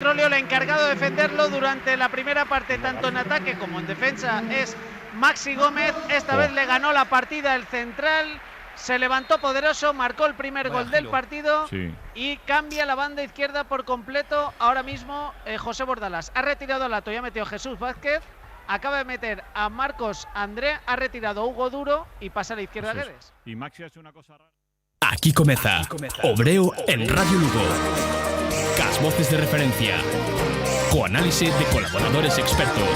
Petróleo, el encargado de defenderlo durante la primera parte, tanto en ataque como en defensa, es Maxi Gómez. Esta vez le ganó la partida el central, se levantó poderoso, marcó el primer gol del partido y cambia la banda izquierda por completo. Ahora mismo José Bordalás ha retirado a Lato y ha metido a Jesús Vázquez, acaba de meter a Marcos André, ha retirado a Hugo Duro y pasa a la izquierda Guedes. Y Maxi hace una cosa rara. Aquí comeza Obreo en Radio Lugo. Cas voces de referencia. Co análisis de colaboradores expertos.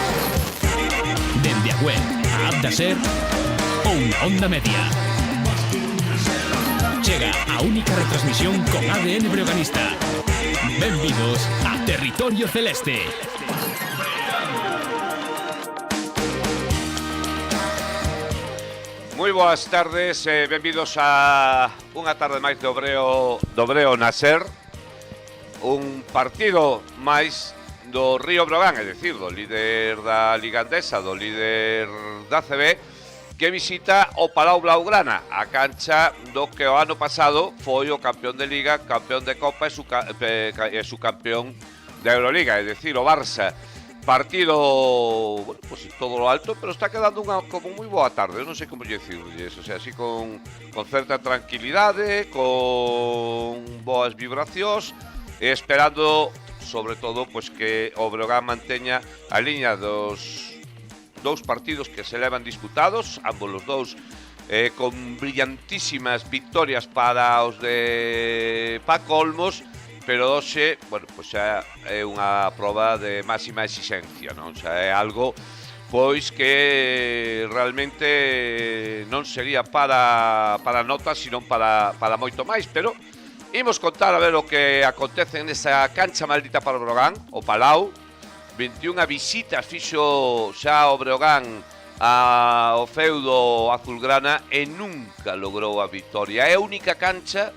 Dende a web a app da ser ou na onda media. Chega a única retransmisión con ADN breoganista. Benvidos a Territorio Celeste. Moi boas tardes, benvidos a unha tarde máis de Obreo na SER. Un partido máis do Río Brogan, é dicir, do líder da Liga Andesa, do líder da ACB, que visita o Palau Blaugrana, a cancha do que o ano pasado foi o campeón de Liga, campeón de Copa e su campeón de Euroliga, é dicir, o Barça. Partido, bueno, pues todo lo alto, pero está quedando unha como moi boa tarde, non sei como dicirlles, o sea, así con certa tranquilidade, con boas vibracións, e esperando, sobre todo, pues que o Breogán manteña a liña dos dous partidos que se levan disputados, ambos os dous con brillantísimas victorias para os de Paco Olmos, pero hoxe, bueno, pois xa é unha proba de máxima exigencia, non? Xa é algo, pois, que realmente non sería para notas, sino para moito máis, pero imos contar a ver o que acontece nesa cancha maldita para o Breogán, o Palau. 21 visitas fixo xa o Breogán ao feudo azulgrana e nunca logrou a victoria. É a única cancha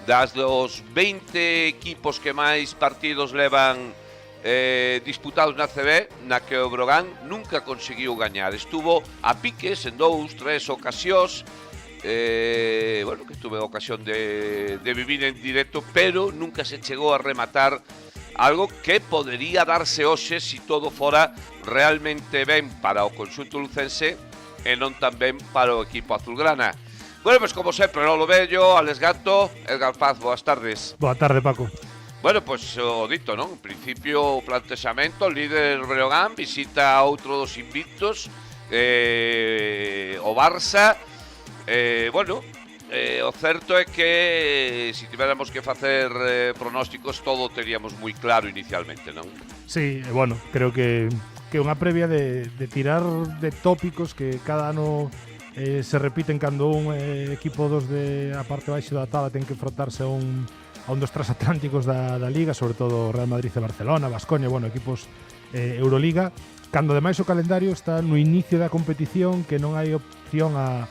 das dos 20 equipos que máis partidos levan disputados na CB, na que o Breogán nunca conseguiu gañar. Estuvo a piques en 2-3 ocasións, bueno, que tuve a ocasión de vivir en directo, pero nunca se chegou a rematar algo que podería darse hoxe se todo fora realmente ben para o conxunto lucense e non tan ben para o equipo azulgrana. Bueno, pues como sempre, Lolo Bello, Alex Gato, Edgar Paz, boas tardes. Boa tarde, Paco. Bueno, pues o dito, non? En principio, o plantexamento, líder Breogán, visita a outro dos invictos, o Barça. Bueno, o certo é que se tivéramos que facer pronósticos, todo teríamos moi claro inicialmente, non? Sí, bueno, creo que unha previa de tirar de tópicos que cada ano se repiten cando un equipo dos de a parte baixo da tabla ten que enfrontarse a un dos transatlánticos da Liga, sobre todo Real Madrid e Barcelona, Baskonia, bueno, equipos Euroliga, cando ademais o calendario está no inicio da competición, que non hai opción a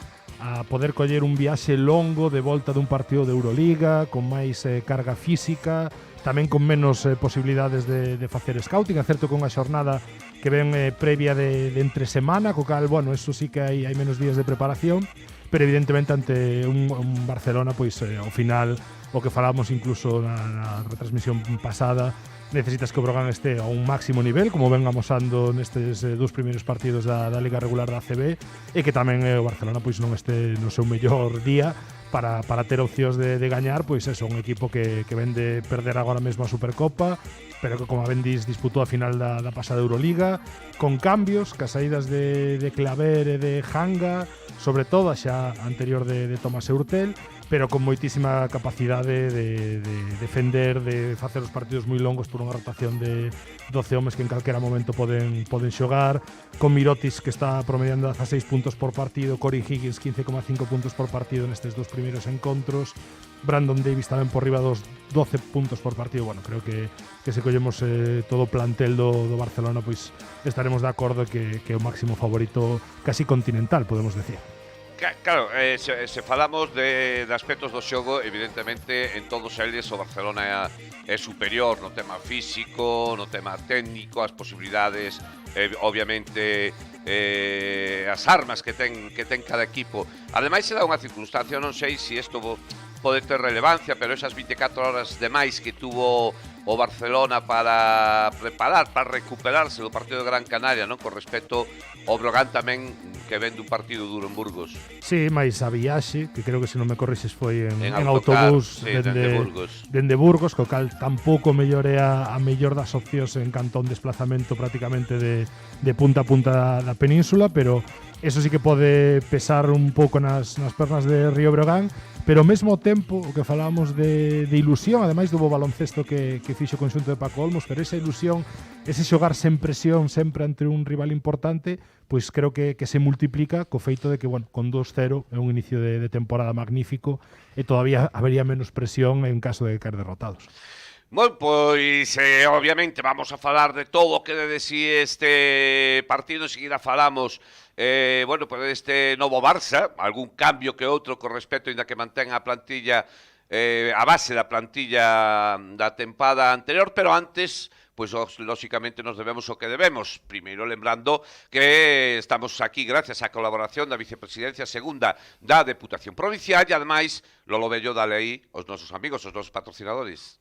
poder coller un viaxe longo de volta dun partido de Euroliga, con máis carga física, tamén con menos posibilidades de facer scouting, é certo con a xornada que ven previa de entre semana, co cal, bueno, eso sí que hai menos días de preparación, pero evidentemente ante un Barcelona, pois ao final, o que falamos incluso na retransmisión pasada, necesitas que o Breogán este a un máximo nivel, como ven amosando nestes dous primeiros partidos da Liga regular da ACB, e que tamén o Barcelona pois non este no seu mellor día para ter opcións de gañar, pois é un equipo que ven de perder agora mesmo a Supercopa, pero que, como ben dis, disputou a final da pasada Euroliga, con cambios, cas saídas de Claver e de Hanga, sobre todo a xa anterior de Tomás Eurtel, pero con moitísima capacidade de defender, de facer os partidos moi longos por unha rotación de 12 homes que en calquera momento poden xogar, con Mirotic que está promediando 16 puntos por partido, Corey Higgins 15,5 puntos por partido nestes dos primeiros encontros, Brandon Davis tamén por riba dos 12 puntos por partido. Bueno, creo que se collemos todo o plantel do Barcelona, pois estaremos de acordo que é o máximo favorito casi continental, podemos decir. Claro, se falamos de aspectos do xogo, evidentemente en todos eles o Barcelona é superior no tema físico, no tema técnico, as posibilidades, obviamente as armas que ten cada equipo. Ademais se dá unha circunstancia, non sei se isto pode ter relevancia, pero esas 24 horas de máis que tuvo o Barcelona para recuperarse do partido de Gran Canaria, non? Con respecto ao Brogan tamén, que ven dun partido duro en Burgos. Sí, máis a viaxe, que creo que se non me corrixes foi en autocar, autobús sí, dende Burgos, co cal tampouco mellor é a mellor das opcións en canto a un desplazamento prácticamente de punta a punta da península, pero eso sí que pode pesar un pouco nas pernas de Río Breogán, pero ao mesmo tempo o que falábamos de ilusión, ademais do bo baloncesto que fixo o conxunto de Paco Olmos, pero esa ilusión, ese xogar sen presión sempre ante un rival importante, pois creo que se multiplica co feito de que, bueno, con 2-0 é un inicio de temporada magnífico e todavía habería menos presión en caso de caer derrotados. Bueno, pois obviamente vamos a falar de todo o que de si este partido, enseguida falamos bueno, pues este novo Barça, algún cambio que outro con respecto, ainda que mantén a plantilla a base da plantilla da tempada anterior, pero antes, pois lóxicamente nos debemos o que debemos. Primeiro lembrando que estamos aquí gracias á colaboración da Vicepresidencia Segunda da Deputación Provincial e ademais Lolo Bello da Lei, os nosos amigos, os nosos patrocinadores.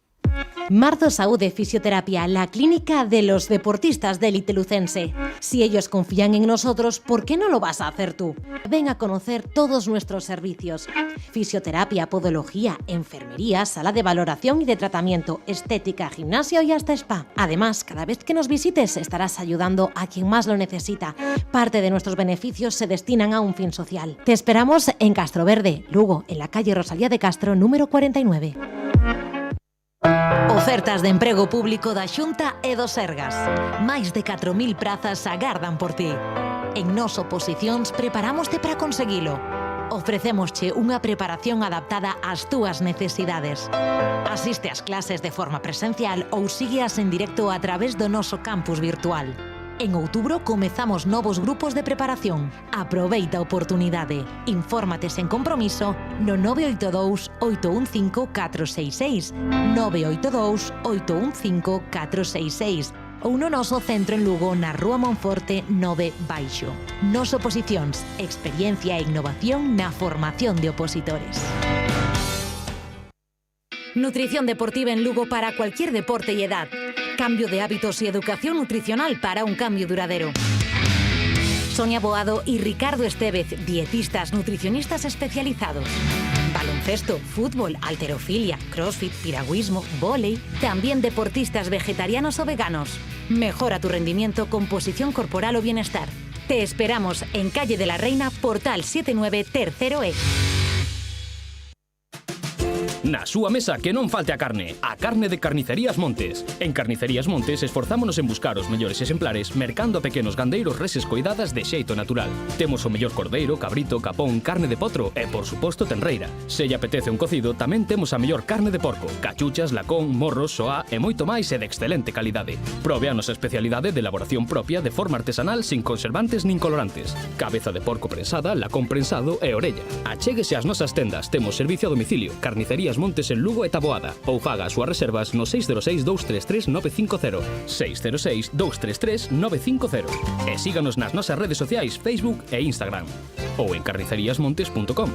Marzo Saúde Fisioterapia, la clínica de los deportistas de élite lucense. Si ellos confían en nosotros, ¿por qué no lo vas a hacer tú? Ven a conocer todos nuestros servicios. Fisioterapia, podología, enfermería, sala de valoración y de tratamiento, estética, gimnasio y hasta spa. Además, cada vez que nos visites estarás ayudando a quien más lo necesita. Parte de nuestros beneficios se destinan a un fin social. Te esperamos en Castroverde, Lugo, en la calle Rosalía de Castro, número 49. Ofertas de emprego público da Xunta e do Sergas. Máis de 4.000 prazas agardan por ti. En Nos Oposicións preparámoste para conseguilo. Ofrecémosche unha preparación adaptada ás túas necesidades. Asiste ás clases de forma presencial ou sígueas en directo a través do noso campus virtual. En outubro comezamos novos grupos de preparación. Aproveita a oportunidade. Infórmate sen compromiso no 982 815 466, 982 815 466 ou no noso centro en Lugo na Rúa Monforte 9 Baixo. Nos Oposicións, experiencia e innovación na formación de opositores. Nutrición deportiva en Lugo para cualquier deporte y edad. Cambio de hábitos y educación nutricional para un cambio duradero. Sonia Boado y Ricardo Estevez, dietistas nutricionistas especializados. Baloncesto, fútbol, halterofilia, crossfit, piragüismo, vóley. También deportistas vegetarianos o veganos. Mejora tu rendimiento, composición corporal o bienestar. Te esperamos en Calle de la Reina, Portal 79, tercero E. Na súa mesa que non falte a carne de Carnicerías Montes. En Carnicerías Montes esforzámonos en buscar os mellores exemplares mercando a pequenos gandeiros reses coidadas de xeito natural. Temos o mellor cordeiro, cabrito, capón, carne de potro e, por suposto, tenreira. Se lle apetece un cocido, tamén temos a mellor carne de porco, cachuchas, lacón, morros, soá e moito máis e de excelente calidade. Probe a nosa especialidade de elaboración propia de forma artesanal sin conservantes nin colorantes. Cabeza de porco prensada, lacón prensado e orella. Achéguese ás nosas tendas, temos servicio a domicilio. Carnicerías Montes en Lugo e Taboada ou faga as súas reservas no 606 233 950, 606 233 950 e síganos nas nosas redes sociais Facebook e Instagram ou en carniceríasmontes.com.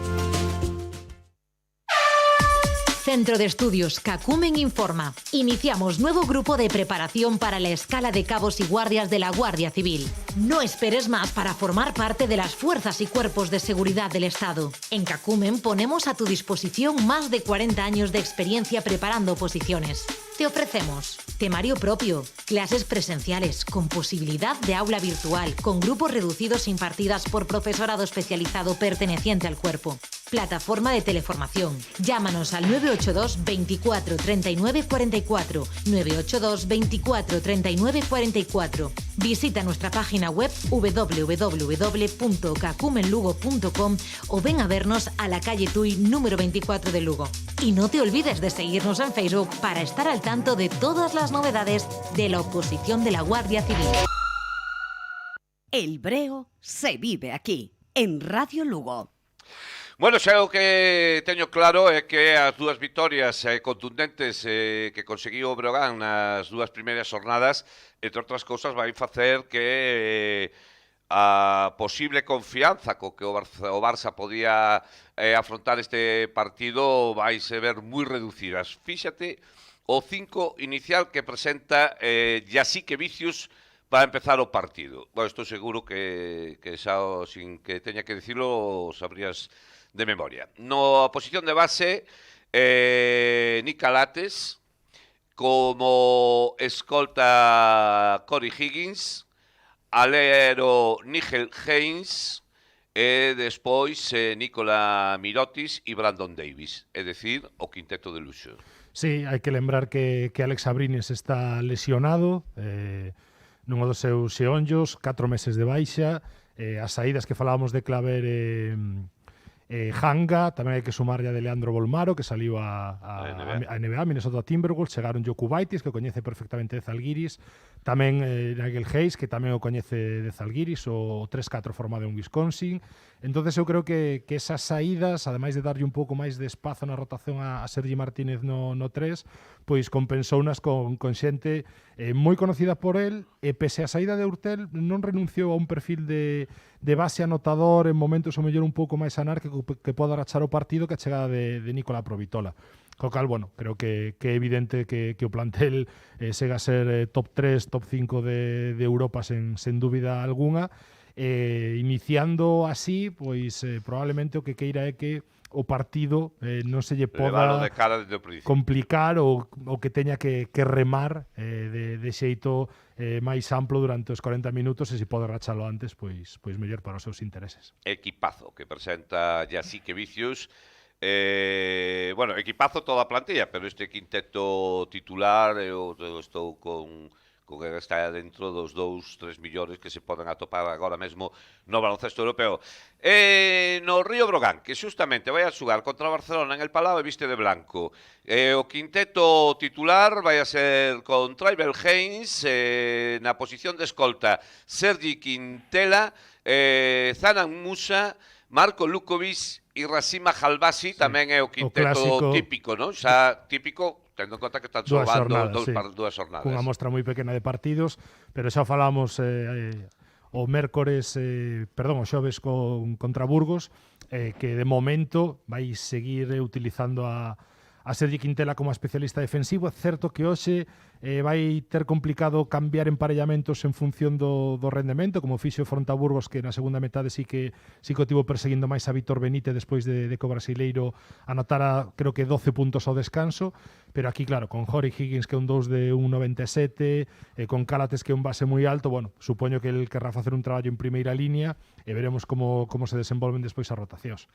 Centro de Estudios Cacumen informa. Iniciamos nuevo grupo de preparación para la escala de cabos y guardias de la Guardia Civil. No esperes más para formar parte de las fuerzas y cuerpos de seguridad del Estado. En Cacumen ponemos a tu disposición más de 40 años de experiencia preparando oposiciones. Te ofrecemos temario propio, clases presenciales con posibilidad de aula virtual, con grupos reducidos impartidas por profesorado especializado perteneciente al cuerpo. Plataforma de teleformación. Llámanos al 982 24 39 44, 982 24 39 44. Visita nuestra página web www.cacumenlugo.com o ven a vernos a la calle Tuy número 24 de Lugo. Y no te olvides de seguirnos en Facebook para estar al tanto de todas las novedades de la oposición de la Guardia Civil. El Breo se vive aquí, en Radio Lugo. Bueno, xa o que teño claro é que as dúas vitorias contundentes que conseguiu o Breogán nas dúas primeiras jornadas, entre outras cousas, vai facer que a posible confianza co que o Barça podía afrontar este partido vai se ver moi reducidas. Fíxate o 5 inicial que presenta Yasique Vicius para empezar o partido. Bueno, estou seguro que xa, sin que teña que dicilo, sabrías de memoria. Na posición de base, Nika Lates, como escolta Corey Higgins, alero Nigel Haynes, e despois Nicola Mirotis e Brandon Davis, é dicir, o quinteto de luxo. Sí, hai que lembrar que Alex Abrines está lesionado, nunha dos seus xeonllos, 4 meses de baixa, as saídas que falábamos de Claver Hanga, tamén hai que sumar ya de Leandro Bolmaro, que saliu a NBA, Minnesota Timberwolves, chegaron Jokubaitis, que coñece perfectamente de Zalgiris, tamén Nigel Hayes, que tamén o coñece de Zalgiris, o 3-4 formado en Wisconsin. Entonces eu creo que esas saídas, ademais de darlle un pouco máis de espazo na rotación a Sergi Martínez no 3, pois compensounas con xente moi conocida por él, e pese a saída de Hurtel non renunciou a un perfil de base anotador en momentos o mellor un pouco máis anárquico que poda rachar o partido que a chegada de Nicola Provitola. Co cal, bueno, creo que é evidente que o plantel sega a ser top 3, top 5 de Europa sen dúbida alguna. Iniciando así, pois probablemente o que queira é que o partido non se lle poda complicar ou que teña que remar de xeito máis amplo durante os 40 minutos, e se pode rachalo antes, pois mellor para os seus intereses. Equipazo que presenta Yasique Vicius. Bueno, equipazo toda a plantilla, pero este quinteto titular eu estou con que está dentro dos 2-3 millores que se poden atopar agora mesmo no baloncesto europeo. No Río Brogan, que xustamente vai a xugar contra o Barcelona en el Palau e viste de blanco. O quinteto titular vai a ser con Tribal Haynes, na posición de escolta Sergi Quintela, Zanan Musa, Marko Lukovic e Rasima Halbasi, tamén é o quinteto típico, non? Xa típico, tendo en conta que están xogando dúas jornadas. Cunha mostra moi pequena de partidos, pero xa falamos o mércores, o xoves contra Burgos, que de momento vai seguir utilizando a Sergi Quintela como especialista defensivo. É certo que hoxe vai ter complicado cambiar emparellamentos en función do rendemento, como fixo fronte a Burgos, que na segunda metade sí que o tivo perseguindo máis a Vítor Benítez despois de que o brasileiro anotara, creo que 12 puntos ao descanso, pero aquí, claro, con Corey Higgins, que é un 2 de 1,97, con Calates, que é un base moi alto, bueno, supoño que el querrá facer un traballo en primeira línea, e veremos como se desenvolven despois as rotacións.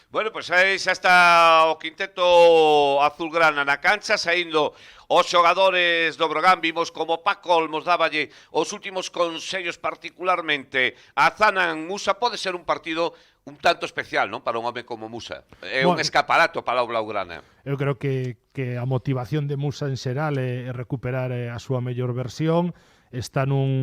Bueno, pois aí xa está o quinteto azulgrana na cancha, saindo os xogadores do Brogan. Vimos como Paco Olmos dáballe os últimos consellos particularmente a Zanan Musa. Pode ser un partido un tanto especial, non? Para un home como Musa. É un escaparato para o Blaugrana. Eu creo que a motivación de Musa en xeral é recuperar a súa mellor versión. Está nun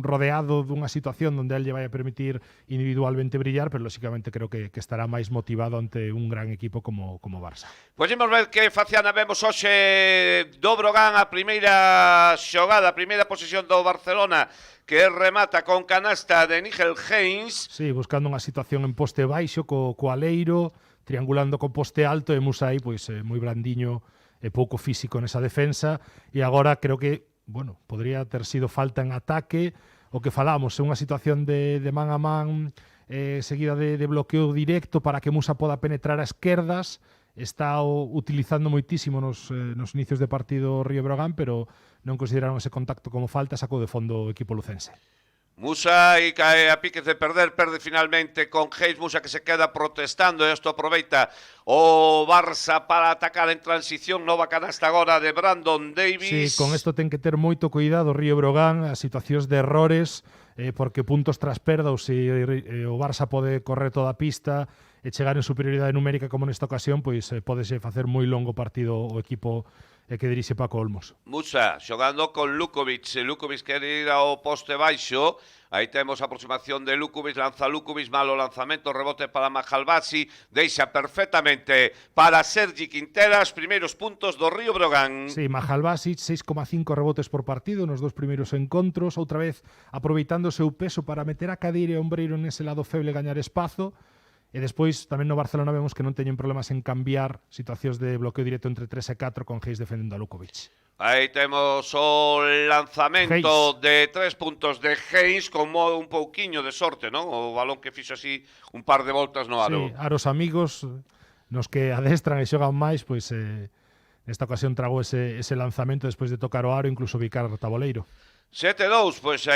rodeado dunha situación onde el lle vai a permitir individualmente brillar, pero lóxicamente creo que estará máis motivado ante un gran equipo como Barça. Pois imos ver que faciana vemos hoxe do Brogan, a primeira xogada, a primeira posición do Barcelona, que remata con canasta de Nigel Haynes. Sí, buscando unha situación en poste baixo co aleiro, triangulando co poste alto, e Musa aí pois moi brandiño e pouco físico nesa defensa, e agora creo que podría ter sido falta en ataque, o que falamos, é unha situación de man a man seguida de bloqueo directo para que Musa poda penetrar a esquerdas. Está utilizando moitísimo nos inicios de partido Río Brogan, pero non consideraron ese contacto como falta, sacou de fondo o equipo lucense. Musa e cae a piques de perder, perde finalmente con Hayes. Musa que se queda protestando, e isto aproveita o Barça para atacar en transición. Nova canasta agora de Brandon Davis. Sí, con isto ten que ter moito cuidado Río Brogan, as situacións de errores, porque puntos tras perda, ou se o Barça pode correr toda a pista e chegar en superioridade numérica como nesta ocasión, pois podese facer moi longo partido o equipo que dirixe Paco Olmos. Musa xogando con Lukovic. Lukovic quere ir ao poste baixo. Aí temos a aproximación de Lukovic. Lanza Lukovic, malo lanzamento, rebote para Mahalbasi. Deixa perfectamente para Sergi Quintela. Os primeiros puntos do Río Brogan. Sí, Mahalbasi, 6,5 rebotes por partido nos dos primeiros encontros. Outra vez aproveitando o seu peso para meter a cadeira e o ombreiro nese lado feble, gañar espazo. E despois tamén no Barcelona vemos que non teñen problemas en cambiar situacións de bloqueo directo entre 3 e 4 con Hayes defendendo a Lukovic. Aí temos o lanzamento de 3 puntos de Hayes con un pouquiño de sorte, non? O balón que fixo así un par de voltas no aro. Sí, aros amigos, nos que adestran e xogan máis, pois nesta ocasión trago ese lanzamento despois de tocar o aro, incluso bicar taboleiro. 7-2, pois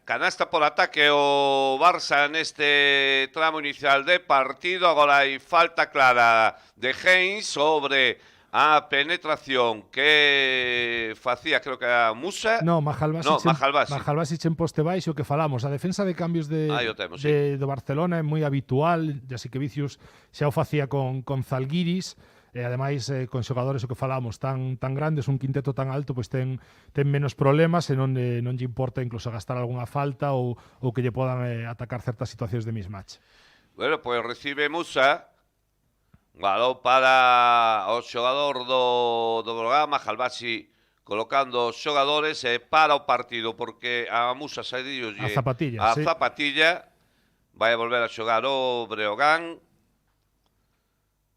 canasta por ataque o Barça neste tramo inicial de partido. Agora hai falta clara de Hayes sobre a penetración que facía, creo que a Musa. No, Mahalbasic en poste baixo, que falamos. A defensa de cambios do Barcelona é moi habitual, e así que Vicius xa o facía con Zalgiris. E ademais con xogadores o que falamos tan grandes, un quinteto tan alto, pois ten menos problemas e non lle importa incluso gastar algunha falta ou que lle podan atacar certas situacións de mismatch. Bueno, pois recibe Musa, balón para o xogador do programa, Mahalbasic colocando os xogadores para o partido, porque a Musa saiu a zapatilla, vai a volver a xogar o Breogán.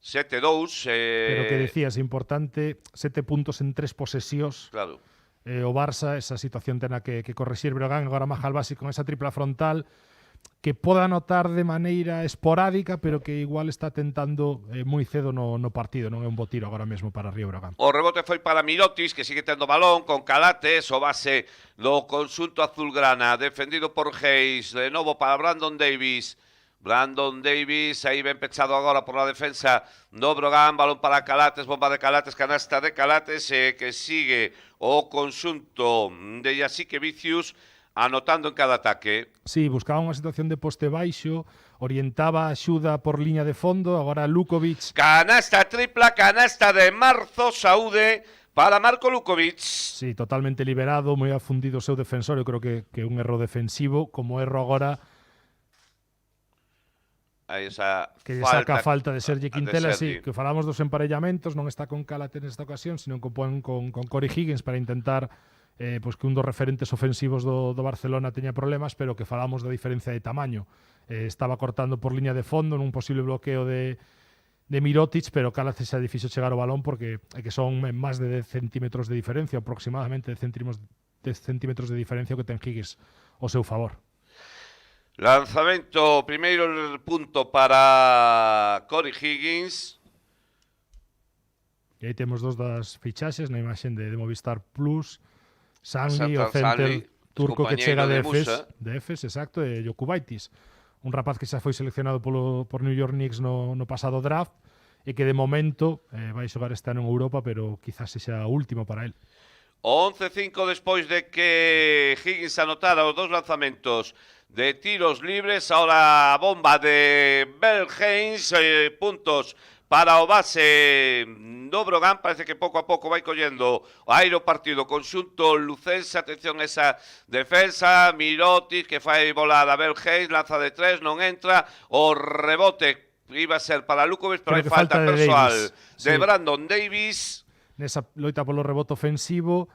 7-2. Pero que decías, importante, 7 puntos en 3 posesións. Claro. O Barça, esa situación tena que correxir Breogán, agora Mahalbasic con esa tripla frontal, que poda notar de maneira esporádica, pero que igual está tentando moi cedo no partido, non é un bo tiro agora mesmo para Río Breogán. O rebote foi para Mirotic, que sigue tendo balón con Calates, o base do conxunto azulgrana, defendido por Hayes, de novo para Brandon Davis, aí ben pechado agora por la defensa do Breogán, balón para Calates, bomba de Calates, canasta de Calates, que sigue o conxunto de Yasique Vicius anotando en cada ataque. Sí, buscaba unha situación de poste baixo, orientaba a axuda por liña de fondo, agora Lukovic. Canasta tripla, canasta de Marzo Saúde para Marco Lukovic. Sí, totalmente liberado, moi afundido o seu defensor, eu creo que un erro defensivo, como erro agora que lle saca a falta de Sergi Quintela, sí, que falamos dos emparellamentos, non está con Calates nesta ocasión, sino que pon con Corey Higgins para intentar pois que un dos referentes ofensivos do Barcelona teña problemas, pero que falamos da diferencia de tamaño. Estaba cortando por liña de fondo nun posible bloqueo de Mirotic, pero Calates xa difícil chegar ao balón porque que son máis de 10 centímetros de diferencia, aproximadamente 10 centímetros de diferencia que ten Higgins ao seu favor. Lanzamento, primeiro punto para Corey Higgins. E aí temos dos das fichaxes na imaxen de Movistar Plus. Sangli, o center turco que chega de Efes, exacto, e Jokubaitis. Un rapaz que xa foi seleccionado por New York Knicks no pasado draft e que de momento vai xogar este ano en Europa, pero quizás sexa o último para él. 11-5 despois de que Higgins anotara os dos lanzamentos de tiros libres. Ahora a bomba de Bell Hayes, puntos para o base do Breogán. Parece que pouco a pouco vai collendo o aire o partido conxunto lucense. Atención a esa defensa. Mirotic que fai volar a Bell Hayes, lanza de 3, non entra. O rebote iba a ser para Lukovic, pero hai falta persoal de Brandon Davis. Nesa loita polo rebote ofensivo,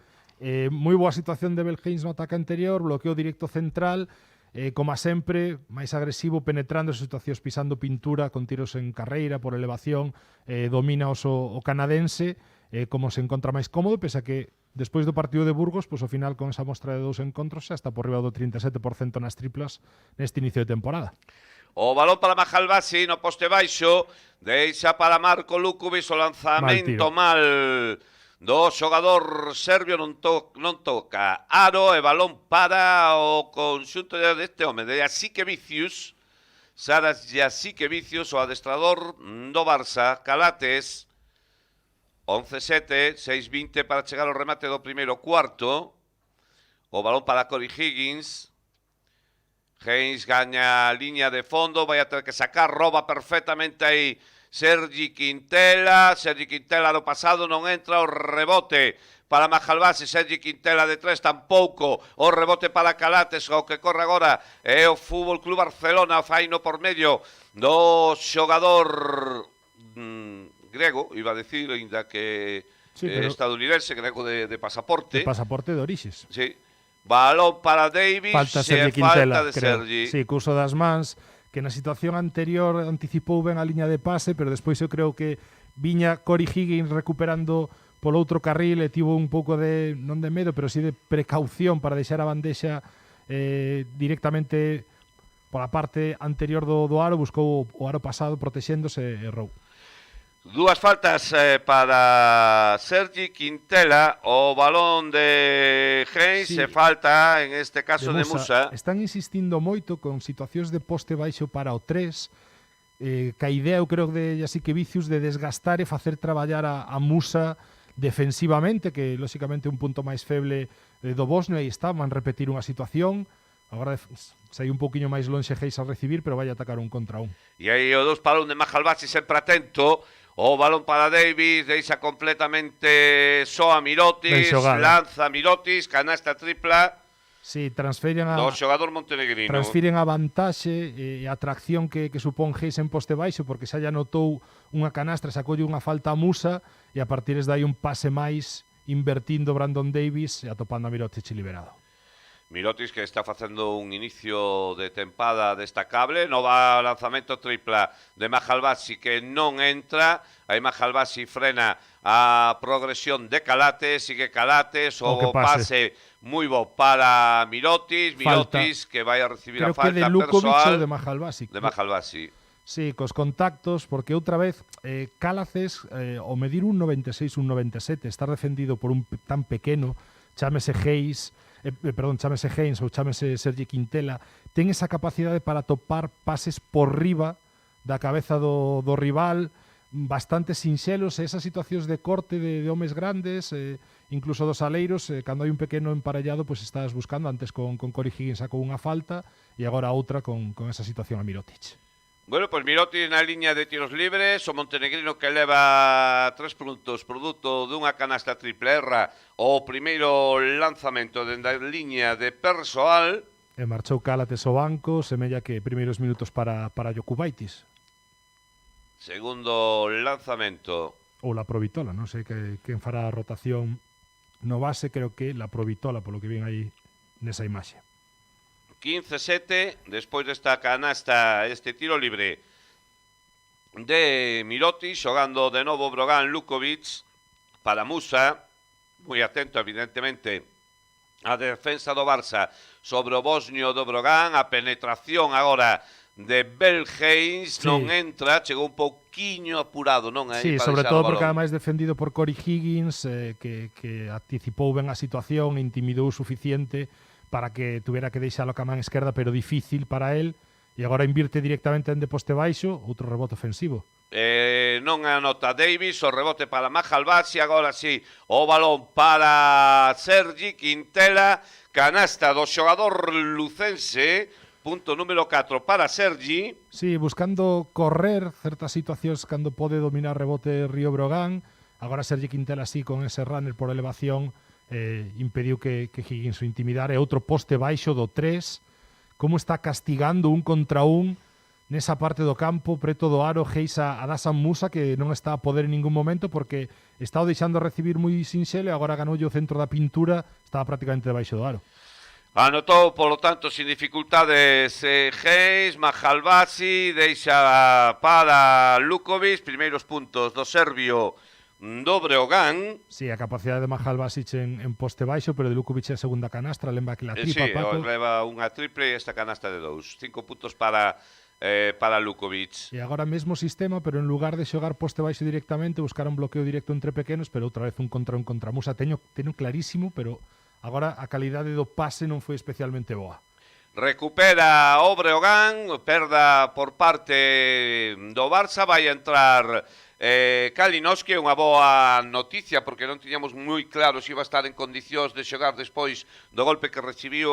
moi boa situación de Bell Hayes no ataque anterior, bloqueo directo central, como sempre, máis agresivo, penetrando as situacións, pisando pintura, con tiros en carreira, por elevación, domina o canadense, como se encontra máis cómodo, pese a que despois do partido de Burgos, pois ao final con esa mostra de 2 encontros, xa está por riba do 37% nas triplas neste inicio de temporada. O balón para Mahalbasic no poste baixo, deixa para Marco Lukovic, o lanzamento mal do xogador serbio, non toca aro, e balón para o conxunto deste home, de Yasique Vicius, Saras Yasique Vicius, o adestrador do Barça. Calates, 11-7, 6-20 para chegar ao remate do primeiro cuarto. O balón para Corey Higgins. Hayes gaña a liña de fondo, vai a ter que sacar, roba perfectamente aí Sergi Quintela do pasado, non entra. O rebote para Mahalbasic, Sergi Quintela de 3 tampouco. O rebote para Calates, o que corre agora é o Fútbol Club Barcelona, faino por medio do xogador grego, iba a decir, ainda que sí, estadounidense, grego de pasaporte. De pasaporte de orixes. Sí. Balón para Davis, falta Sergi Quintela, falta de Sergi. Sí, curso das mans, que na situación anterior anticipou ben a liña de pase, pero despois eu creo que viña Cory Higgins recuperando polo outro carril e tivo un pouco de, non de medo, pero sí de precaución para deixar a bandexa directamente pola parte anterior do aro, buscou o aro pasado protexéndose e errou. Dúas faltas para Sergi Quintela, o balón de Hayes, Sí, e falta, en este caso, de Musa. Están insistindo moito con situacións de poste baixo para o 3, ca idea, eu creo, de Jasique Vicius de desgastar e facer traballar a Musa defensivamente, que lóxicamente é un punto máis feble do Bosnia, e está, van repetir unha situación. Agora sai un poquinho máis lonxe Hayes a recibir, pero vai a atacar un contra un. E aí o dos balón de Mahalbasi sempre atento. O balón para Davis, deixa completamente só a Mirotic, lanza Mirotic, canasta tripla. Sí, transfiren a do xogador montenegrino. Transfiren a vantaxe e a atracción que supón Hayes en poste baixo, porque xa notou unha canastra, sacoulle unha falta a Musa, e a partir de aí un pase máis invertindo Brandon Davis e atopando a Mirotic liberado. Mirotic, que está facendo un inicio de tempada destacable, nova lanzamento tripla de Mahalbasi, que non entra. Aí Mahalbasi frena a progresión de Calates, sigue Calates, o pase moi bo para Mirotic, que vai a recibir creo a falta que de Lukovic persoal ou de Mahalbasi. De Mahalbasi. Sí, cos contactos, porque outra vez Calates, ao medir un 96, un 97, estar defendido por un tan pequeno, chámese Hayes, chámese Haynes ou chámese Sergi Quintela, ten esa capacidade para topar pases por riba da cabeza do rival, bastante sinxelos, esas situacións de corte de homes grandes, incluso dos aleiros, cando hai un pequeno emparellado, pues estás buscando, antes con Cory Higgins sacou unha falta, e agora outra con esa situación a Mirotic. Bueno, pues Mirotic na liña de tiros libres, o montenegrino que leva 3 puntos produto dunha canasta triple, erra o primeiro lanzamento dende a liña de persoal. E marchou Calates ao banco, semella que primeiros minutos para Jokubaitis. Segundo lanzamento. Ou la Provitola, non sei quen fará a rotación no base, creo que la Provitola, polo que ven aí nesa imaxe. 15-7, despois desta canasta, este tiro libre de Mirotic, xogando de novo Brogan Lukovic para Musa, moi atento evidentemente a defensa do Barça sobre o bosnio do Brogan, a penetración agora de Hayes, non entra, chegou un pouquiño apurado, non? Sí, sobre todo porque ademais defendido por Cory Higgins, que anticipou ben a situación, intimidou o suficiente para que tuviera que deixalo a man esquerda, pero difícil para él, e agora invirte directamente en de poste baixo, outro rebote ofensivo. Non anota Davis, o rebote para Mahalbasi, agora sí, o balón para Sergi Quintela, canasta do xogador lucense, punto número 4 para Sergi. Sí, buscando correr certas situacións cando pode dominar rebote Río Brogan, agora Sergi Quintela sí, con ese runner por elevación, impediu que Higgins o intimidara, e outro poste baixo do 3, como está castigando un contra un nesa parte do campo, preto do aro, Hayes a Dasan Musa, que non está a poder en ningún momento, porque está o deixando recibir moi sinxelo, e agora ganou o centro da pintura, estaba prácticamente debaixo do aro. Anotou, polo tanto, sin dificultades Hayes, Mahalbasi, deixa para Lukovic, primeiros puntos do serbio do Breogán. Sí, a capacidade de Mahalbasi en poste baixo, pero de Lukovic é a segunda canastra, lembra que la tripa, Sí, Paco. leva unha triple e esta canasta de 2. 5 puntos para Lukovic. E agora mesmo sistema, pero en lugar de xogar poste baixo directamente, buscar un bloqueo directo entre pequenos, pero outra vez un contra Musa. Teño clarísimo, pero agora a calidade do pase non foi especialmente boa. Recupera o Breogán, perda por parte do Barça, vai a entrar Kalinowski, unha boa noticia, porque non tiñamos moi claro se iba a estar en condicións de xogar despois do golpe que recibiu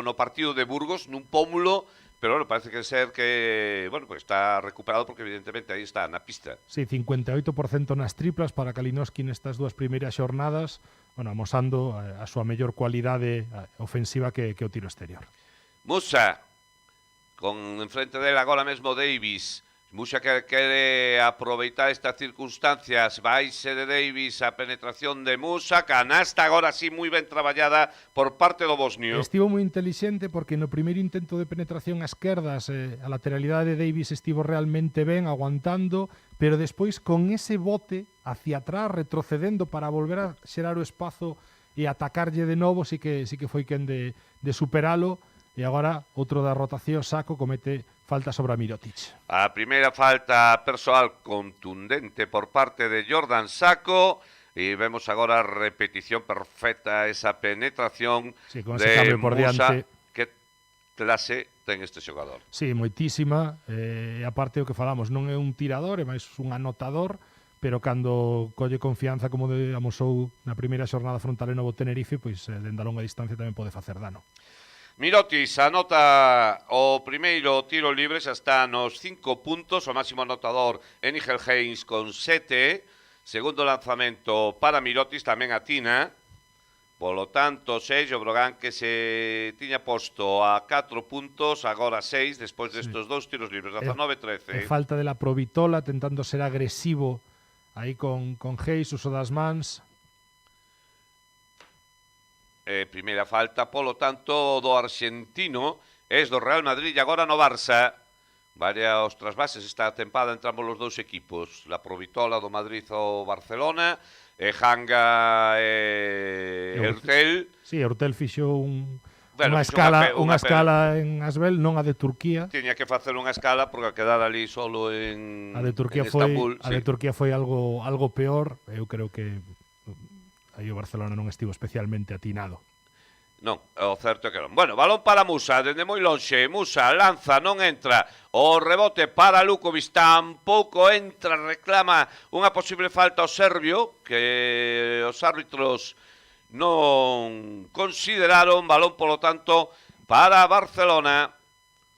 no partido de Burgos, nun pómulo, pero bueno, parece que ser que pues está recuperado, porque evidentemente aí está na pista. Sí, 58% nas triplas para Kalinowski nestas dúas primeiras xornadas, amosando a súa mellor cualidade ofensiva que o tiro exterior. Musa, con enfrente dela agora mesmo Davis, Musa que quere aproveitar estas circunstancias, vaise de Davis a penetración de Musa, canasta agora sí moi ben traballada por parte do bosnio. Estivo moi intelixente porque no primeiro intento de penetración ás esquerdas a lateralidade de Davis estivo realmente ben, aguantando, pero despois con ese bote hacia atrás, retrocedendo para volver a xerar o espazo e atacarlle de novo, sí que foi quen de superalo, e agora outro da rotación, Sacco comete falta sobre Mirotic. A primeira falta persoal contundente por parte de Jordan Sacco, e vemos agora a repetición perfecta esa penetración sí, con ese de cambio por Musa. diante. Que clase ten este xogador. Sí, moitísima, e aparte o que falamos, non é un tirador, é máis un anotador, pero cando colle confianza como amosou na primeira xornada frontal en Novo Tenerife, pois dende a longa distancia tamén pode facer dano. Mirotic anota o primeiro tiro libre, xa está nos 5 puntos, o máximo anotador é Nigel Haynes con 7, segundo lanzamento para Mirotic, tamén atina, polo tanto 6, o Brogan que se tiña posto a 4 puntos, agora 6, despois destos dous tiros libres, 19-13. Falta de la Provitola, tentando ser agresivo aí con Hayes, uso das mans. Primeira falta, polo tanto, do argentino, es do Real Madrid e agora no Barça. Varios trasvases esta tempada entre ambos os dous equipos. La Provitola do Madrid ao Barcelona, Hanga e Hurtel. Sí, Hurtel fixo unha escala en Asbel, non a de Turquía. Tiña que facer unha escala porque a quedar ali solo en a de Turquía Estambul. A de Turquía foi algo peor. Eu creo que aí o Barcelona non estivo especialmente atinado. Non, o certo é que non. Bueno, balón para Musa, dende moi lonxe. Musa lanza, non entra. O rebote para Lukovic, tampouco entra, reclama unha posible falta ao serbio, que os árbitros non consideraron. Balón, polo tanto, para Barcelona.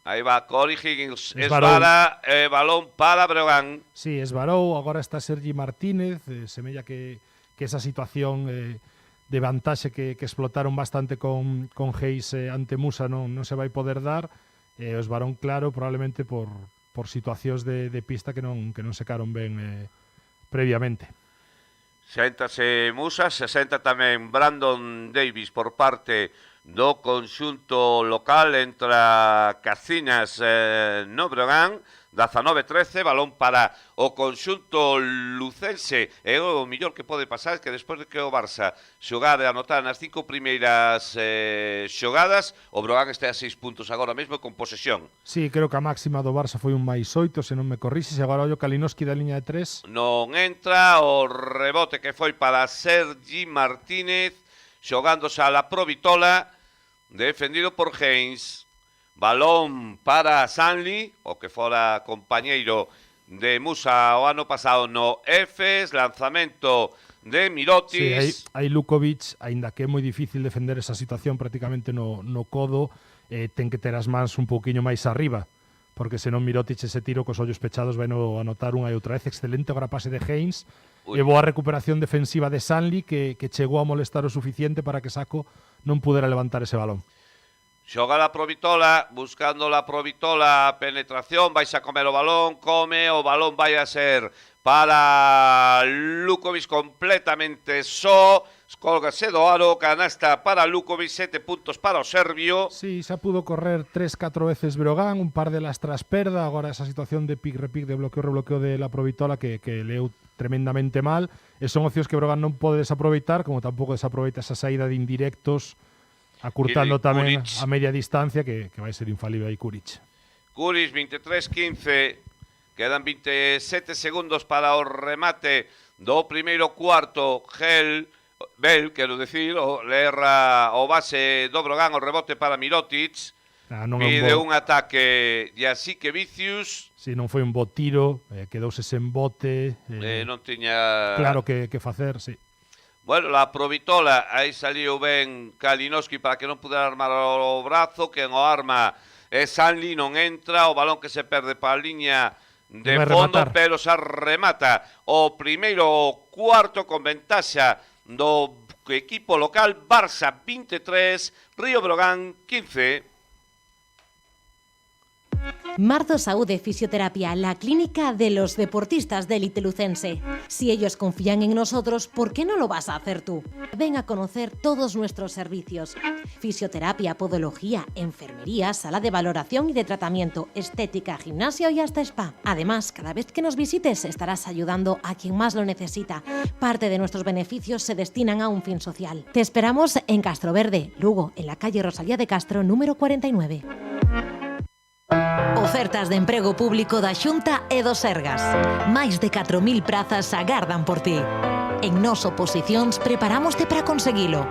Aí va Corey Higgins, esvara, balón para Breogán. Sí, esvarou, agora está Sergi Martínez, semella que esa situación de vantaxe que explotaron bastante con Hayes ante Musa non se vai poder dar, o esvarón claro probablemente por situacións de pista que non secaron ben previamente. Séntase Musa, se senta tamén Brandon Davis por parte do conxunto local, entra Caciñas no Breogán. 19-13, balón para o conxunto lucense. E o millor que pode pasar é que despois de que o Barça xogar e anotar nas 5 primeiras xogadas, o Brogan este a 6 puntos agora mesmo con posesión. Sí, creo que a máxima do Barça foi un +8, se non me corrixes, e agora ollo Kalinowski da liña de 3. Non entra, o rebote que foi para Sergi Martínez, xogándose a la Provitola, defendido por Haynes. Balón para Sanli, o que fora compañeiro de Musa o ano pasado no Efes, lanzamento de Mirotic. Sí, aí Lukovic, aínda que é moi difícil defender esa situación prácticamente no codo, ten que ter as mans un pouquiño máis arriba, porque senón Mirotic ese tiro cos ollos pechados vai no anotar unha e outra vez. Excelente agora pase de Haynes, e boa recuperación defensiva de Sanli, que chegou a molestar o suficiente para que Sacco non pudera levantar ese balón. Xoga la Provitola, buscando la Provitola, penetración, vais a comer o balón vai a ser para Lukovic completamente só, colgase do aro, canasta para Lukovic, 7 puntos para o serbio. Sí, xa pudo correr 3-4 veces Breogán, un par de las tras perda, agora esa situación de pick-repick, de bloqueo-rebloqueo de la Provitola que leu tremendamente mal, e son opcións que Breogán non pode desaproveitar, como tampouco desaproveita esa saída de indirectos, acurtando tamén a media distancia, que vai ser infalible aí Kuric. Kuric, 23-15, quedan 27 segundos para o remate do primeiro cuarto. Bell, quero decir, le erra o base do Brogan, o rebote para Mirotic, pide un ataque e así que Vicius. Si non foi un bo tiro, quedouse sen bote, non tiña claro que facer, sí. Bueno, la Provitola, aí saliu ben Kalinowski para que non pudera armar o brazo, que o arma Sanli, non entra, o balón que se perde para a liña de fondo, pero se remata o primeiro cuarto con ventaxa do equipo local. Barça 23, Río Brogan 15. Marzo Saúde Fisioterapia, la clínica de los deportistas de élite lucense. Si ellos confían en nosotros, ¿por qué no lo vas a hacer tú? Ven a conocer todos nuestros servicios. Fisioterapia, podología, enfermería, sala de valoración y de tratamiento, estética, gimnasio y hasta spa. Además, cada vez que nos visites estarás ayudando a quien más lo necesita. Parte de nuestros beneficios se destinan a un fin social. Te esperamos en Castroverde, Lugo, en la calle Rosalía de Castro, número 49. Ofertas de emprego público da Xunta e do Sergas. Máis de 4.000 prazas agardan por ti. En Nós Oposicións preparámoste para conseguilo.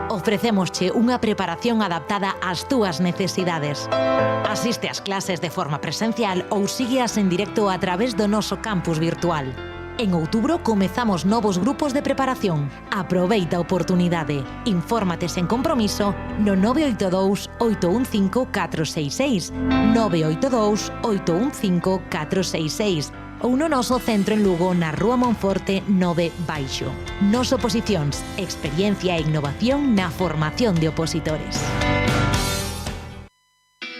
Ofrecémosche unha preparación adaptada ás túas necesidades. Asiste ás clases de forma presencial ou sígueas en directo a través do noso campus virtual. En outubro comezamos novos grupos de preparación. Aproveita a oportunidade. Infórmate sen compromiso no 982 815 466, 982 815 466 ou no noso centro en Lugo na Rúa Monforte 9 Baixo. Nos Oposicións, experiencia e innovación na formación de opositores.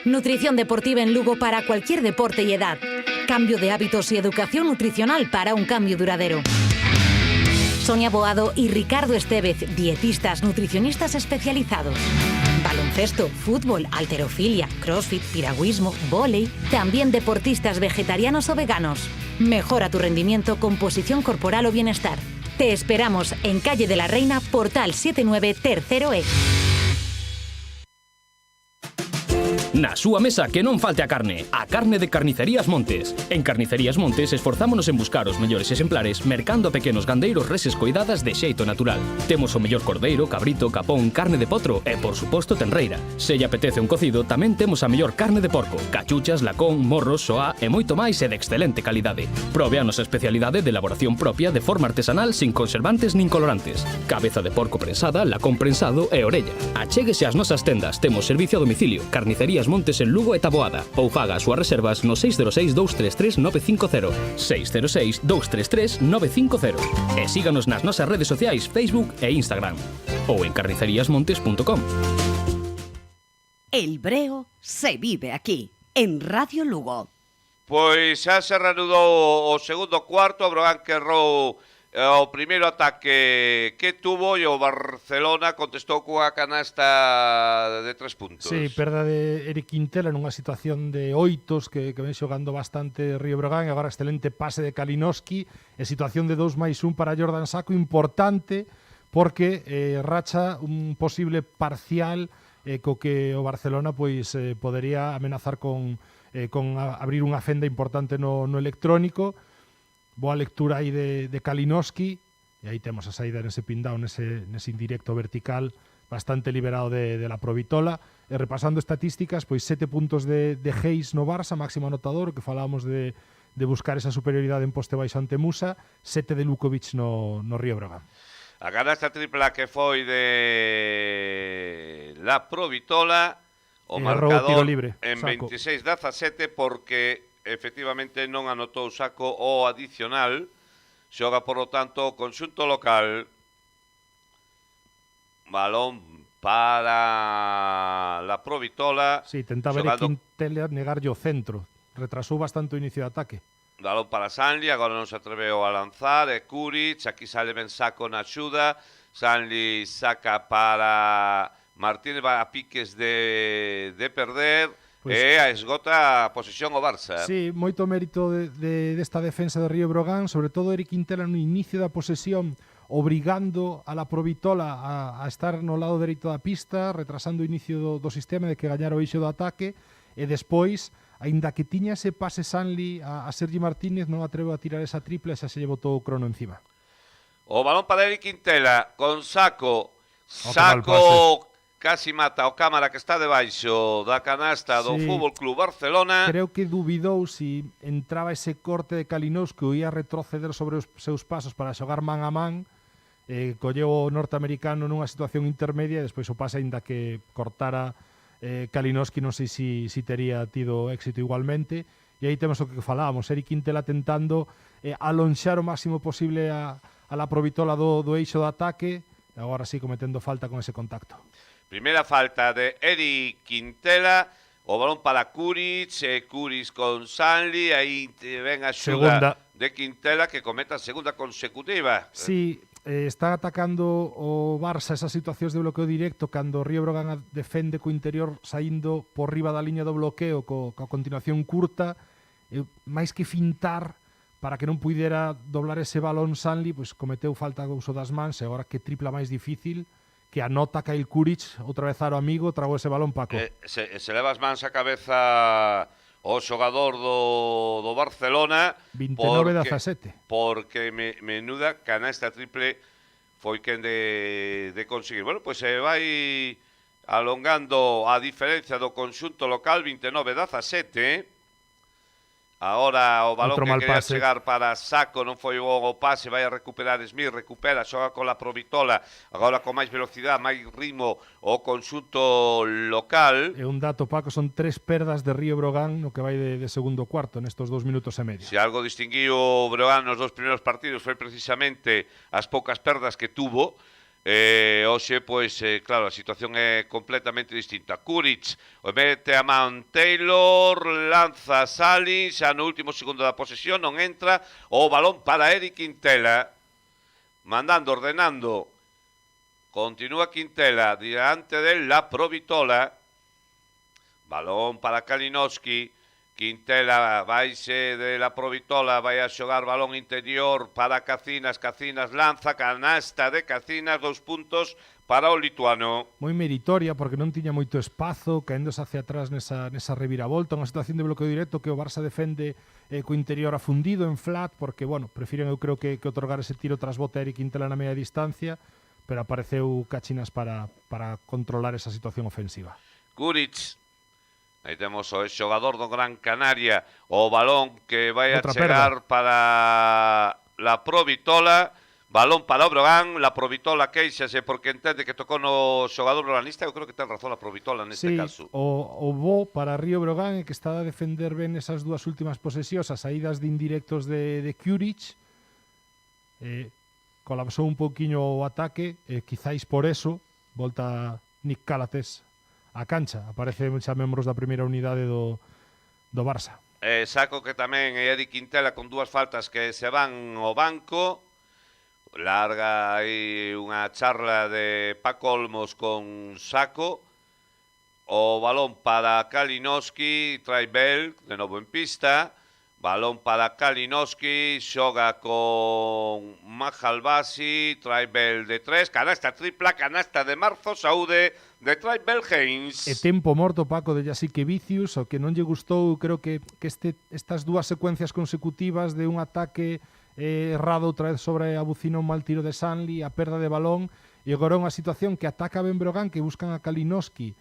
Nutrición deportiva en Lugo para cualquier deporte y edad. Cambio de hábitos y educación nutricional para un cambio duradero. Sonia Boado y Ricardo Estevez, dietistas nutricionistas especializados. Baloncesto, fútbol, halterofilia, crossfit, piragüismo, vóley. También deportistas vegetarianos o veganos. Mejora tu rendimiento, composición corporal o bienestar. Te esperamos en Calle de la Reina, Portal 79, tercero E. Na súa mesa que non falte a carne de Carnicerías Montes. En Carnicerías Montes esforzámonos en buscar os mellores exemplares mercando a pequenos gandeiros reses coidadas de xeito natural. Temos o mellor cordeiro, cabrito, capón, carne de potro e, por suposto, tenreira. Se lle apetece un cocido, tamén temos a mellor carne de porco, cachuchas, lacón, morros, soá e moito máis e de excelente calidade. Probe a nosa especialidade de elaboración propia de forma artesanal sin conservantes nin colorantes. Cabeza de porco prensada, lacón prensado e orella. Achéguese ás nosas tendas, temos servicio a domicilio. Carnicerías Montes en Lugo e Taboada ou faga as súas reservas no 606 233 950, 606 233 950 e síganos nas nosas redes sociais Facebook e Instagram ou en carniceríasmontes.com. El Breo se vive aquí, en Radio Lugo. Pois xa se reanudou o segundo cuarto, o Brogan que errou o primeiro ataque que tuvo e o Barcelona contestou cunha canasta de 3 puntos. Sí, perda de Eric Quintela nunha situación de oitos que ven xogando bastante Río Breogán, e agora excelente pase de Kalinowski e situación de 2+1 para Jordan Sacco, importante porque racha un posible parcial co que o Barcelona pois podería amenazar con abrir unha fenda importante no electrónico. Boa lectura aí de Kalinowski, e aí temos a saída nese pindao, nese indirecto vertical, bastante liberado de la Provitola. E repasando estatísticas, pois 7 puntos de Hayes no Barça, máximo anotador, que falábamos de buscar esa superioridade en poste baixo ante Musa, 7 de Lukovic no Río Breogán. A canasta tripla que foi de la Provitola, o marcador tiro libre, en Sacco. 26-17, porque efectivamente non anotou Sacco o adicional. Xoga, por lo tanto, o conxunto local. Balón para la Provitola. Sí, tentaba Eric Quintela negarlle o centro. Retrasou bastante o inicio de ataque. Balón para Sanli, agora non se atreveu a lanzar. E Kuric, aquí sale ben Sacco na axuda. Sanli saca para Martínez, va a piques de perder. Pues, a esgota a posesión o Barça. Sí, moito mérito desta defensa de Río Breogán, sobre todo Eric Quintela no inicio da posesión, obrigando a la Provitola a estar no lado dereito da pista, retrasando o inicio do sistema de que gañara o eixo do ataque, e despois, aínda que tiña ese pase Sanli a Sergi Martínez, non atreveu a tirar esa tripla e xa se lle botou o crono encima. O balón para Eric Quintela, con Sacco. Sacco casi mata o cámara que está debaixo da canasta do Fútbol Club Barcelona. Creo que dubidou si entraba ese corte de Kalinowski ou ia retroceder sobre os seus pasos para xogar man a man. Colleu o norteamericano nunha situación intermedia e despois o pase, aínda que cortara Kalinowski, non sei si tería tido éxito igualmente. E aí temos o que falábamos, Eric Quintela tentando alonxar o máximo posible a la Provitola do eixo do ataque, e agora sí cometendo falta con ese contacto. Primeira falta de Eric Quintela, O balón para Kuric, Kuric con Sanli, aí ven a Segunda. xuda de Quintela que cometa a segunda consecutiva. Sí, está atacando o Barça esas situacións de bloqueo directo cando o Río Brogan defende co interior saindo por riba da liña do bloqueo coa continuación curta, máis que fintar para que non puidera doblar ese balón Sanli, pois cometeu falta do uso das mans e agora que tripla máis difícil que anota Kyle Kuric, outra vez aro amigo, tragou ese balón Paco. Se leva as mans a cabeza o xogador do Barcelona 29-17. porque menuda canasta triple foi quen de conseguir. Bueno, pois se vai alongando a diferencia do conxunto local 29-17. Agora o balón que quería chegar para Saco non foi o pase, vai a recuperar Smith, recupera, xoga con la Provitola, agora con máis velocidade, máis ritmo o conxunto local. E un dato, Paco, son 3 perdas de Río Brogan no que vai de segundo cuarto nestos 2 minutos e medio. Se algo distinguiu o Brogan nos 2 primeiros partidos foi precisamente as poucas perdas que tuvo. Hoxe, pois, claro, a situación é completamente distinta. Kuric mete a man Taylor, lanza Sali, xa no último segundo da posesión, non entra, o balón para Eric Quintela, mandando, ordenando, continúa Quintela, diante de la Provitola, balón para Kalinowski, Quintela vaise de la Provitola, vai a xogar balón interior para Cacinas, Cacinas lanza, canasta de Cacinas, 2 puntos para o lituano. Moi meritoria porque non tiña moito espazo, caéndose hacia atrás nesa reviravolta, unha situación de bloqueo directo que o Barça defende co interior afundido en flat, porque, bueno, prefiren eu creo que otorgar ese tiro tras bote a Eric Quintela na media distancia, pero apareceu Cachinas para controlar esa situación ofensiva. Kuric. Aí temos o xogador do Gran Canaria, o balón que vai a chegar para la Provitola, balón para o Brogan, la Provitola queixase porque entende que tocou no xogador broganista, eu creo que ten razón a Provitola neste caso. O bo para Río Brogan é que está a defender ben esas 2 últimas posesións, as saídas de indirectos de Kuric, colapsou un pouquiño o ataque, quizáis por eso volta Nick Calates a cancha, aparece xa membros da primeira unidade do Barça. Saco que tamén é Eric Quintela con 2 faltas que se van ao banco, larga aí unha charla de Paco Olmos con Saco, o balón para Kalinowski, trae Bell, de novo en pista, balón para Kalinowski, xoga con Mahalbasi, trae Bell de 3, canasta tripla, canasta de Marzo, saúde de trae Bell Haynes. E tempo morto, Paco, de Jasikevičius, o que non lle gustou, creo que estas 2 secuencias consecutivas de un ataque errado outra vez sobre a bucina, un mal tiro de Sanli, a perda de balón, e agora unha situación que ataca Ben Brogan, que buscan a Kalinowski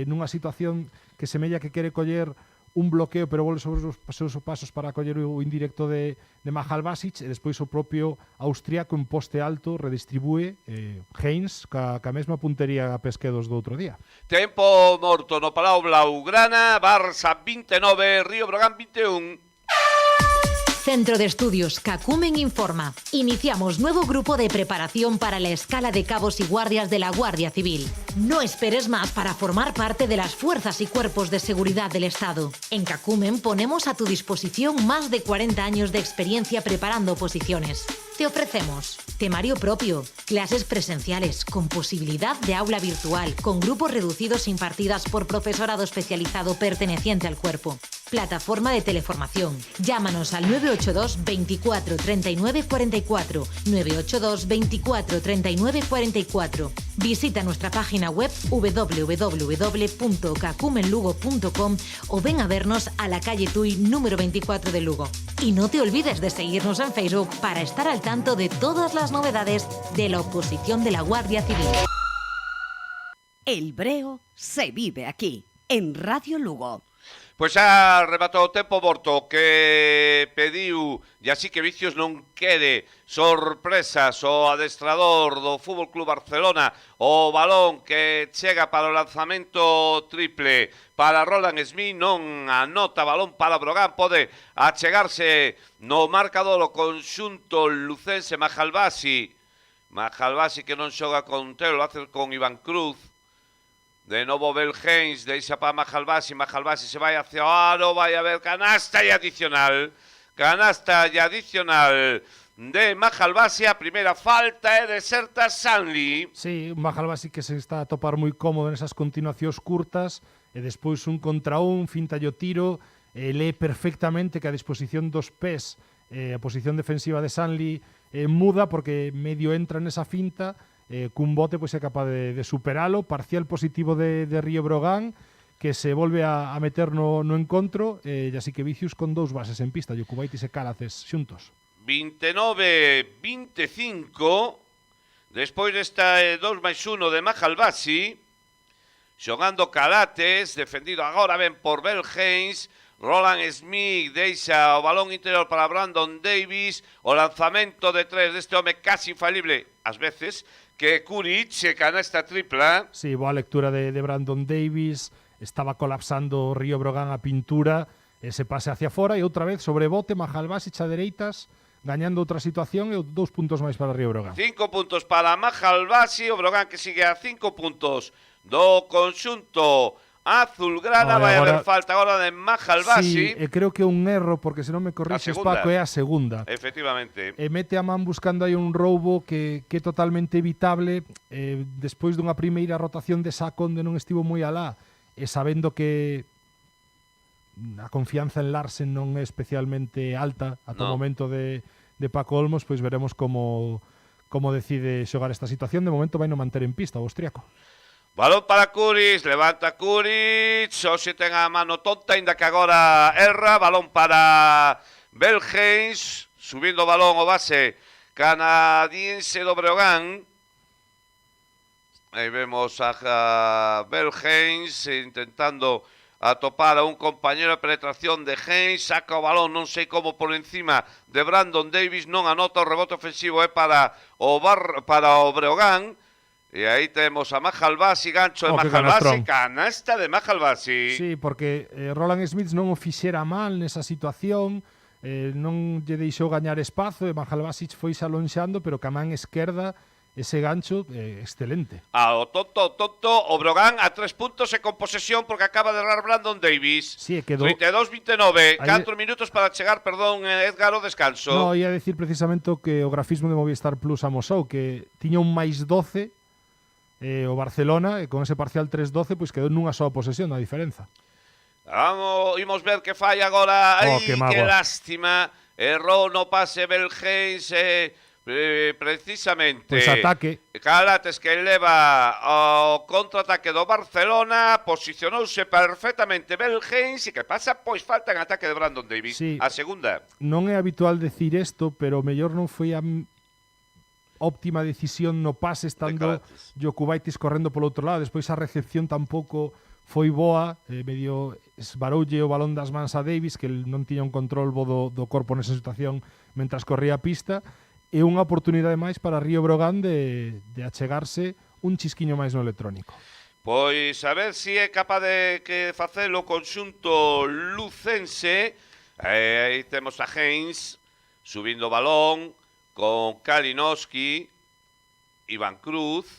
nunha situación que semella que quere coller un bloqueo, pero volve sobre os seus pasos para coller o indirecto de Mahalbasic, e despois o propio austriaco en poste alto redistribúe Haynes ca mesma puntería a Pesquedos do outro día. Tempo morto no Palau Blaugrana, Barça 29, Río Brogan 21. Centro de Estudios Cacumen informa. Iniciamos nuevo grupo de preparación para la escala de cabos y guardias de la Guardia Civil. No esperes más para formar parte de las fuerzas y cuerpos de seguridad del Estado. En Cacumen ponemos a tu disposición más de 40 años de experiencia preparando oposiciones. Te ofrecemos temario propio, clases presenciales con posibilidad de aula virtual, con grupos reducidos impartidas por profesorado especializado perteneciente al cuerpo. Plataforma de teleformación. Llámanos al 982 24 39 44, 982 24 39 44. Visita nuestra página web www.cacumenlugo.com o ven a vernos a la calle Tuy número 24 de Lugo. Y no te olvides de seguirnos en Facebook para estar al tanto de todas las novedades de la oposición de la Guardia Civil. El Breo se vive aquí, en Radio Lugo. Pois xa rematou o tempo morto que pediu Jasikevičius, non quere sorpresas o adestrador do Fútbol Club Barcelona, o balón que chega para o lanzamento triple para Roland Smith, non anota, balón para Brogan, pode achegarse no marcador o conxunto lucense. Mahalbasi que non xoga con Telo, lo hace con Iván Cruz. De novo Belhens, deixa para Majalbasi se vai hacia o aro, vai haber canasta e adicional. Canasta e adicional de Majalbasi, a primeira falta é de Serta Sanli. Sí, un Majalbasi que se está a topar moi cómodo nesas continuacións curtas e despois un contra un, finta o tiro, lee perfectamente que a disposición dos pés, a posición defensiva de Sanli muda porque medio entra nesa finta, cun bote pois é capaz de superalo. Parcial positivo de Río Brogan, que se volve a meter no encontro, e así que Vicius con 2 bases en pista, Jokubaitis e Calaces xuntos. 29-25, despois desta 2+1 de Majalbasi, xogando Calates, defendido agora ben por Belhens. Roland Smith deixa o balón interior para Brandon Davis, o lanzamento de 3 deste home casi infalible, ás veces, que Kuric se canasta tripla. Sí, boa lectura de Brandon Davis, estaba colapsando Río Brogan a pintura, ese pase hacia fora e outra vez sobre bote, Majalbasi a dereitas, gañando outra situación e 2 puntos máis para Río Brogan. 5 puntos para Majalbasi, o Brogan que sigue a 5 puntos do conxunto azulgrana. Vai haber falta agora de Majalbasi. Sí, creo que é un erro, porque se non me corrixes, Paco, é a segunda. Efectivamente. E mete a man buscando aí un roubo que é totalmente evitable, despois dunha primeira rotación de Saco onde non estivo moi alá, e sabendo que a confianza en Larsen non é especialmente alta ata o momento de Paco Olmos, pois veremos como decide xogar esta situación. De momento vai no manter en pista o austríaco. Balón para Kuric, levanta Kuric, Xoxe ten a mano tonta, ainda que agora erra. Balón para Belhens, subindo o balón o base canadiense do Breogán. Aí vemos a Belhens intentando atopar a un compañero de penetración de Hens, saca o balón, non sei como, por encima de Brandon Davis, non anota, o rebote ofensivo é para o Breogán. E aí temos a Majalbasi, gancho de Majalbasi, canasta de Majalbasi. Sí, porque Roland Smith non o fixera mal nesa situación, non lle deixou gañar espazo, e Majalbasi foi salonxando, pero que a man esquerda ese gancho excelente. O tonto, o Brogan a 3 puntos e con posesión porque acaba de errar Brandon Davis. Sí, quedou 32-29, 4 minutos para chegar, Edgar, o descanso. No, ia decir precisamente o que o grafismo de Movistar Plus amosou, que tiña un +12 o Barcelona, e con ese parcial 3-12 pois quedou nunha soa posesión a diferenza. Imos ver que fai agora. Que lástima. Errou no pase Belhens, precisamente. Pois ataque. Calates que leva o contraataque do Barcelona, posicionouse perfectamente Belhens, e que pasa, pois falta en ataque de Brandon Davis. Sí. A segunda. Non é habitual decir isto, pero mellor non foi a óptima decisión no pase, estando Jokubaitis correndo polo outro lado. Despois a recepción tampouco foi boa, medio esbaroulle o balón das mans a Davis, que non tiña un control bo do corpo nesa situación mentras corría a pista, e unha oportunidade máis para Río Brogan de achegarse un chisquiño máis no electrónico. Pois a ver se é capaz de facelo o conxunto lucense. Aí temos a Hens subindo o balón con Kalinowski, Iván Cruz,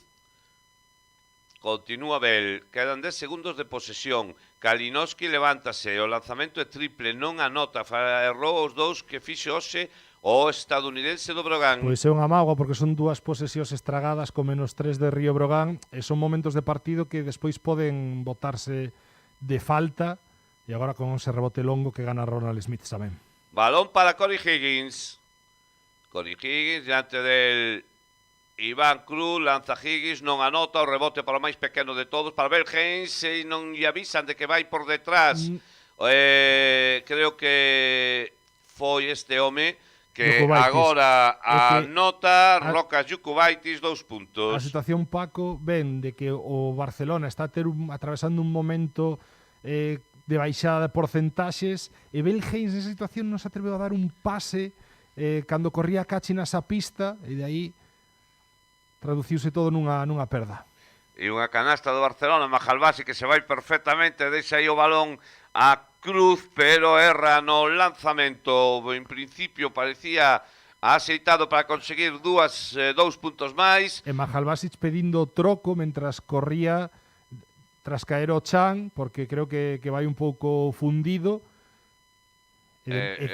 continúa Bell, quedan 10 segundos de posesión. Kalinowski levántase, o lanzamento é triple, non anota, errou os 2 que fixo hoxe o estadounidense do Brogan. Pois é unha mágoa, porque son 2 posesións estragadas con -3 de Río Brogan, e son momentos de partido que despois poden botarse de falta, e agora con ese rebote longo que gana Ronald Smith tamén. Balón para Corey Higgins. Corey Higgins, diante del Iván Cruz, lanza Higgins, non anota, o rebote para o máis pequeno de todos, para Belhens, e non lle avisan de que vai por detrás. Creo que foi este home que Jokubaitis. Agora anota Rokas Jokubaitis 2 puntos. A situación, Paco, ven de que o Barcelona está atravesando un momento de baixada de porcentaxes, e Belhens nesa situación non se atreveu a dar un pase cando corría a Cachi nesa pista, e de aí traduciuse todo nunha perda. E unha canasta do Barcelona, Majalbasi, que se vai perfectamente, deixa aí o balón a Cruz, pero erra no lanzamento. En principio parecía aceitado para conseguir 2 puntos máis. E Majalbasi pedindo troco mentras corría tras caer o chan, porque creo que vai un pouco fundido.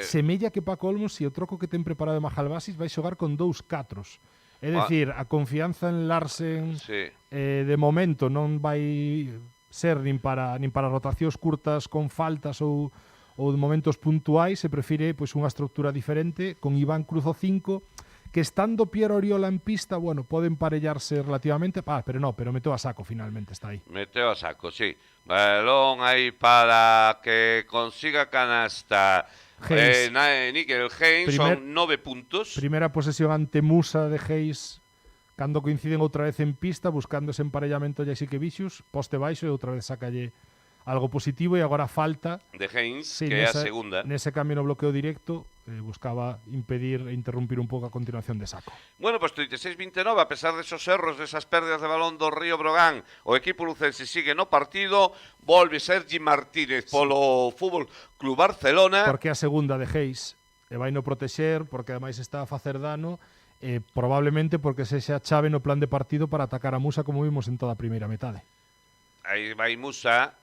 Semella que Paco Olmos, se o troco que ten preparado de Majalbasis, vai xogar con 2 catros. É dicir, a confianza en Larsen de momento non vai ser nin para rotacións curtas con faltas ou de momentos puntuais, se prefire pois unha estructura diferente con Iván Cruz o 5, que estando Piero Oriola en pista, bueno, poden parellarse relativamente, pero meteu a saco finalmente, está aí. Meteu a saco, sí. Balón aí para que consiga canasta Níquel Haynes, son 9 puntos. Primeira posesión ante Musa de Hayes, cando coinciden outra vez en pista, buscando ese emparellamento de Jasikevičius, poste baixo e outra vez sacalle algo positivo, e agora falta de Haynes, que é a segunda. Nese cambio no bloqueo directo, buscaba impedir e interrumpir un pouco a continuación de saco. Bueno, pues 36-29, a pesar de esos erros, de esas pérdidas de balón do Río Brogan, o equipo lucense sigue no partido, volve Sergi Martínez polo Fútbol Club Barcelona. Porque a segunda de Hayes vai no protexer, porque ademais está a facer dano, probablemente porque sexa a chave no plan de partido para atacar a Musa, como vimos en toda a primeira metade. Aí vai Musa.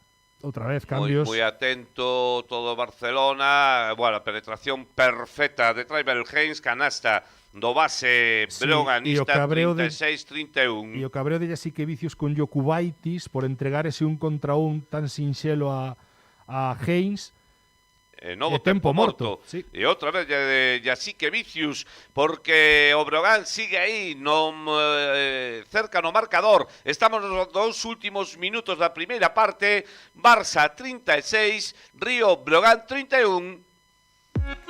Outra vez, cambios. Moi atento todo Barcelona. Bueno, penetración perfecta de Tribal Haynes, canasta do base broganista, 36-31. E o cabreo de Jasikevičius con Jokubaitis por entregar ese 1 contra 1 tan sinxelo a Haynes. Novo tempo morto. Sí. E outra vez de Jasikevičius, porque o Brogan sigue aí cerca no marcador. Estamos nos 2 últimos minutos da primeira parte. Barça 36, Río Brogan 31.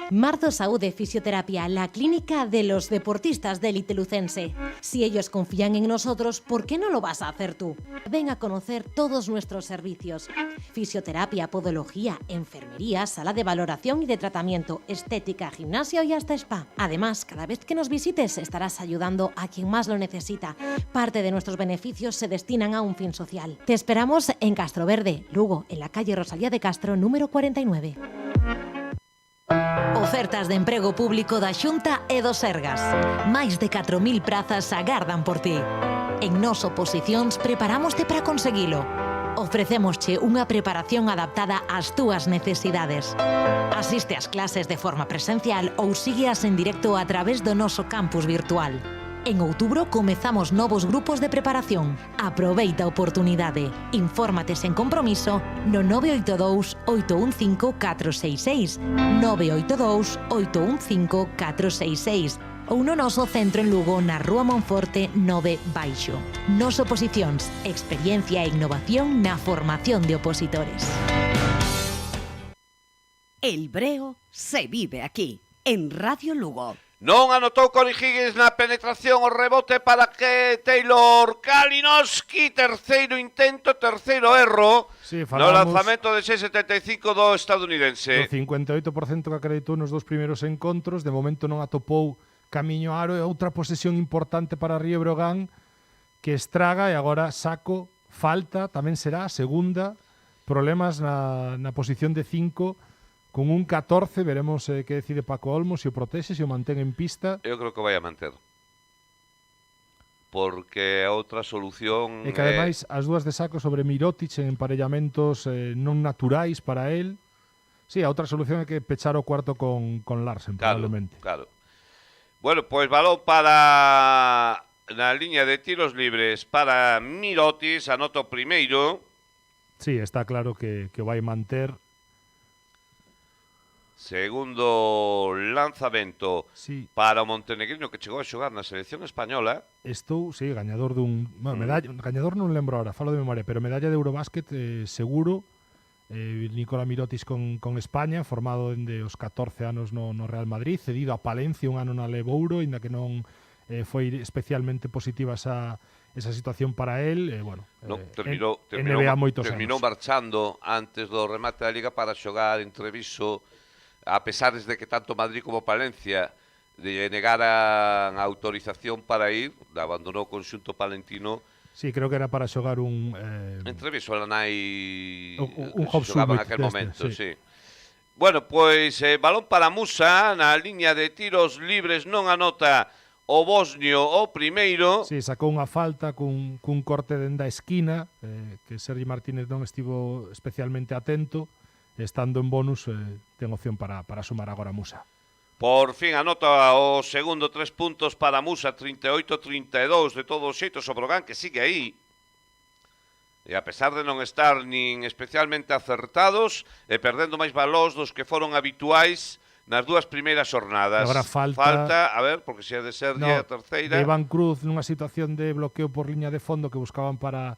Marzo Saúde Fisioterapia, la clínica de los deportistas de élite lucense. Si ellos confían en nosotros, ¿por qué no lo vas a hacer tú? Ven a conocer todos nuestros servicios. Fisioterapia, podología, enfermería, sala de valoración y de tratamiento, estética, gimnasio y hasta spa. Además, cada vez que nos visites estarás ayudando a quien más lo necesita. Parte de nuestros beneficios se destinan a un fin social. Te esperamos en Castroverde, Lugo, en la calle Rosalía de Castro, número 49. Ofertas de emprego público da Xunta e do Sergas. Máis de 4.000 prazas agardan por ti. En Nos Oposicións preparámoste para conseguilo. Ofrecémosche unha preparación adaptada ás túas necesidades. Asiste ás clases de forma presencial ou sígueas en directo a través do noso campus virtual. En outubro comezamos novos grupos de preparación. Aproveita a oportunidade. Infórmate sen compromiso no 982 815 466, 982 815 466 ou no noso centro en Lugo na Rúa Monforte 9 Baixo. Nos Oposicións, experiencia e innovación na formación de opositores. El Breo se vive aquí, en Radio Lugo. Non anotou Cory Higgins na penetración, o rebote para que Taylor Kalinowski, terceiro intento, terceiro erro, sí, no lanzamento de 6.75 do estadounidense. O 58% que acreditou nos 2 primeiros encontros, de momento non atopou camiño aro, e outra posesión importante para Río Brogan que estraga, e agora saco, falta, tamén será a segunda, problemas na posición de 5, con un 14, veremos que decide Paco Olmos, se o protexe, se o mantén en pista. Eu creo que vai a manter. Porque a outra solución... E que ademais as dúas de saco sobre Mirotic en emparellamentos non naturais para él. Sí, a outra solución é que pechar o cuarto con Larsen, probablemente. Claro. Bueno, pois balón para na liña de tiros libres para Mirotic, anota o primeiro. Sí, está claro que vai manter. Segundo lanzamento, sí, para o montenegrino que chegou a xogar na selección española. Sí, gañador dun... Bueno, gañador non lembro ahora, falo de memoria, pero medalla de Eurobásquet seguro. Nicola Mirotic con España, formado dende os 14 anos no Real Madrid, cedido a Palencia un ano na Lebouro, inda que non foi especialmente positiva esa situación para él. Terminou marchando antes do remate da Liga para xogar en Treviso, a pesar de que tanto Madrid como Palencia lle negaran a autorización para ir, abandonou o conxunto palentino. Sí, creo que era para xogar un... En Treviso, la nai... Un hop xogaba naquel momento, sí. Bueno, pois balón para Musa, na liña de tiros libres non anota o bosnio o primeiro. Sí, sacou unha falta cun corte dende a esquina, que Sergi Martínez non estivo especialmente atento, estando en bonus, ten opción para sumar agora Musa. Por fin anota o segundo 3 puntos para Musa, 38-32, de todos os xeitos o Brogan que sigue aí. E a pesar de non estar nin especialmente acertados e perdendo máis balós dos que foron habituais nas dúas primeiras xornadas. Agora falta, a ver, porque se é de Sergi a terceira. De Iván Cruz nunha situación de bloqueo por liña de fondo que buscaban para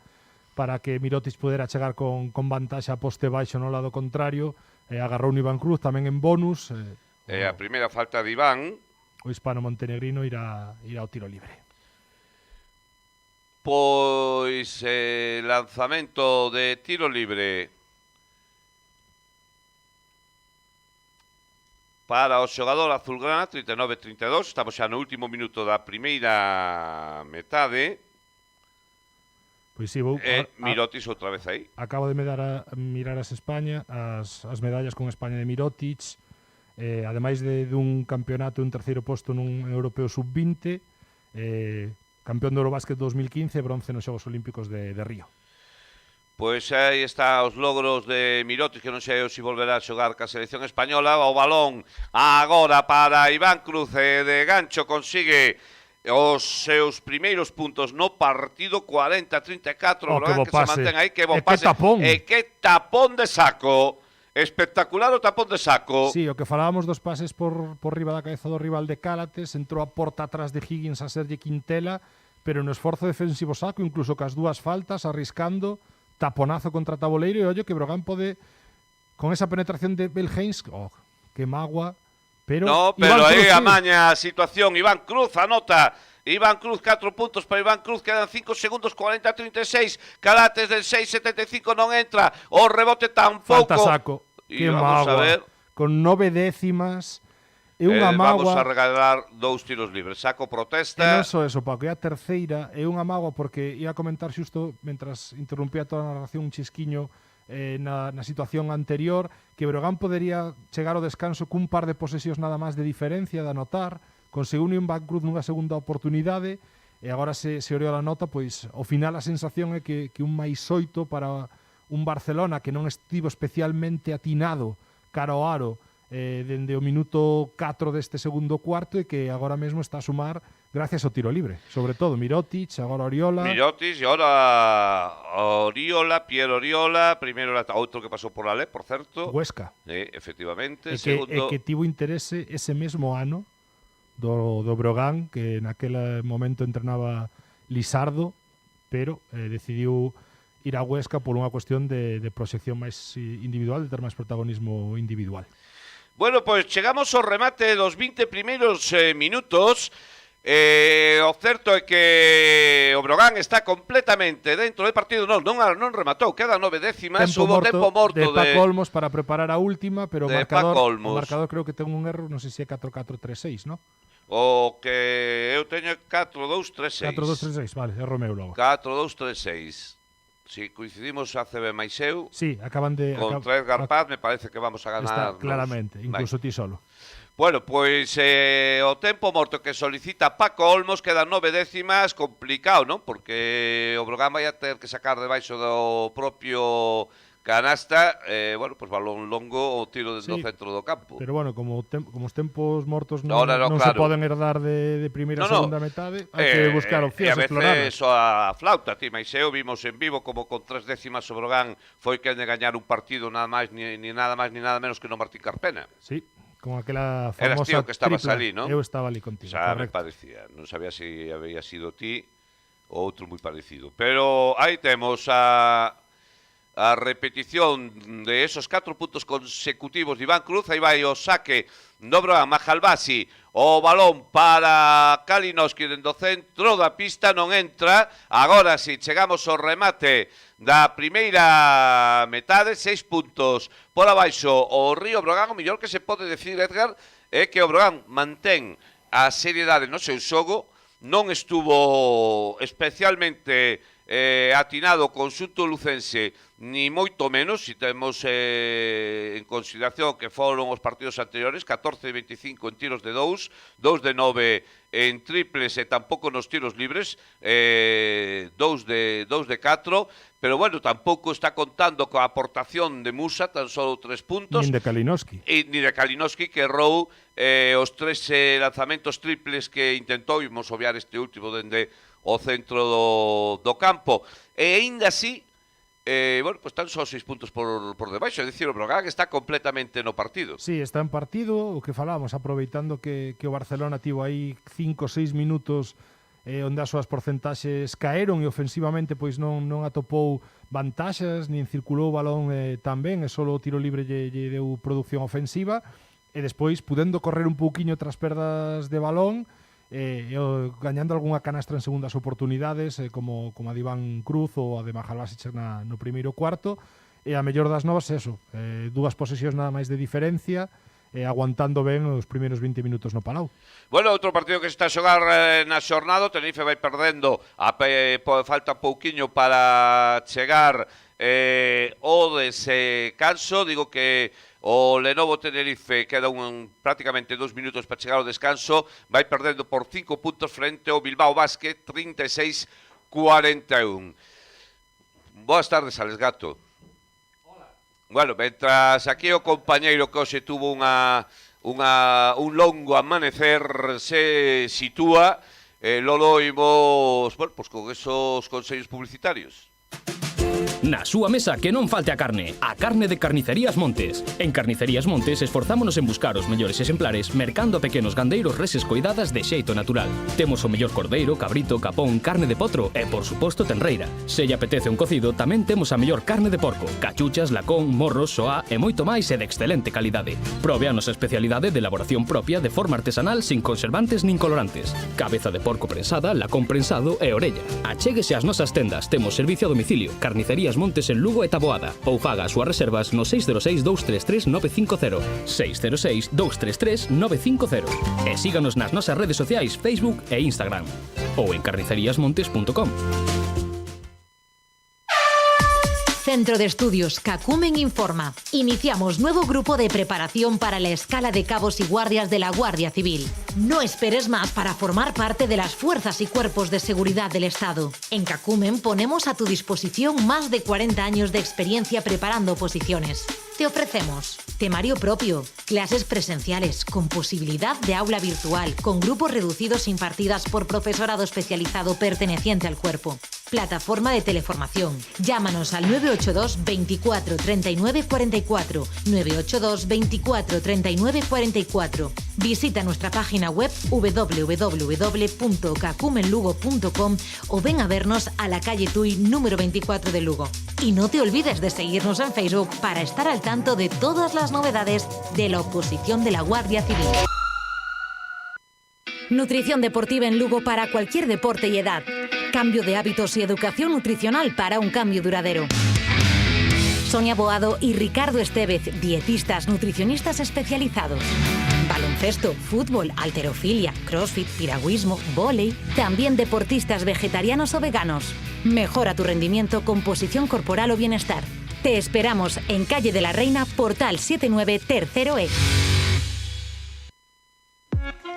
que Mirotic pudera chegar con vantaxe a poste baixo no lado contrario. Agarrou un Iván Cruz tamén en bonus. A primeira falta de Iván. O hispano montenegrino irá ao tiro libre. Pois lanzamento de tiro libre para o xogador azulgrana, 39-32. Estamos xa no último minuto da primeira metade. Pois sí, Mirotic outra vez aí. Acabo de mirar as España, as medallas con España de Mirotic, ademais dun campeonato, un terceiro posto nun europeo sub-20, campeón de Eurobásquet 2015, bronce nos Xogos Olímpicos de Río. Pois aí está os logros de Mirotic, que non sei se volverá a xogar ca selección española. O balón agora para Iván Cruz, de gancho consigue os seus primeiros puntos no partido, 40-34, que se mantén aí, que bon pase. E que tapón de saco. Espectacular o tapón de saco. Sí, o que falábamos dos pases por riba da cabeza do rival de Cálates, entrou a porta atrás de Higgins a Sergi Quintela, pero no esforzo defensivo saco, incluso cas dúas faltas, arriscando, taponazo contra Taboleiro, e ollo que Brogan pode, con esa penetración de Belhens, que magua, pero... No, pero aí amaña a situación, Iván Cruz anota, Iván Cruz, 4 puntos para Iván Cruz, quedan 5 segundos, 40-36, Cálates del 6-75 non entra, o rebote tampouco. Falta saco, que magua, con 9 décimas, e unha magua... Vamos a regalar 2 tiros libres, saco protesta. E non só eso, Paco, é a terceira, é unha magua, porque ia comentar xusto, mentras interrumpía toda a narración, un chisquiño na situación anterior, que Brogan podería chegar ao descanso cun par de posesións nada máis de diferencia, de anotar, conseguiu un Iván Cruz nunha segunda oportunidade, e agora se Oriola nota, pois, ao final a sensación é que un máis 8 para un Barcelona que non estivo especialmente atinado cara ao aro, dende o minuto 4 deste segundo cuarto, e que agora mesmo está a sumar gracias ao tiro libre, sobre todo Mirotic, agora Oriola. Mirotic e agora Oriola, Pierre Oriola, primeiro outro que pasou por la por certo. Huesca. Efectivamente, segundo. E que tivo interese ese mesmo ano do Brogan, que naquele momento entrenaba Lisardo, pero decidiu ir a Huesca por unha cuestión de proxección máis individual, de ter máis protagonismo individual. Bueno, pois chegamos ao remate dos 20 primeiros minutos. O certo é que o Brogan está completamente dentro do partido. Non rematou, quedan 9 décimas. Hubo tempo morto de Paco Olmos para preparar a última, pero o marcador creo que ten un erro, non sei se é 4-4-3-6, non? O que eu teño 4-2-3-6. 4-2-3-6, vale, erro meu logo. 4-2-3-6. Si coincidimos a CB máis eu, sí, acaban de... Contra Edgar Paz me parece que vamos a ganar. Está claramente, incluso ti solo. Bueno, pois o tempo morto que solicita Paco Olmos, quedan 9 décimas, complicado, non? Porque o Brogan vai a ter que sacar debaixo do propio canasta, bueno, pois balón longo o tiro dentro do centro do campo. Pero bueno, como os tempos mortos non claro. Se poden herdar de primeira a segunda metade, hai que buscar opcións exploradas. E a veces a flauta, ti, mais eu vimos en vivo como con 3 décimas o Brogan foi quen de gañar un partido nada máis ni nada menos que no Martín Carpena. Sí, con aquela famosa tío que estabas tripla. Ali, non? Eu estaba ali contigo, xa correcto. Me parecía, non sabía se había sido ti ou outro moi parecido. Pero aí temos a repetición de esos 4 puntos consecutivos de Iván Cruz. Aí vai o saque do Brogan, Majalbasi, o balón para Kalinowski dentro do centro da pista, non entra. Agora si chegamos ao remate da primeira metade, 6 puntos por abaixo o Río Brogan. O mellor que se pode decir, Edgar, é que o Brogan mantén a seriedade no seu xogo, non estuvo especialmente atinado o conxunto lucense, ni moito menos, se temos en consideración que foron os partidos anteriores, 14 de 25 en tiros de 2, 2 de 9 en triples e tampouco nos tiros libres, 2 de 4, pero bueno, tampouco está contando coa aportación de Musa, tan só 3 puntos. Nin de Kalinowski. Ni de Kalinowski, que errou os 3 lanzamentos triples que intentou, imos obviar este último dende o centro do campo. E aínda así, bueno, pues tan só 6 puntos por debaixo, é dicir, o Brogan está completamente no partido. Sí, está en partido, o que falábamos, aproveitando que o Barcelona tivo aí 5 ou 6 minutos onde as súas porcentaxes caeron e ofensivamente pois non atopou vantaxas, nin circulou o balón tan ben, e só o tiro libre lle deu produción ofensiva, e despois, pudendo correr un pouquiño tras perdas de balón, gañando algunha canastra en segundas oportunidades, como a de Iván Cruz ou a de Mahal Basic no primeiro cuarto, e a mellor das novas eso, 2 posesións nada máis de diferencia, aguantando ben os primeiros 20 minutos no Palau. Bueno, outro partido que se está a xogar na xornada, o Tenerife vai perdendo, falta pouquiño para chegar o descanso. Digo que o Lenovo Tenerife queda prácticamente 2 minutos para chegar ao descanso, vai perdendo por 5 puntos frente ao Bilbao Basket, 36-41. Boas tardes, Alex Gato. Bueno, mentras aquí o compañeiro que hoxe tuvo un longo amanecer se sitúa, Lolo imos, bueno, pues con esos consellos publicitarios. Na súa mesa que non falte a carne de Carnicerías Montes. En Carnicerías Montes esforzámonos en buscar os mellores exemplares mercando a pequenos gandeiros reses coidadas de xeito natural. Temos o mellor cordeiro, cabrito, capón, carne de potro e, por suposto, tenreira. Se lle apetece un cocido, tamén temos a mellor carne de porco, cachuchas, lacón, morros, soá e moito máis e de excelente calidade. Probe a nosa especialidade de elaboración propia de forma artesanal sin conservantes nin colorantes. Cabeza de porco prensada, lacón prensado e orella. Achéguese ás nosas tendas, temos servicio a domicilio. Carnicerías Montes en Lugo e Taboada, ou faga as súas reservas no 606-233-950, 606-233-950, e síganos nas nosas redes sociais Facebook e Instagram, ou en carniceríasmontes.com. Centro de Estudios Cacumen informa. Iniciamos nuevo grupo de preparación para la escala de cabos y guardias de la Guardia Civil. No esperes más para formar parte de las fuerzas y cuerpos de seguridad del Estado. En Cacumen ponemos a tu disposición más de 40 años de experiencia preparando oposiciones. Te ofrecemos temario propio, clases presenciales con posibilidad de aula virtual, con grupos reducidos impartidas por profesorado especializado perteneciente al cuerpo. Plataforma de teleformación. Llámanos al 982 24 39 44, 982 24 39 44. Visita nuestra página web www.cacumenlugo.com o ven a vernos a la calle Tuy número 24 de Lugo. Y no te olvides de seguirnos en Facebook para estar al tanto de todas las novedades de la oposición de la Guardia Civil. Nutrición deportiva en Lugo para cualquier deporte y edad. Cambio de hábitos y educación nutricional para un cambio duradero. Sonia Boado y Ricardo Estevez, dietistas nutricionistas especializados. Baloncesto, fútbol, halterofilia, crossfit, piragüismo, vóley. También deportistas vegetarianos o veganos. Mejora tu rendimiento, composición corporal o bienestar. Te esperamos en Calle de la Reina, Portal 79, tercero E.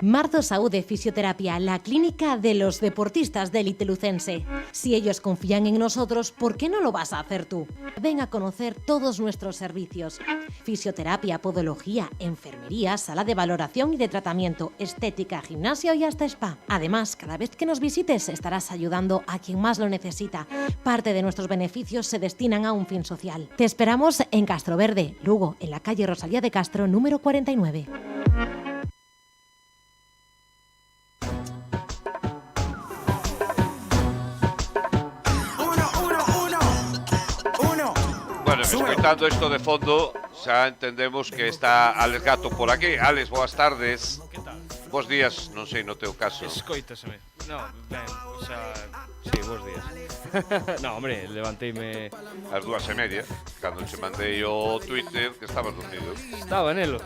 Mardo Saúde Fisioterapia, la clínica de los deportistas de élite lucense. Si ellos confían en nosotros, ¿por qué no lo vas a hacer tú? Ven a conocer todos nuestros servicios. Fisioterapia, podología, enfermería, sala de valoración y de tratamiento, estética, gimnasio y hasta spa. Además, cada vez que nos visites estarás ayudando a quien más lo necesita. Parte de nuestros beneficios se destinan a un fin social. Te esperamos en Castroverde, Lugo, en la calle Rosalía de Castro, número 49. Escoitando isto de fondo, xa entendemos que está Alex Gato por aquí. Alex, boas tardes. Que tal? Bos días, non sei, no teu caso. Escoitaseme. No, ben, xa... Sí, bos días. No, hombre, levanteime... As 2:30, cando che mandei o Twitter, que estabas dormido. Estaba nelo,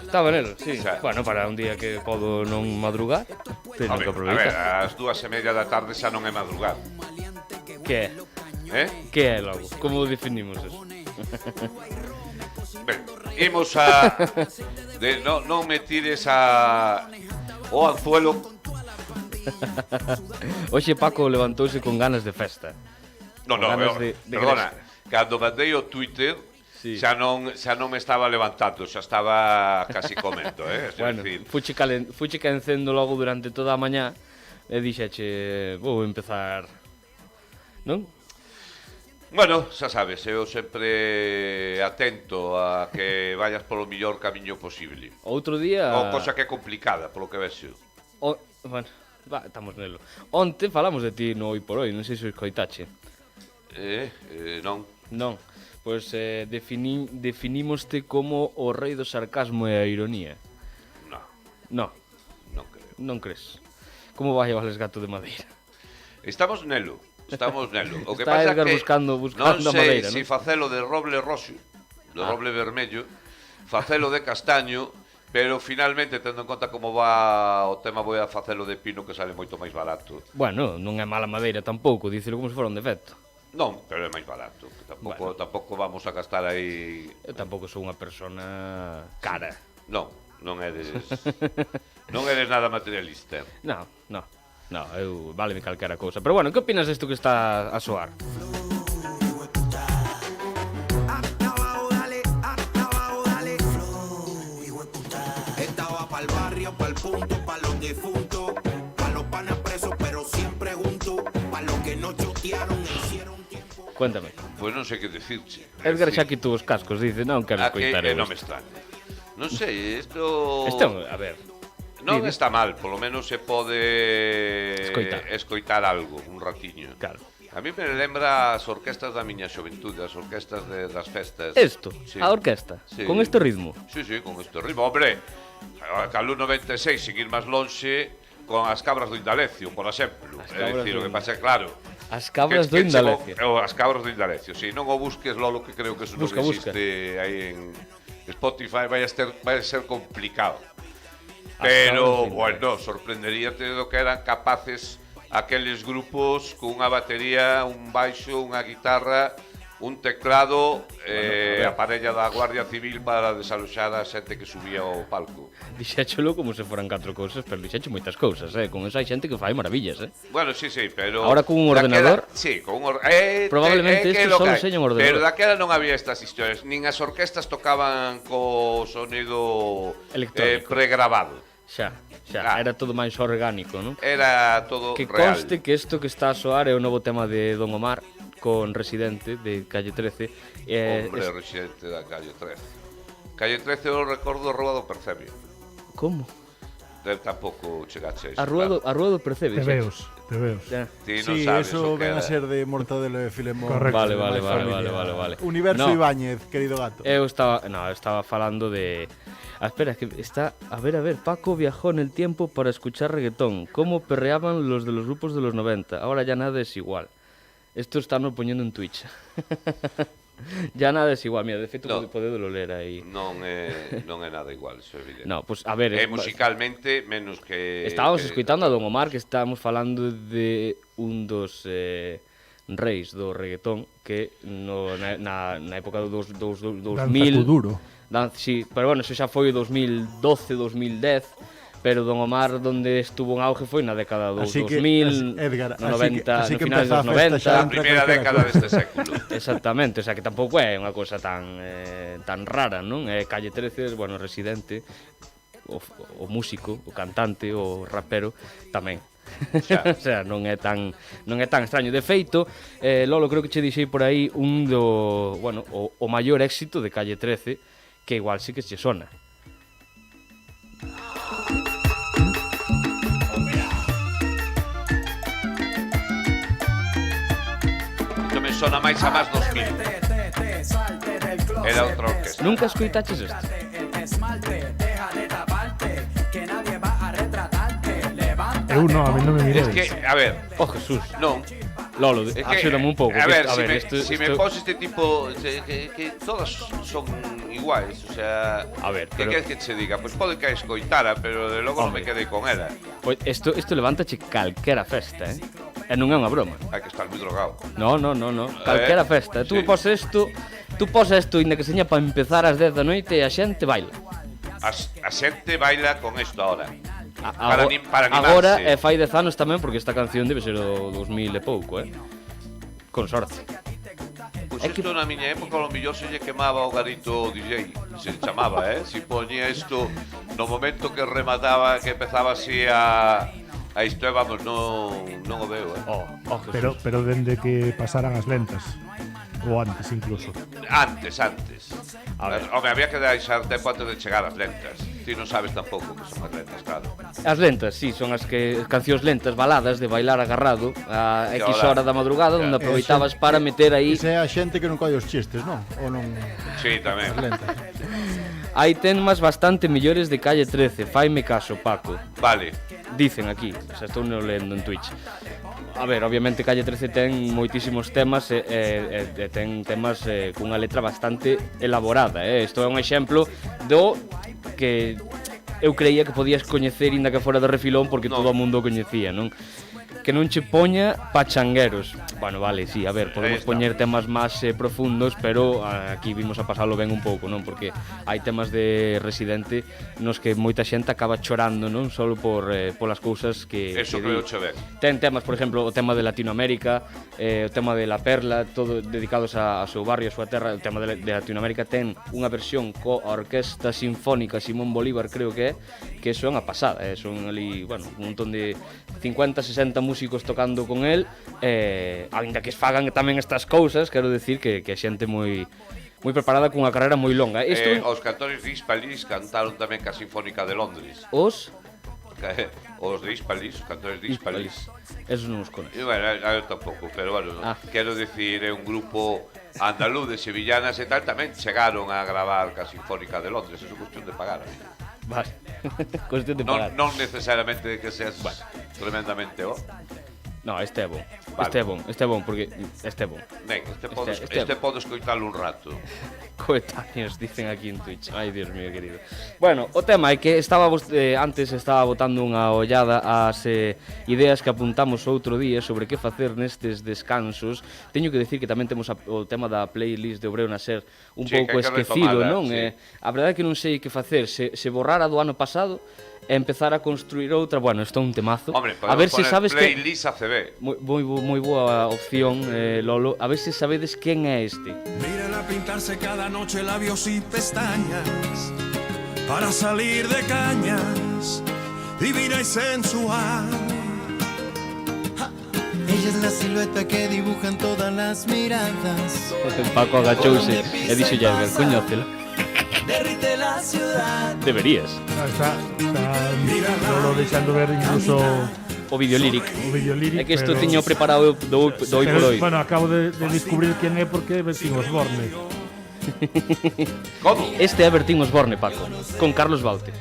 sí. Xa. Bueno, para un día que podo non madrugar, teño que A ver, aproveitar. as 2:30 da tarde xa non é madrugar. Que é? Que é logo? Como definimos eso? Ben, imos a... non me tires a... o anzuelo. Hoxe Paco levantouse con ganas de festa. Non, ganas de perdona, gresca. cando mandei o Twitter Sí. xa non me estaba levantando, xa estaba casi comendo, Es Bueno, decir, fuche cancendo logo durante toda a mañá e dixeche, vou empezar, non? bueno, xa sabes, eu sempre atento a que vayas polo millor camiño posible. Outro día... O cosa que é complicada, polo que vexo. Bueno, estamos nelo. Onte falamos de ti no Hoy por Hoy, non sei se o escoitache. Non. Non, pois definimoste como o rei do sarcasmo e a ironía. Non, Non, non creo. non crees. Como vai o Gato de Madeira? Estamos nelo. O que Está pasa Edgar que buscando non a sei madeira, se non? facelo de roble roxo, de roble vermello, facelo de castaño, pero finalmente, tendo en conta como va o tema, vou a facelo de pino, que sale moito máis barato. Bueno, non é mala madeira tampouco, dícelo como se fora un defecto. Non, pero é máis barato. Tampouco vamos a gastar aí... Eu tampouco sou unha persona cara. Non eres... non eres nada materialista. Non, eu váleme calquera cousa. Pero bueno, que opinas desto que está a soar? Estaba pa'l barrio, pa'l punto, pa' los difuntos, pa' los panas presos, pero siempre juntos, pa' los que no chotearon e hicieron tiempo. Cuéntame. Pois non sei que dicirche. Edgar xa quitou os cascos, dice, non quero escoitar eu Non me isto. extraña. Non sei, isto... A ver, Non Dime. está mal, polo menos se pode escoitar algo, un ratiño. claro. A mí me lembra as orquestas da miña xoventude, as orquestas das festas. Isto, Sí. a orquesta, Sí. con este ritmo. Sí, con este ritmo. Hombre, Calú 96, seguir máis lonxe con as cabras do Indalecio, por exemplo. As É cabras dicir, o do que pasa é claro. As cabras do que chegou- Indalecio. As cabras do Indalecio, si, non o busques, Lolo, que creo que eso non Busca. existe aí en Spotify, vai a ser complicado. As Pero, cabras do bueno, sorprenderíate do que eran capaces aqueles grupos cunha batería, un baixo, unha guitarra, un teclado, a parella da Guardia Civil para desaloxar a xente que subía ao palco. Dixéchelo como se foran 4 cousas, pero dixeche moitas cousas, Con eso hai xente que fai maravillas, Bueno, sí, pero... Ahora con un ordenador? Sí, con un Probablemente que isto lo solo que hai. seña un ordenador. Pero daquela non había estas historias, nin as orquestas tocaban co sonido Electrónico. pregrabado. Xa, Ah. era todo máis orgánico, non? Era todo Que real. conste que isto que está a soar é o novo tema de Don Omar con Residente de Calle 13. Hombre, residente da Calle 13. Calle 13 eu recordo a Rúa do Percebio. Como? Tampouco chegache a iso. A Rúa do Percebe. Te veos. Ya. Ti non Sí, sabes eso o que ven a era. ser de Mortadelo e Filemón. Correcto. Vale. Universo No. Ibáñez, querido gato. Eu estaba falando de... espera, que está... A ver, Paco viajó en el tiempo para escuchar reggaetón. Cómo perreaban los de los grupos de los 90. Ahora ya nada es igual. Esto están poniendo en Twitch. Ya nada es igual. Mira, de feito, No. podedelo ler aí. Non é nada igual, iso é evidente. No, pues a ver... Musicalmente, menos que... Estábamos que- escoitando a Don Omar, que estábamos falando de un dos reis do reggaetón que na época do 2000 Kuduro. Sí, pero bueno, eso xa foi 2012, 2010, pero Don Omar donde estuvo en auge foi na década dos Así que, 2000, Edgar, no así 90, que no finales empeza dos a festa xa 90. A primeira década deste século. Exactamente, o sea que tampouco é unha cousa tan rara, non? É Calle 13, bueno, Residente, o músico, o cantante, o rapero tamén. Xa. O sea, non é tan extraño. De feito, Lolo, creo que che dixei por aí o maior éxito de Calle 13, que igual sí que che sona. Isto me sona máis a máis 2000. Era outra orquesta. Nunca escoitaches isto? Eu non, a mí non me Es miredes. que, a ver, Oh, Jesús. non. Lolo, Es que, axúdame un pouco. A ver, isto, si me pos este tipo... Que todas son iguais, o sea... A ver, que pero- queres que che diga? Pois pode que a escoitara, pero de logo non me Hombre. quedei con ela. Pois isto levántache calquera festa, E non é unha broma. Hai que estar moi drogado. No. Calquera festa. Tú pos isto, inda que seña para empezar ás 10 da noite e a xente baila. A xente baila con isto ahora. Para animarse. Agora, fai 10 anos tamén, porque esta canción debe ser o 2000 e pouco, con sorte. Pois isto na miña época ao mellor se lle quemaba o garito DJ, se chamaba, Si poñía isto no momento que remataba, que empezaba así a isto, vamos, non o veo, Pero dende que pasaran as lentas, ou antes incluso. Antes. Home, había que deixar tempo antes de chegar ás lentas. Ti non sabes tampouco que son as lentas, claro. As lentas, sí, son as cancións lentas, baladas de bailar agarrado a X hora da madrugada, onde aproveitabas para meter aí... Esa é a xente que non colle os chistes, non? Ou non... Sí, tamén. As lentas. Hai temas bastante mellores de Calle 13, faime caso, Paco. Vale. Dicen aquí, xa estou lendo en Twitch. A ver, obviamente Calle 13 ten moitísimos temas e ten temas cunha letra bastante elaborada, Isto é un exemplo do que eu creía que podías coñecer inda que fora de refilón porque todo o mundo o coñecía, non? Que non che poña pachangueros. Bueno, vale, sí, a ver, podemos poñer temas máis profundos, pero aquí vimos a pasalo ben un pouco, non? Porque hai temas de Residente nos que moita xente acaba chorando, non? Solo polas cousas que... Eso creo che ben. Ten temas, por exemplo, o tema de Latinoamérica, o tema de La Perla, todo dedicados a seu barrio, a súa terra. O tema de Latinoamérica ten unha versión coa Orquesta Sinfónica Simón Bolívar, creo que son a pasada, son ali, bueno, un montón de 50-60 músicos tocando con el, ainda que fagan tamén estas cousas, quero decir que a xente moi preparada cunha carreira moi longa. Os cantores de Hispalis cantaron tamén ca Sinfónica de Londres. Os de Hispalis, os cantores de Hispalis. Esos non os conozco. Bueno, eu tampouco, pero bueno, quero dicir, é un grupo andaluz de sevillanas e tal, tamén chegaron a gravar ca Sinfónica de Londres, é cuestión de pagar. Vale, cuestión de pagar. Non necesariamente que seas tremendamente No, este é bon. Vale. Este é bon, porque este é bon. Ben, este podes coitalo un rato. Coetáneos, dicen aquí en Twitch. Ai, Dios mío, querido. Bueno, o tema é que antes estaba botando unha ollada ás ideas que apuntamos outro día sobre que facer nestes descansos. Teño que decir que tamén temos o tema da playlist de Obreo Nacer un pouco esquecido, non? A verdade é que non sei que facer. Se borrara do ano pasado e empezar a construir outra, bueno, isto é un temazo. Hombre, a ver se sabes playlist ACB. Moi boa opción, Lolo. A ver se sabedes quen é este. Mírala pintarse cada noche labios y pestañas para salir de cañas, divina y sensual. Ella es la silueta que dibujan todas las miradas. Paco agachouse e dixo ya, coñócela. Derrite la ciudad. Deberías. Está lo deixando ver incluso o videolíric. É que isto tiño preparado do hoy por hoy. Bueno, acabo de descubrir quen é porque é Bertín Osborne. Como? Este é Bertín Osborne, Paco, con Carlos Baute.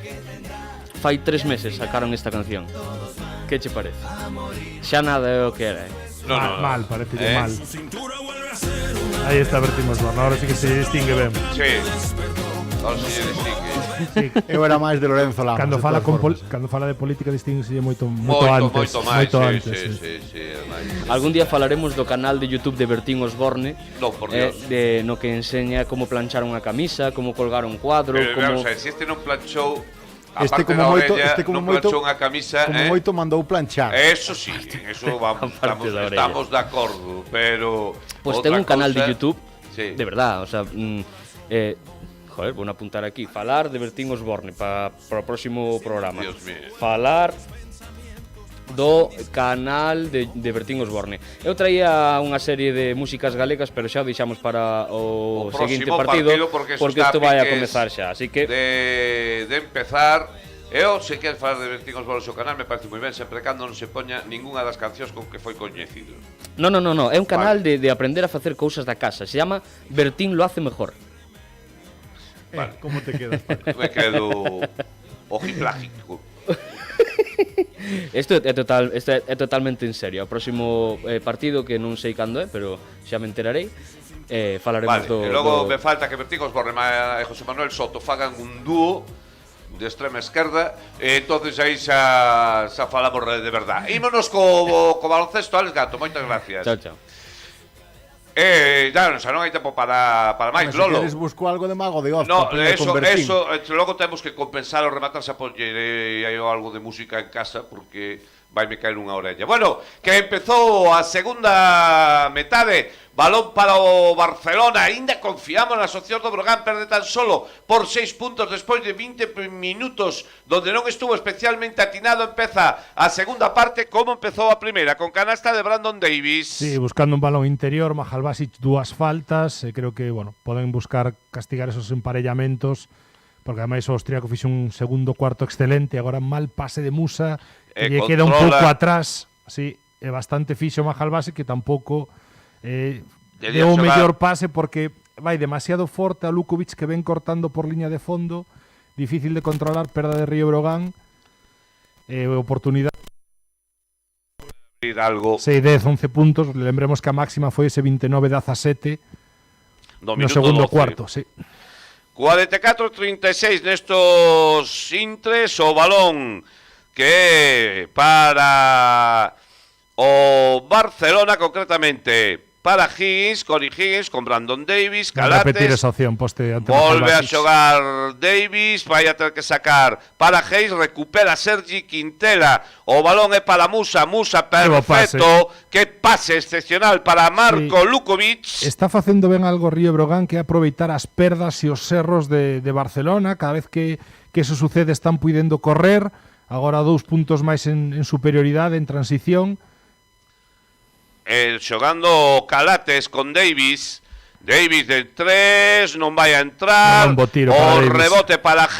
Fai 3 meses sacaron esta canción. Que che parece? Xa nada é o que era, No. Mal, parece mal. Aí está Bertín Osborne, ahora sí que se distingue ben. Sí. Ahora sí se distingue. Sí. Eu era máis de Lorenzo Lamas. Cando fala de política distingue moito antes. Moito antes. Sí. Algún día falaremos do canal de YouTube de Bertín Osborne. No, por Dios. No que enseña como planchar unha camisa, como colgar un cuadro, como... Vamos a ver, se este non planchou, este como moito, non planchou unha camisa, como moito mandou planchar. Eso sí, eso estamos de acordo, pero... Pois ten un canal de YouTube, sí. De verdad, o sea... Joder, vou apuntar aquí. Falar de Bertín Osborne para o próximo programa. Dios mío. Falar do canal de Bertín Osborne. Eu traía unha serie de músicas galegas, pero xa o deixamos para o seguinte partido porque isto vai a comezar xa, así que de empezar, eu se queres falar de Bertín Osborne no seu canal, me parece moi ben, sempre cando non se poña ningunha das cancións con que foi coñecido. No, é un canal de aprender a facer cousas da casa. Se llama Bertín lo hace mejor. Vale. Como te quedas, Paco? Me quedo ojiplágico. Isto é totalmente en serio. O próximo partido, que non sei cando é, pero xa me enterarei, falaremos vale, e logo me falta que Bertín Osborne e José Manuel Soto fagan un dúo de extrema esquerda, entonces aí xa falamos de verdad. Ímonos co baloncesto, Alex Gato, moitas gracias. Chao. Xa non hai tempo para máis, Lolo. Se queres busco algo de Mago de Oz. No, eso, logo temos que compensar o rematar xa poñer algo de música en casa, porque vaime caer unha orella. Bueno, que empezou a segunda metade, balón para o Barcelona, aínda confiamos na Socios do Brogan, perde tan solo por 6 puntos despois de 20 minutos, donde non estuvo especialmente atinado. Empeza a segunda parte como empezou a primeira, con canasta de Brandon Davis. Sí, buscando un balón interior, Mahalbasic dúas faltas, creo que, bueno, poden buscar castigar esos emparellamentos, porque ademais o austríaco fixe un segundo cuarto excelente, agora mal pase de Musa, que lle queda un pouco atrás, sí, é bastante fixo Mahalbasic, que tampouco deu o mellor pase, porque vai demasiado forte a Lukovic, que ven cortando por liña de fondo, difícil de controlar, perda de Río Brogan, oportunidade. Algo. 6, 10, 11 puntos, lembremos que a máxima foi ese 29-17 no segundo 12. Cuarto, sí. 44-36 nestos intres, o balón que para o Barcelona, concretamente para Higgins, Corey Higgins, con Brandon Davis, Calates. Repetir esa opción, poste ante volve a xogar Davis, vai a ter que sacar para Hayes, recupera Sergi Quintela, o balón é para Musa, perfecto, que pase excepcional para Marco Lukovic. Está facendo ben algo Río Brogan, que aproveitar as perdas e os erros de Barcelona, cada vez que eso sucede están puidendo correr, agora 2 puntos máis en superioridade, en transición. Xogando Calates con Davis de 3, non vai a entrar, o rebote para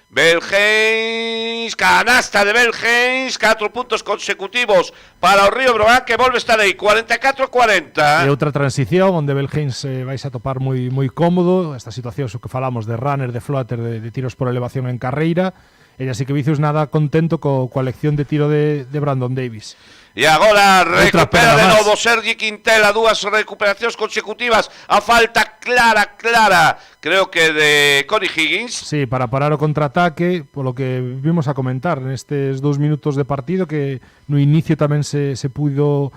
Belgeins, canasta de Belgeins, 4 puntos consecutivos para o Río Brogan, que volve a estar aí, 44-40. E outra transición onde Belgeins vais a topar moi cómodo, esta situación que falamos de runner, de floater, de tiros por elevación en carreira, e así que Vicius nada contento coa elección de tiro de Brandon Davis. E agora recupera de novo Sergi Quintela, 2 recuperacións consecutivas, a falta clara, creo que de Corey Higgins. Sí, para parar o contraataque, polo que vimos a comentar nestes 2 minutos de partido, que no inicio tamén se puido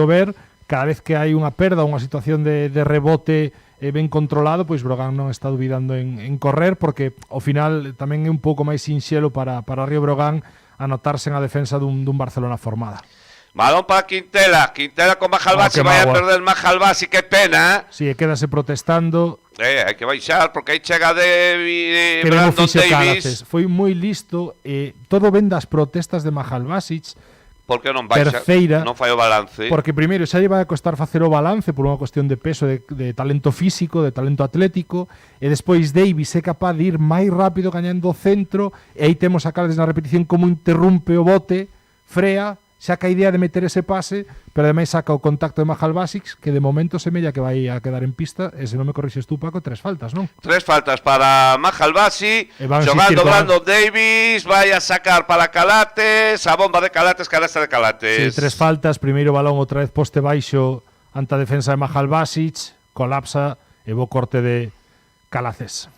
ver, cada vez que hai unha perda, unha situación de rebote ben controlado, pois Brogan non está dubidando en correr, porque ao final tamén é un pouco máis sinxelo para Río Brogan anotarse en a defensa dun Barcelona formada. Balón para Quintela con Mahalbasic, vai a perder Mahalbasic, que pena. Si, quédase protestando. Hai que baixar, porque aí chega de Brandon Davis. Foi moi listo, todo ben das protestas de Mahalbasic. Porque non baixa, terceira, non fai o balance. Porque primeiro xa lle vai a costar facer o balance por unha cuestión de peso, de talento físico, de talento atlético, e despois Davis é capaz de ir máis rápido gañando o centro, e aí temos a Calates na repetición como interrumpe o bote, frea, saca a idea de meter ese pase, pero ademais saca o contacto de Mahalbasic, que de momento semella que vai a quedar en pista, e se non me corrixes tú, Paco, 3 faltas, non? 3 faltas para Mahalbasic, xogando Brandon Davis, vai a sacar para Calates, a bomba de Calates, canasta de Calates. Sí, 3 faltas, primeiro balón outra vez poste baixo ante a defensa de Mahalbasic, colapsa e bo corte de Calates.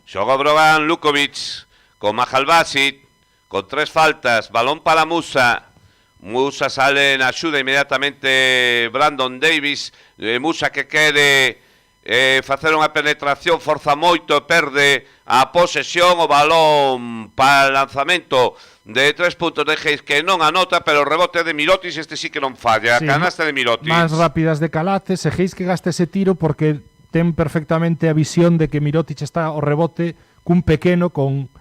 Xoga Brogan Lukovic con Mahalbasic, con 3 faltas, balón para Musa sale en axuda inmediatamente Brandon Davis, Musa que quere facer unha penetración, forza moito e perde a posesión, o balón para o lanzamento de 3 puntos de Hayes, que non anota, pero o rebote de Mirotic, este sí que non falla, sí, canasta de Mirotic. Más rápidas de Calates, e Hayes que gaste ese tiro porque ten perfectamente a visión de que Mirotic está o rebote cun pequeno con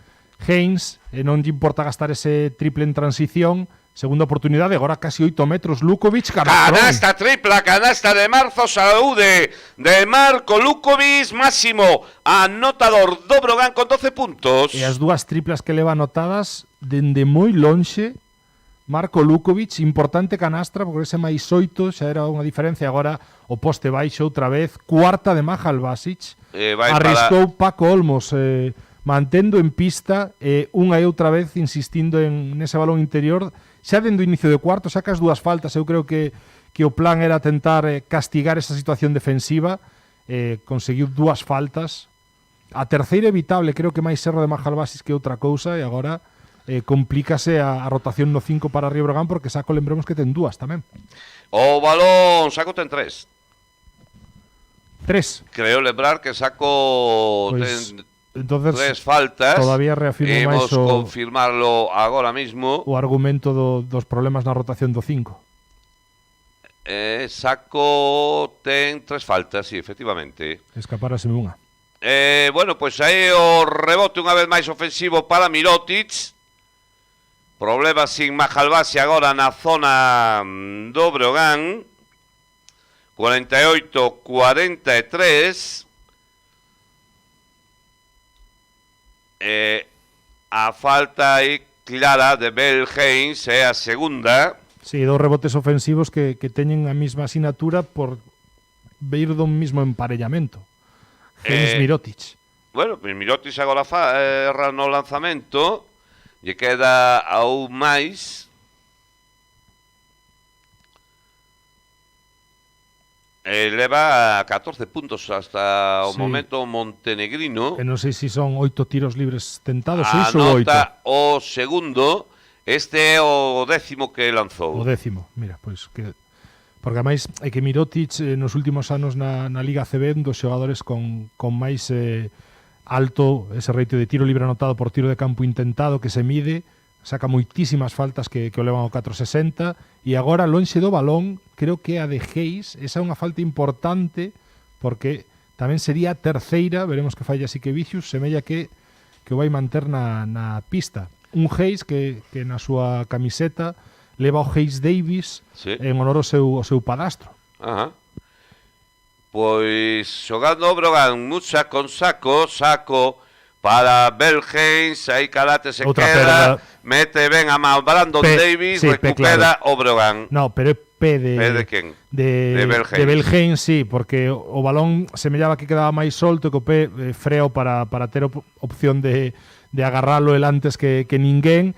Hayes, e non lle importa gastar ese triple en transición. Segunda oportunidade, agora casi 8 metros, Lukovic, canasta tripla, canasta de Marzo Saúde, de Marco Lukovic, máximo anotador do Brogan con 12 puntos. E as 2 triplas que leva anotadas dende moi lonxe, Marco Lukovic, importante canastra, porque ese máis 8 xa era unha diferencia, agora o poste baixo outra vez, cuarta de Mahalbasic, arriscou Paco Olmos, mantendo en pista, unha e outra vez insistindo nese balón interior, xa dende o inicio de cuarto, saca as 2 faltas, eu creo que o plan era tentar castigar esa situación defensiva, conseguiu 2 faltas, a terceira evitable, creo que máis erro de Majalbasis que outra cousa, e agora complícase a rotación no 5 para Río Breogán, porque Saco lembremos que ten 2 tamén. O balón Saco ten 3. 3. Creo lembrar que Saco Pues, ten entonces, 3 faltas. todavía reafirmo máis Imos confirmarlo agora mismo. o argumento dos problemas na rotación do 5. Saco ten 3 faltas, sí, efectivamente. Escaparaseme unha. Bueno, pois aí o rebote unha vez máis ofensivo para Mirotic. Problema sin Majalbasi agora na zona do Breogán. 48-43. A falta aí clara de Belheims é a segunda. Sí, 2 rebotes ofensivos que teñen a mesma asignatura por vir do mismo emparellamento. Mirotic. Bueno, pues Mirotic agora erra no lanzamento. Lle queda aún máis. Leva 14 puntos hasta o momento montenegrino. Non sei se son 8 tiros libres tentados, 6 ou 8. Anota o segundo. Este é o 10º que lanzou. O 10º, mira, pois que... Porque ademais é que Mirotic nos últimos anos na Liga ACB dos xogadores con máis alto ese ratio de tiro libre anotado por tiro de campo intentado que se mide, saca moitísimas faltas que o levan ao 4.60 e agora lonxe do balón, creo que a de Hayes, esa é unha falta importante porque tamén sería a terceira, veremos que falla así que Vicius, semella que o vai manter na pista. Un Hayes que na súa camiseta leva o Hayes Davis en honor ao seu padastro. Ajá. Pois xogando o Breogán Mucha con Saco para Belheims, aí Calate se outra queda, perda. mete ben a mão Brandon Davis, recupera claro. o Breogán. No, pero é P de quen? De Belheims, sí, porque o balón semellaba que quedaba máis solto e que o P freo para ter opción de agarralo el antes que ninguén.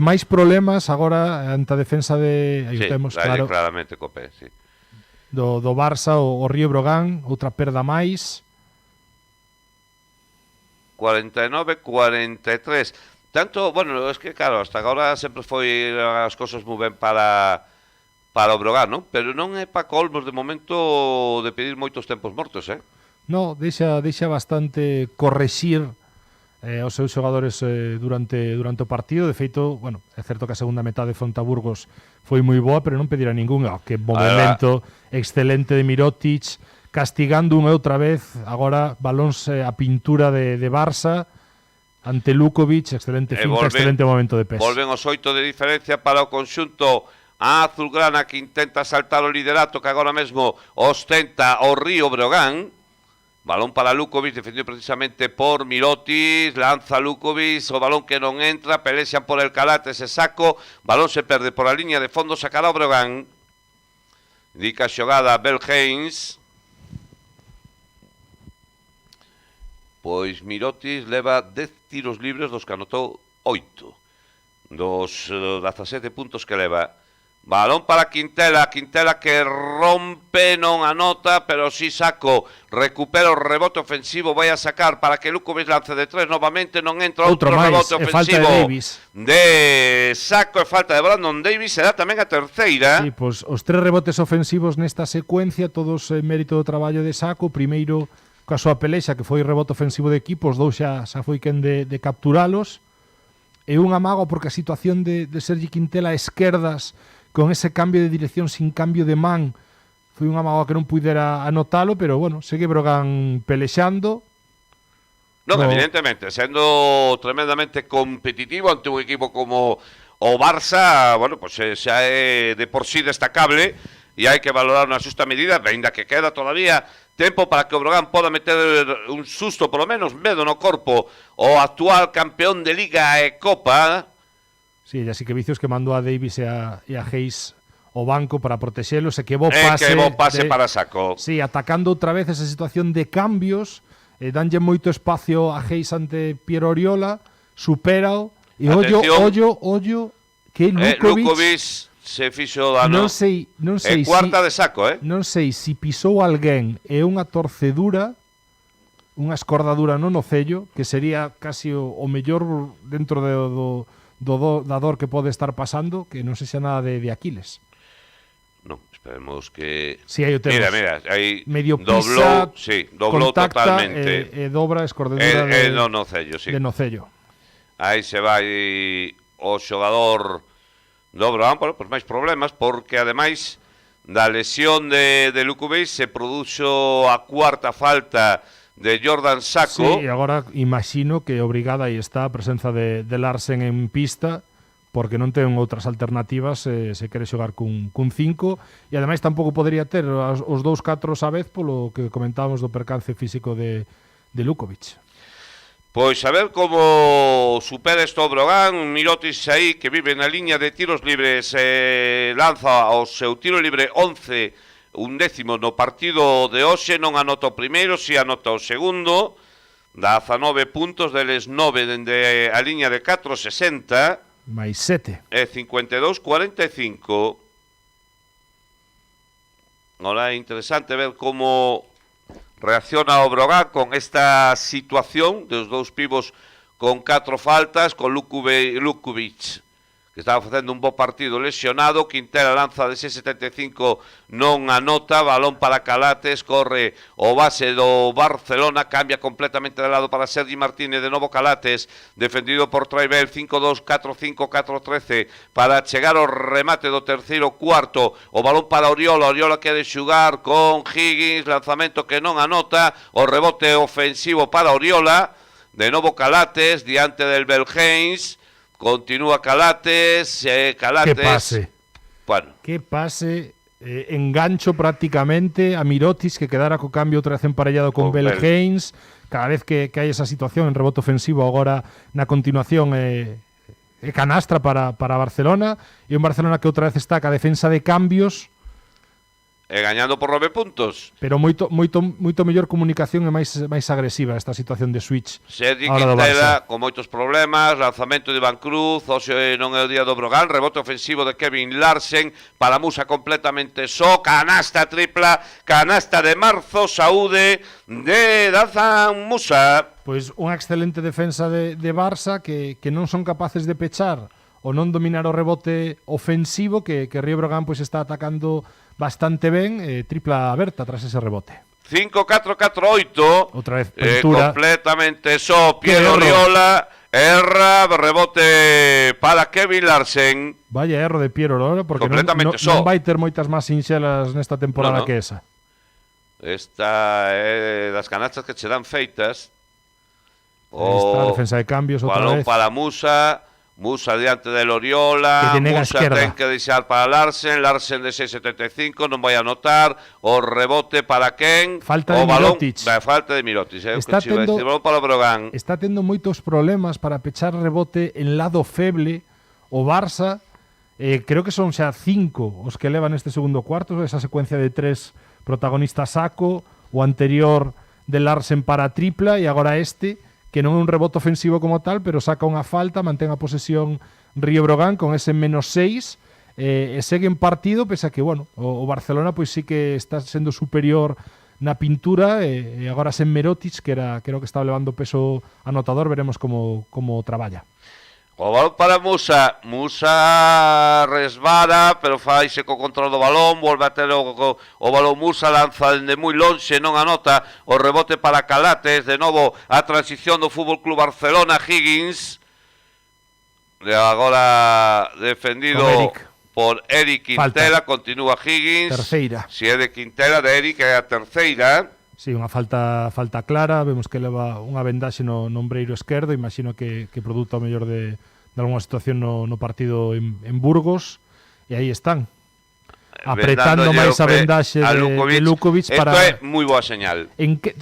Máis problemas agora ante a defensa de... Aí temos, claro, claramente co P, sí. Do Barça, o Río Breogán, outra perda máis. 49-43. Tanto, bueno, es que claro, hasta agora sempre foi as cosas moi ben para o Breogán, non? Pero non é para colmos de momento de pedir moitos tempos mortos, No, deixa bastante correxir os seus xogadores durante o partido. De feito, bueno, é certo que a segunda metade de Fontaburgos foi moi boa, pero non pedirá ningún. Que movimento excelente de Mirotic, castigando unha outra vez, agora balóns a pintura de Barça ante Lukovic, excelente finta, excelente momento de pes. Volven os 8 de diferencia para o conxunto azulgrana que intenta saltar o liderato que agora mesmo ostenta o Río Breogán. Balón para Lukovic, defendido precisamente por Mirotic, lanza Lukovic, o balón que non entra, pelexan por el Calate, ese Saco, balón se perde por a línea de fondo, sacará o Breogán. Indica a xogada Belheims. Pois Mirotic leva 10 tiros libres dos que anotou 8. Dos 17 puntos que leva. Balón para Quintela que rompe, non anota, pero sí Saco recupera o rebote ofensivo, vai a sacar para que Lukovic lance de 3 novamente, non entra outro rebote ofensivo de Saco e falta de Brandon Davis, será tamén a terceira. Sí, pois os 3 rebotes ofensivos nesta secuencia, todos en mérito do traballo de Saco. Primeiro coa súa pelexa que foi rebote ofensivo de equipo, os dous xa foi quen de capturalos, e un amago porque a situación de Sergi Quintela a esquerdas con ese cambio de dirección sin cambio de man foi un amago que non pudera anotalo, pero bueno, segue Breogán pelexando. Non, evidentemente, sendo tremendamente competitivo ante un equipo como o Barça, bueno, pues xa é de por sí destacable e hai que valorar na xusta medida, ainda que queda todavía tempo para que o Breogán poda meter un susto, polo menos medo no corpo, o actual campeón de Liga e Copa. Sí, así que Vicios que mandou a Davis e a Hayes ao banco para protexelos, e que bo pase para Saco. Sí, atacando outra vez esa situación de cambios, danlle moito espacio a Hayes ante Piero Oriola, supérao, e ollo que Lukovic se fixo dano. Non sei cuarta de Saco, Non sei se pisou alguén e unha torcedura unha escordadura no nocello que sería casi o mellor dentro da dor que pode estar pasando, que non sexa nada de Aquiles. Non, esperemos que... Si, aí o temos. Mira, aí medio pisa, doblou contacta, totalmente. Dobra a escordadura no nocello, sí. de nocello. Aí se vai o xogador do Brogan, pois máis problemas, porque ademais da lesión de Lukovic se produxo a cuarta falta de Jordan Sacco. Sí, e agora imagino que obrigada aí está a presenza de Larsen en pista, porque non ten outras alternativas se quere xogar cun 5, e ademais tampouco podería ter os 2-4 a vez polo que comentábamos do percance físico de Lukovic. Pois a ver como supera isto o Brogan. Mirotic aí, que vive na liña de tiros libres, lanza o seu tiro libre 11, un décimo no partido de hoxe, non anota o primeiro, si anota o segundo, dá 19 puntos, deles 9 dende a liña de 4,60, máis 7. E 52-45. Ahora é interesante ver como reacciona o Brogan con esta situación dos dous pivos con 4 faltas, con Lukovic, que estaba facendo un bo partido lesionado. Quintela lanza de 6,75, non anota, balón para Calates, corre o base do Barcelona, cambia completamente de lado para Sergi Martínez, de novo Calates, defendido por Traibel, 5-2, 4-5, 4-13, para chegar ao remate do terceiro cuarto, o balón para Oriola quere xugar con Higgins, lanzamento que non anota, o rebote ofensivo para Oriola, de novo Calates, diante del Belheims. Continúa Calates, Que pase. Bueno. Que pase, engancho prácticamente a Mirotic, que quedara co cambio outra vez emparellado con Belheims. Cada vez que hai esa situación en rebote ofensivo, agora na continuación canastra para Barcelona, e un Barcelona que outra vez está ca defensa de cambios, e gañando por 9 puntos. Pero moito mellor comunicación e máis agresiva esta situación de switch. Sergi Quintela con moitos problemas, lanzamento de Iván Cruz, hoxe non é o día do Brogan, rebote ofensivo de Kevin Larsen, para Musa completamente só, canasta tripla, canasta de marzo, saúde de Dazan Musa. Pois unha excelente defensa de Barça que non son capaces de pechar ou non dominar o rebote ofensivo que Río Brogan pois está atacando bastante ben, tripla aberta tras ese rebote. 5-4-4-8. Outra vez pintura. Completamente só Piero Oriola, erra, rebote para Kevin Larsen. Vaya erro de Piero Oriola, porque non vai ter moitas máis sinxelas nesta temporada que esa. Esta é das canastas que che dan feitas. Esta defensa de cambios outra vez. Balón para Musa diante del Oriola, Musa ten que deixar para Larsen de 6,75, non vai a anotar, o rebote para Ken, falta de Mirotic. Falta de Mirotic, balón para o Brogan. Está tendo moitos problemas para pechar rebote en lado feble o Barça, creo que son xa 5 os que levan este segundo cuarto, esa secuencia de 3 protagonistas Sacco, o anterior de Larsen para tripla e agora este, que non é un rebote ofensivo como tal, pero saca unha falta, mantén a posesión Río Brogan con ese -6, e segue en partido, pese a que, bueno, o Barcelona pois sí que está sendo superior na pintura, e agora sen Mirotic, que era o que estaba levando peso anotador, veremos como traballa. O balón para Musa resbala, pero faise co control do balón, volve a ter o balón Musa, lanza dende moi lonxe, non anota, o rebote para Calates, de novo a transición do Fútbol Club Barcelona, Higgins, agora defendido por Eric Quintela, continúa Higgins, terceira. Si é de Quintela, de Eric é a terceira. Sí, unha falta clara, vemos que leva unha vendaxe no ombreiro esquerdo, imagino que produto ao mellor de algunha situación no partido en Burgos, e aí están, apretando máis a vendaxe de Lukovic para... Isto é moi boa señal.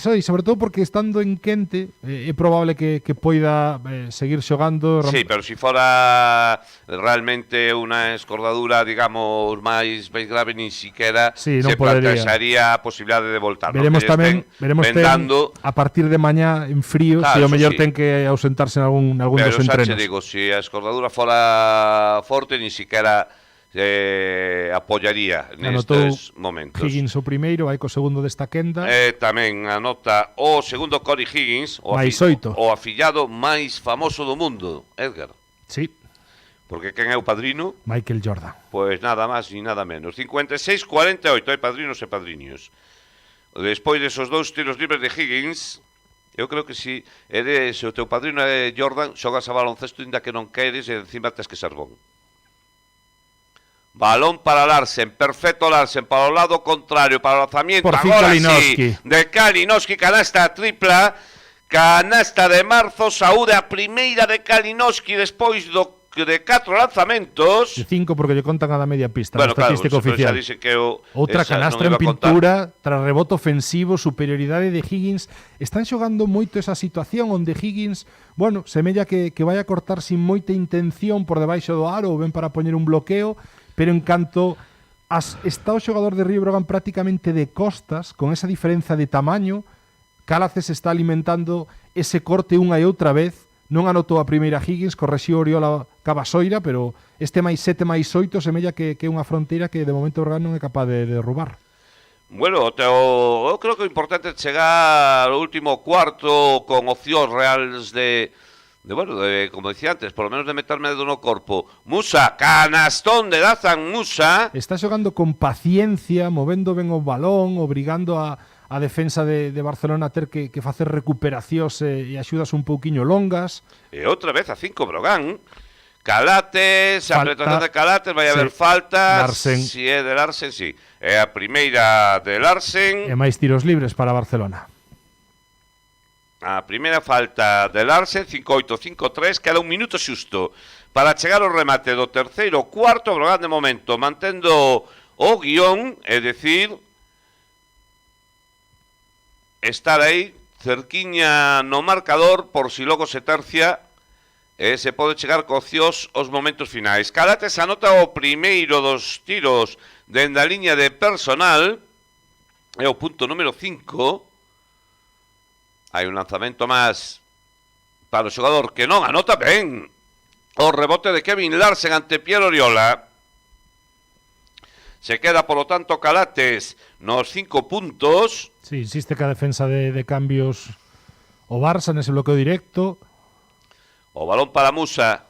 Sobre todo porque estando en quente é probable que poida seguir xogando. Sí, pero se fora realmente unha escordadura, digamos, máis grave, nin siquiera se plantearía a posibilidade de voltar. Veremos tamén a partir de mañá en frío, se o mellor ten que ausentarse en algún dos entrenos. Pero xa te digo, se a escordadura fora forte, nin siquiera apoyaría Anotou nestes momentos. Higgins o primeiro, vai co segundo desta quenda. Tamén anota o segundo Corey Higgins, máis 8. O afillado máis famoso do mundo, Edgar. Sí. Porque quen é o padrino? Michael Jordan. Pois nada máis ni nada menos. 56-48, hai padrinos e padriños. Despois desos dous tiros libres de Higgins, eu creo que se o teu padrino é Jordan, xogas a baloncesto inda que non queres e encima tes que ser bon. Balón para Larsen, perfecto Larsen, para o lado contrario, para o lanzamiento, agora sí, de Kalinowski, canasta tripla, canasta de marzo, saúde a primeira de Kalinowski despois de 4 lanzamentos. De 5 porque lle contan a da media pista, bueno, na estatística oficial. Outra canastra en pintura, tras rebote ofensivo, superioridade de Higgins. Están xogando moito esa situación onde Higgins, bueno, semella que vai a cortar sin moita intención por debaixo do aro ou ben para poñer un bloqueo, pero en canto está o xogador de Río Brogan prácticamente de costas, con esa diferenza de tamaño, Cálaces está alimentando ese corte unha e outra vez. Non anotou a primeira Higgins, correxiu Oriola Cabasoira, pero este máis 7 máis 8 semella que é unha fronteira que de momento Brogan non é capaz de derrubar. Bueno, eu creo que o importante é chegar ao último cuarto con opcións reales de como decía antes, por lo menos de meterme dedo no corpo. Musa, canastón de Dazan Musa. Está xogando con paciencia, movendo ben o balón, obrigando a defensa de Barcelona a ter que facer recuperacións e axudas un pouquiño longas. E outra vez a 5 Brogan. Calates, a penetración de Calates, vai haber falta. Larsen. Si é de Larsen, si. É a primeira de Larsen. E máis tiros libres para Barcelona. A primeira falta de Larsen, 5-8, 5-3, queda un minuto xusto para chegar ao remate do terceiro cuarto. Brogan de momento mantendo o guión, é dicir, estar aí cerquiña no marcador por si logo se tercia e se pode chegar co opcións aos momentos finais. Calates anota o primeiro dos tiros dende a liña de personal, é o punto número 5. Hai un lanzamento máis para o xogador que non anota ben. O rebote de Kevin Larsen ante Piero Oriola. Se queda, por lo tanto, Calates nos 5 puntos. Sí, insiste que a defensa de cambios o Barça nese bloqueo directo. O balón para Musa,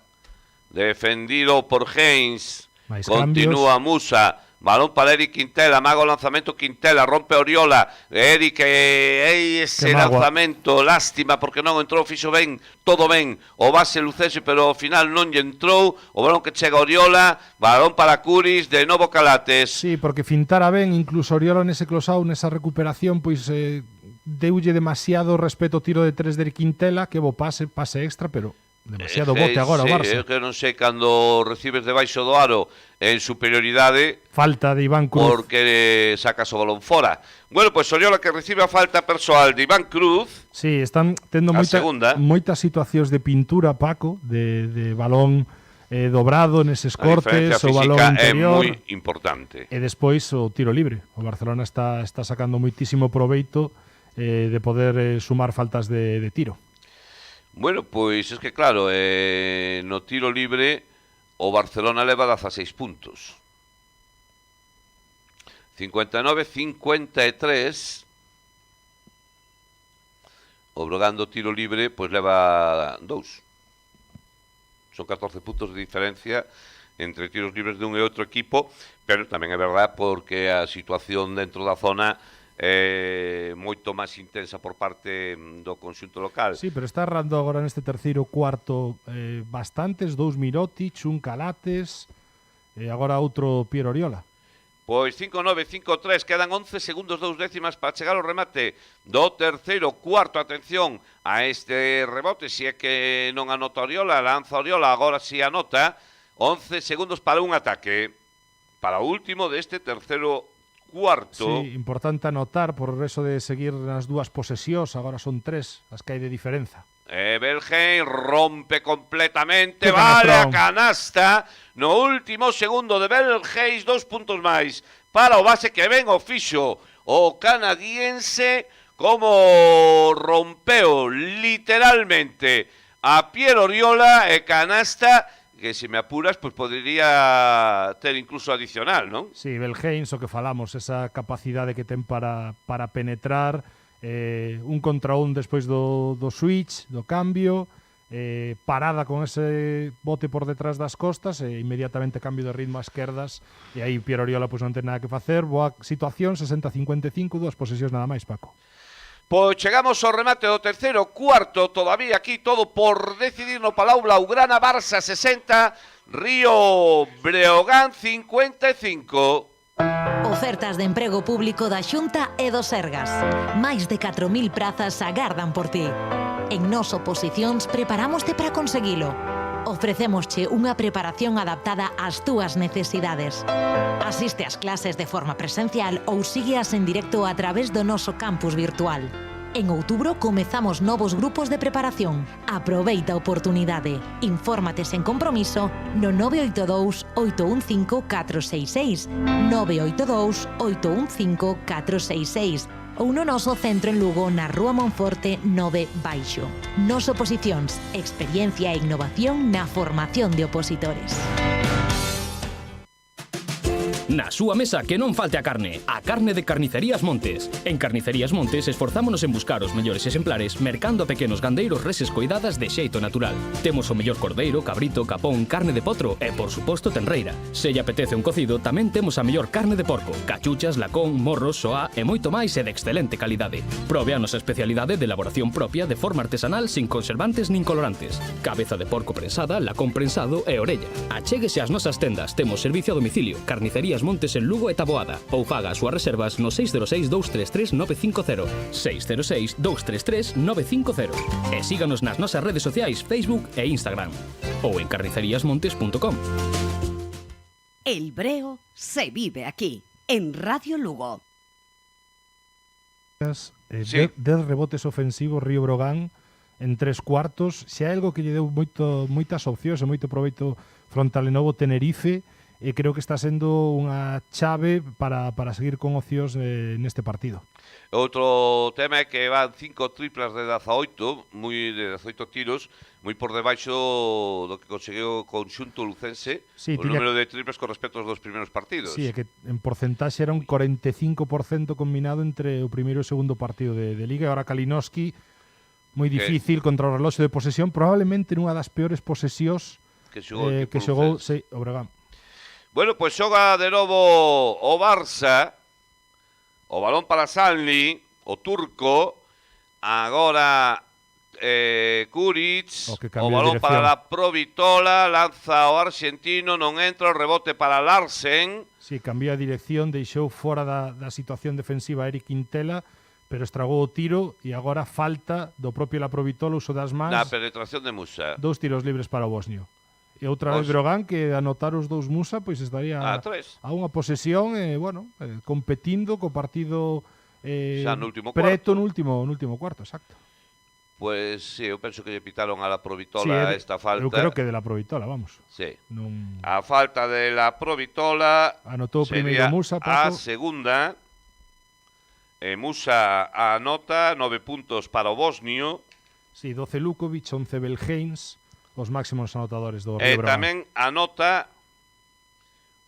defendido por Haynes. Mais continúa cambios. Musa. Balón para Eric Quintela, mago o lanzamento Quintela, rompe Oriola, Eric, ese lanzamento, lástima porque non entrou, fixo ben, todo ben, o base Lucese, pero ao final non lle entrou, o balón que chega Oriola, balón para Curis, de novo Calates. Sí, porque fintara ben, incluso Oriola nese close-out, nesa recuperación, pois deulle demasiado respeto ao tiro de 3 de Eric Quintela, que bo pase extra, pero demasiado bote agora o Barça. Eu que non sei cando recibes debaixo do aro en superioridade. Falta de Iván Cruz. Porque sacas o balón fora. Bueno, pois Oriola que recibe a falta persoal de Iván Cruz. Sí, están tendo moitas situacións de pintura, Paco, de balón dobrado neses cortes, o balón interior. É moi importante. E despois o tiro libre. O Barcelona está sacando moitísimo proveito de poder sumar faltas de tiro. Bueno, pois es que claro, no tiro libre o Barcelona leva 16 puntos. 59-53. O Brogan do tiro libre pois leva 2. Son 14 puntos de diferencia entre tiros libres de un e outro equipo, pero tamén é verdad porque a situación dentro da zona moito máis intensa por parte do conxunto local. Sí, pero está errando agora neste terceiro cuarto bastantes, 2 Mirotic, un Calates e agora outro Piero Oriola. Pois 5-9, 5-3, quedan 11 segundos 2 décimas para chegar ao remate do terceiro cuarto. Atención a este rebote, se é que non anota Oriola, lanza Oriola, agora si anota. 11 segundos para un ataque, para o último deste terceiro cuarto. Sí, importante anotar por eso de seguir nas dúas posesións, agora son 3 as que hai de diferenza. Belgen rompe completamente, vale a canasta no último segundo de Belgen, 2 puntos máis para o base que ven o fixo o canadiense, como rompeu literalmente a Piero Oriola e canasta que se me apuras, pues podría ter incluso adicional, non? Sí, Belheims, o que falamos, esa capacidade que ten para penetrar, un contra un despois do switch, do cambio, parada con ese bote por detrás das costas e inmediatamente cambio de ritmo a esquerdas e aí Piero Oriola pues, non ten nada que facer. Boa situación, 60-55, 2 posesións nada máis, Paco. Pois chegamos ao remate do terceiro cuarto, todavía aquí todo por decidir no Palau Blaugrana. Barça 60, Río Breogán 55. Ofertas de emprego público da Xunta e do Sergas. Máis de 4.000 prazas agardan por ti. En Nos Oposicións preparámoste para conseguilo. Ofrecémosche unha preparación adaptada ás túas necesidades. Asiste ás clases de forma presencial ou sígueas en directo a través do noso campus virtual. En outubro comezamos novos grupos de preparación. Aproveita a oportunidade. Infórmate sen compromiso no 982 815 466, 982 815 466 ou no noso centro en Lugo na Rúa Monforte 9 Baixo. Nos Oposicións, experiencia e innovación na formación de opositores. Na súa mesa que non falte a carne de Carnicerías Montes. En Carnicerías Montes esforzámonos en buscar os mellores exemplares mercando a pequenos gandeiros reses coidadas de xeito natural. Temos o mellor cordeiro, cabrito, capón, carne de potro e, por suposto, tenreira. Se lle apetece un cocido, tamén temos a mellor carne de porco, cachuchas, lacón, morros, soá e moito máis e de excelente calidade. Probe a nosa especialidade de elaboración propia de forma artesanal sin conservantes nin colorantes. Cabeza de porco prensada, lacón prensado e orella. Achéguese ás nosas tendas, temos servicio a domicilio. Carnicerías Montes en Lugo e Taboada ou faga as súas reservas no 606 233 950, 606 233 950 e síganos nas nosas redes sociais Facebook e Instagram ou en carniceríasmontes.com. El Breo se vive aquí, en Radio Lugo. Sí. 10 rebotes ofensivos Río Breogán en 3 cuartos. Se hai algo que lle deu moitas opcións e moito proveito fronte ao Lenovo Tenerife, e creo que está sendo unha chave para seguir con opcións neste partido. Outro tema é que van 5 triplas de 18, de 18 tiros, moi por debaixo do que conseguiu o conxunto lucense, sí, o número de triplas con respecto aos dos primeiros partidos. Sí, é que en porcentaxe era un 45% combinado entre o primeiro e o segundo partido de Liga, e agora Kalinowski, moi difícil contra o reloxo de posesión, probablemente nunha das peores posesións que xogou o Breogán. Bueno, pois xoga de novo o Barça, o balón para Sanli, o turco, agora Kuric, o balón para la Provitola, lanza o argentino, non entra, o rebote para Larsen. Sí, cambiou a dirección, deixou fora da situación defensiva a Eric Quintela, pero estragou o tiro e agora falta do propio la Provitola, uso das mans. Na penetración de Musa. 2 tiros libres para o bosnio. E outra vez Breogán, que anotar os 2 Musa, pois estaría a unha posesión, competindo co partido preto no último cuarto, exacto. Pois sí, eu penso que lle pitaron a la Provitola esta falta. Eu creo que de la Provitola, vamos. Sí. A falta de la Provitola anotou primeiro Musa, a Paco. segunda. Musa anota 9 puntos para o bosnio. Sí, 12 Lukovic, 11 Belheims, os máximos anotadores do Río Breogán. Tamén anota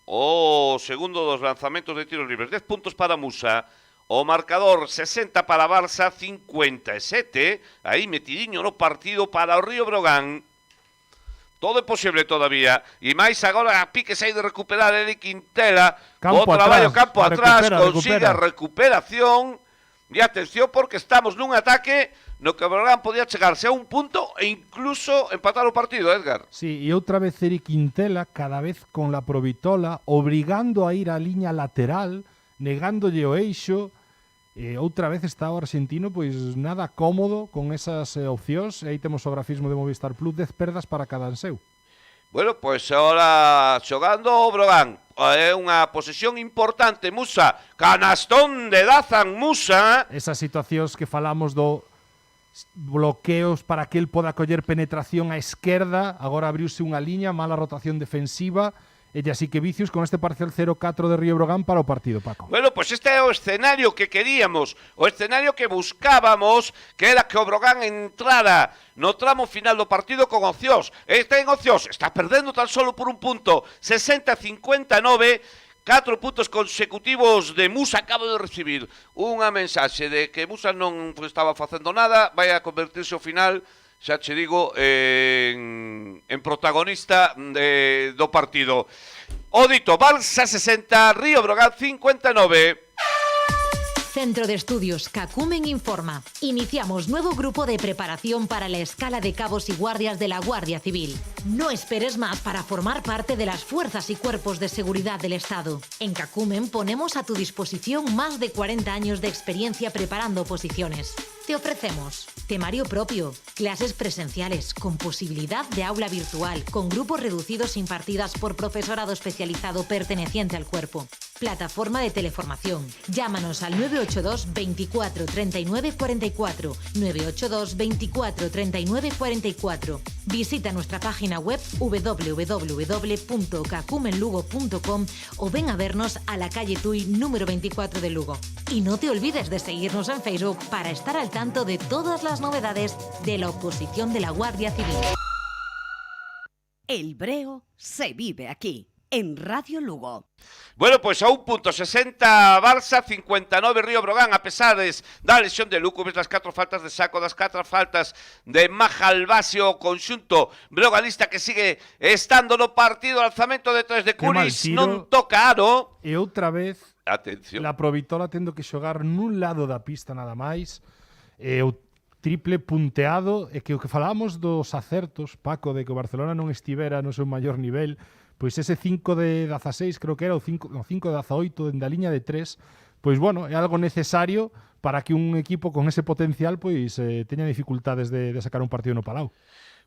o segundo dos lanzamentos de tiros libres. 10 puntos para Musa. O marcador 60 para Barça, 57. Aí metidiño no partido para o Río Breogán. Todo é posible todavía. E máis agora a pique sai de recuperar Eric Quintela. O traballo campo atrás, consigue a recuperación. E atención porque estamos nun ataque no que o Breogán podía chegarse a un punto e incluso empatar o partido, Edgar. Sí, e outra vez Eric Quintela, cada vez con la Provitola, obrigando a ir á liña lateral, negándolle o eixo. Outra vez está o argentino pois nada cómodo con esas opcións. E aí temos o grafismo de Movistar Plus, 10 perdas para cada anseu. Bueno, pois ahora xogando o Breogán. É unha posesión importante, Musa. Canastón de Dazan Musa. Esas situacións que falamos do bloqueos para que el poda coller penetración á esquerda, agora abriuse unha liña, mala rotación defensiva, E así que vicios con este parcial 0-4 de Río Brogan para o partido, Paco. Bueno, pois este é o escenario que queríamos, o escenario que buscábamos, que era que o Brogan entrara no tramo final do partido con opcións. Está en opcións, está perdendo tan solo por un punto, 60-59, 4 puntos consecutivos de Musa. Acabo de recibir unha mensaxe de que Musa non estaba facendo nada, vai a convertirse ao final, xa che digo, en protagonista do partido. O dito, Barça 60, Río Brogan 59. Centro de Estudios Cacumen informa. Iniciamos nuevo grupo de preparación para la escala de cabos y guardias de la Guardia Civil. No esperes más para formar parte de las fuerzas y cuerpos de seguridad del Estado. En Cacumen ponemos a tu disposición más de 40 años de experiencia preparando oposiciones. Te ofrecemos temario propio, clases presenciales con posibilidad de aula virtual, con grupos reducidos impartidas por profesorado especializado perteneciente al cuerpo. Plataforma de teleformación. Llámanos al 982 24 39 44, 982 24 39 44. Visita nuestra página web www.cacumenlugo.com o ven a vernos a la calle Tuy número 24 de Lugo. Y no te olvides de seguirnos en Facebook para estar al tanto de todas las novedades de la oposición de la Guardia Civil. El Breo se vive aquí, en Radio Lugo. Bueno, pois a un punto, 60 Barça, 59 Río Brogan, a pesares da lesión de Luco, das 4 faltas de Saco, das 4 faltas de Majalbase, o conxunto broganista que sigue estando no partido, alzamento de 3 de Curis, non toca aro. E outra vez, atención, la Provitola tendo que xogar nun lado da pista nada máis, e o triple punteado, e que o que falábamos dos acertos, Paco, de que o Barcelona non estivera no seu maior nivel, pois ese 5 de 16, creo que era, o 5 de 18, dende a liña de 3, pois bueno, é algo necesario para que un equipo con ese potencial pois teña dificultades de sacar un partido no Palau.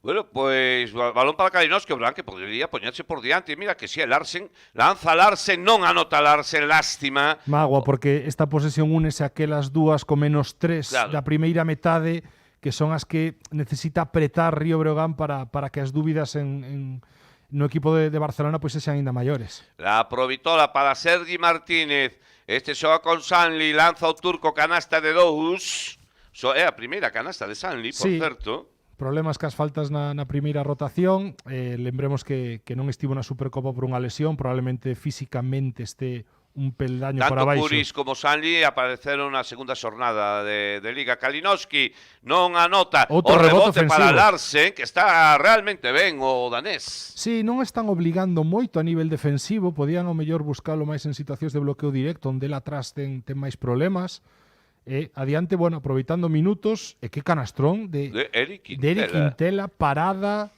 Bueno, pois balón para Kalinowski, o Brogan que podría poñerse por diante. Mira que si é Larsen, lanza Larsen, non anota Larsen, lástima. Mágoa, porque esta posesión únese a aquelas dúas con menos 3 claro, da primeira metade, que son as que necesita apretar Río Brogan para que as dúbidas no equipo de Barcelona pois sexan ainda maiores. La Provitola para Sergi Martínez. Este xoga con Sanli, lanza o turco, canasta de 2. É a primeira canasta de Sanli, por certo. Problemas cas faltas na primeira rotación. Lembremos que non estivo na Supercopa por unha lesión, probablemente físicamente este un peldaño por abaixo. Tanto Curis como Sanli apareceron na segunda xornada de Liga. Kalinowski non anota. Outro o rebote para ofensivo. Larsen, que está realmente ben o danés. Sí, non están obligando moito a nivel defensivo, podían ao mellor buscalo máis en situacións de bloqueo directo, onde el atrás ten máis problemas. Adiante, bueno, aproveitando minutos, e que canastrón de Eric Quintela, parada,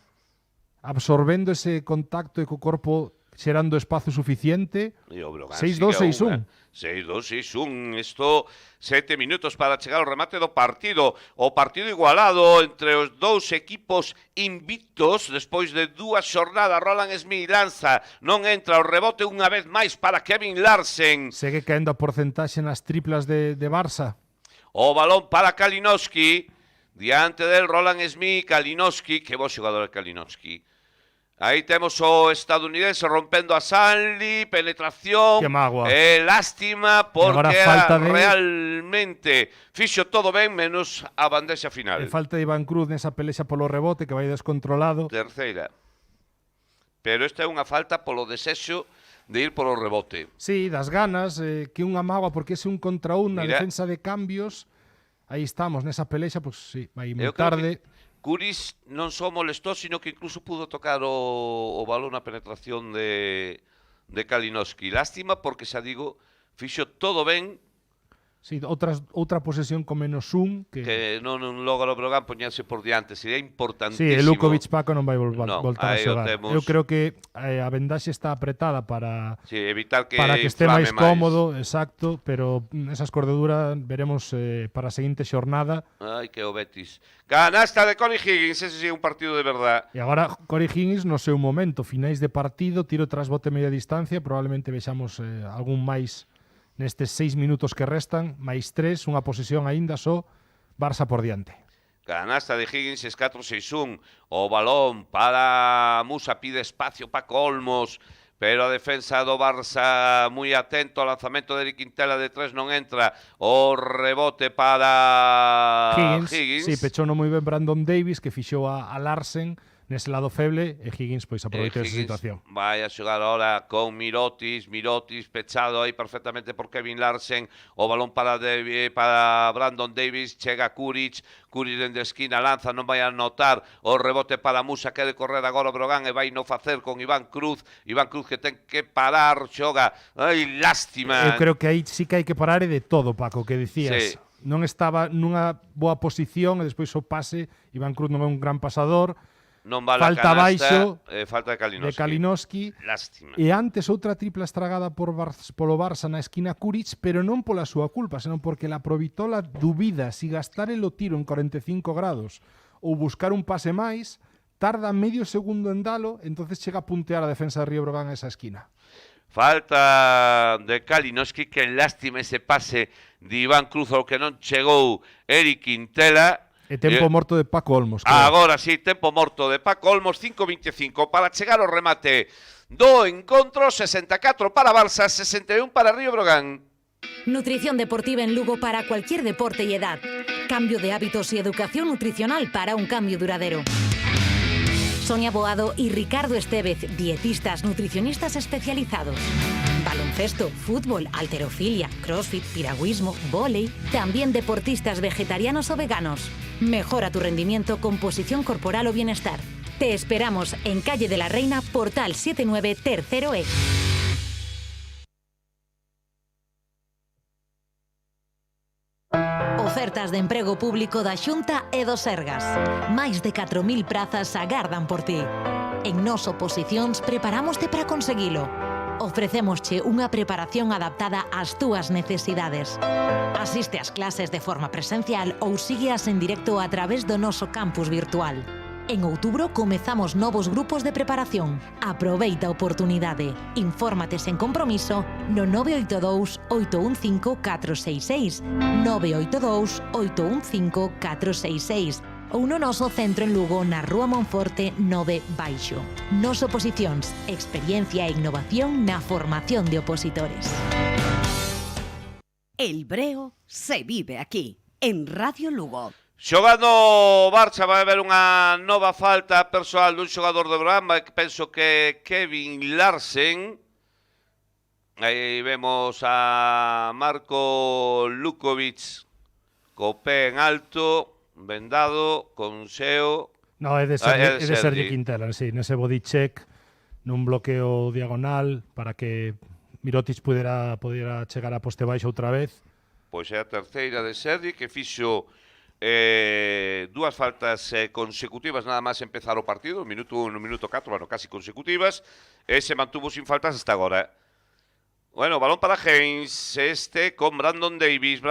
absorbendo ese contacto e co corpo xerando espazo suficiente. 6-2-6-1. 6-2-6-1. Isto 7 minutos para chegar ao remate do partido. O partido igualado entre os dous equipos invictos despois de 2 xornadas. Roland Smith lanza, non entra o rebote unha vez máis para Kevin Larsen. Segue caendo a porcentaxe nas triplas de Barça. O balón para Kalinowski. Diante del Roland Smith, Kalinowski, que bo xogador é Kalinowski. Aí temos o estadounidense rompendo a Sanli, penetración. Que mágoa. Lástima, porque realmente fixo todo ben, menos a bandexa final. Falta de Iván Cruz nesa pelexa polo rebote, que vai descontrolado. Terceira. Pero esta é unha falta polo desexo de ir polo rebote. Sí, das ganas, que unha mágoa, porque ese un contra un na defensa de cambios. Aí estamos, nesa pelexa, pois sí, vai moi tarde. Curis non só molestou, sino que incluso pudo tocar o balón na penetración de Kalinowski. Lástima porque, xa digo, fixo todo ben. Sí, outra posesión con menos un. Que non logra o Brogan poñerse por diante. Sería importantísimo. Sí, Lukovic, Paco, non vai voltar a xogar. Temos... Eu creo que a vendaxe está apretada para evitar que este máis cómodo, exacto, pero esa escordedura veremos para a seguinte xornada. Ai, que o Betis. Canasta de Corey Higgins, ese sí é un partido de verdad. E agora Corey Higgins no seu momento, finais de partido, tiro tras bote media distancia, probablemente vexamos algún máis nestes 6 minutos que restan, máis 3, unha posesión aínda só, Barça por diante. Canasta de Higgins, es 4-6-1, o balón para Musa, pide espacio Paco Olmos, pero a defensa do Barça moi atento ao lanzamento de Eric Quintela de 3 non entra, o rebote para Higgins. Sí, pechouno moi ben Brandon Davis, que fixou a Larsen nese lado feble, e Higgins pois aproveitou esa situación. Vai a xogar ahora con Mirotic pechado aí perfectamente por Kevin Larsen, o balón para Brandon Davis, chega Kuric dende a esquina, lanza, non vai a anotar, o rebote para Musa, quere correr agora o Brogan e vai non facer con Iván Cruz que ten que parar, xoga, ai, lástima. Eu creo que aí sí que hai que parar de todo, Paco, que dicías. Sí. Non estaba nunha boa posición e despois o pase, Iván Cruz non é un gran pasador, Non va falta la canasta, baixo falta de Kalinowski. Lástima. E antes outra tripla estragada polo Barça na esquina Kuric, pero non pola súa culpa, senón porque la Provitola dubida si gastar el tiro en 45 grados ou buscar un pase máis, tarda medio segundo en dalo, entonces chega a puntear a defensa de Río Brogan a esa esquina. Falta de Kalinowski, que lástima ese pase de Iván Cruz ao que non chegou Eric Quintela. E tempo morto de Paco Olmos. Agora sí, tempo morto de Paco Olmos, 5:25 para chegar ao remate do encontro, 64 para Barça, 61 para Río Brogan. Nutrición deportiva en Lugo para cualquier deporte y edad. Cambio de hábitos y educación nutricional para un cambio duradero. Sonia Boado y Ricardo Estevez, dietistas nutricionistas especializados. Baloncesto, fútbol, halterofilia, crossfit, piragüismo, vóley. También deportistas vegetarianos o veganos. Mejora tu rendimiento, composición corporal o bienestar. Te esperamos en Calle de la Reina, Portal 79, tercero E. Ofertas de emprego público da Xunta e do Sergas. Máis de 4.000 prazas agardan por ti. En Nos Oposicións preparamoste para conseguilo. Ofrecémosche unha preparación adaptada ás túas necesidades. Asiste ás clases de forma presencial ou sígueas en directo a través do noso campus virtual. En outubro comezamos novos grupos de preparación. Aproveita a oportunidade. Infórmate sen compromiso no 982 815 466, 982 815 466 ou no noso centro en Lugo na Rúa Monforte 9 Baixo. Nos Oposicións, experiencia e innovación na formación de opositores. El Breo se vive aquí, en Radio Lugo. Xogando Barça vai haber unha nova falta persoal dun xogador de Bramba, que penso que Kevin Larsen. Aí vemos a Marko Lukovic co pé en alto, vendado, con xeo. No, é de Sergi Quintela, sí, nese body check, nun bloqueo diagonal para que Mirotic pudera chegar a poste baixo outra vez. Pois é a terceira de Sergi, que fixo dúas faltas consecutivas nada máis empezar o partido, minuto 1 e minuto 4, bueno, casi consecutivas, e se mantuvo sin faltas hasta agora. Bueno, balón para Haynes, con Brandon Davis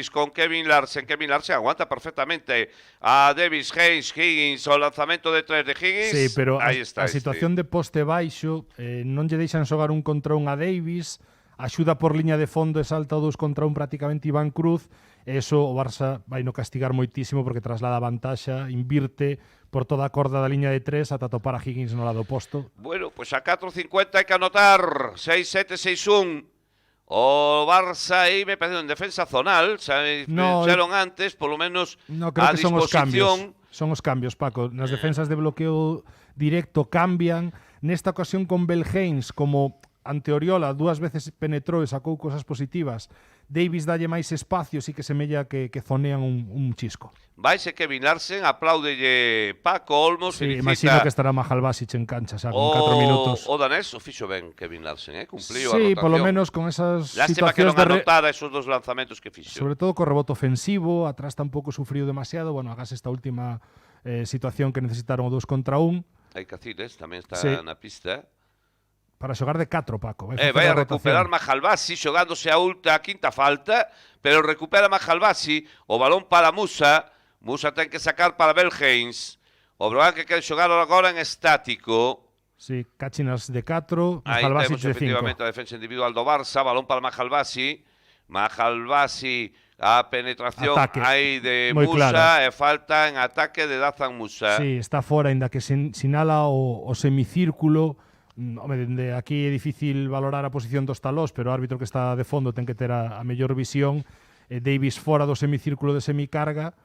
con Kevin Larsen aguanta perfectamente a Davis, Haynes, Higgins, o lanzamento de 3 de Higgins. Sí, pero a situación de poste baixo, non lle deixan xogar un contra un a Davis, axuda por liña de fondo e salta o 2 contra 1 prácticamente Iván Cruz. Eso o Barça vai no castigar moitísimo porque traslada a vantaxa, invirte por toda a corda da liña de 3 ata topar a Higgins no lado oposto. Bueno, pois a 4.50 hai que anotar, 6-7, 6-1. O Barça aí me parece en defensa zonal, pensaron antes, polo menos creo a que disposición. Son os cambios, Paco. Nas defensas de bloqueo directo cambian. Nesta ocasión con Belhains, como ante Oriola dúas veces penetrou e sacou cosas positivas, Davis dalle máis espacio, sí que semella que zonean un chisco. Vaise Kevin Larsen, apláudelle Paco Olmos. Sí, imagino que estará Mahal Basic en cancha, xa, con 4 minutos. O danés o fixo ben Kevin Larsen, cumpliu a rotación. Sí, polo menos con esas lástima situacións que non anotara esos dos lanzamentos que fixo. Sobre todo co rebote ofensivo, atrás tampouco sufriu demasiado, bueno, agás esta última situación que necesitaron o 2 contra 1. Hai Caciles, tamén está na pista. Para xogar de 4, Paco. Vai a recuperar Mahalbasi xogándose a quinta falta, pero recupera Mahalbasi, o balón para Musa. Musa ten que sacar para Belhains. O Brogan que quere xogar agora en estático. Sí, Cachinas de 4, Mahalbasi de 5. Aí temos efectivamente a defensa individual do Barça, balón para Mahalbasi. Mahalbasi, a penetración aí de Musa clara. E falta en ataque de Dazan Musa. Sí, está fora, ainda que sinala o semicírculo. home, dende aquí é difícil valorar a posición dos talós, pero o árbitro que está de fondo ten que ter a mellor visión. Davis fora do semicírculo de semicarga,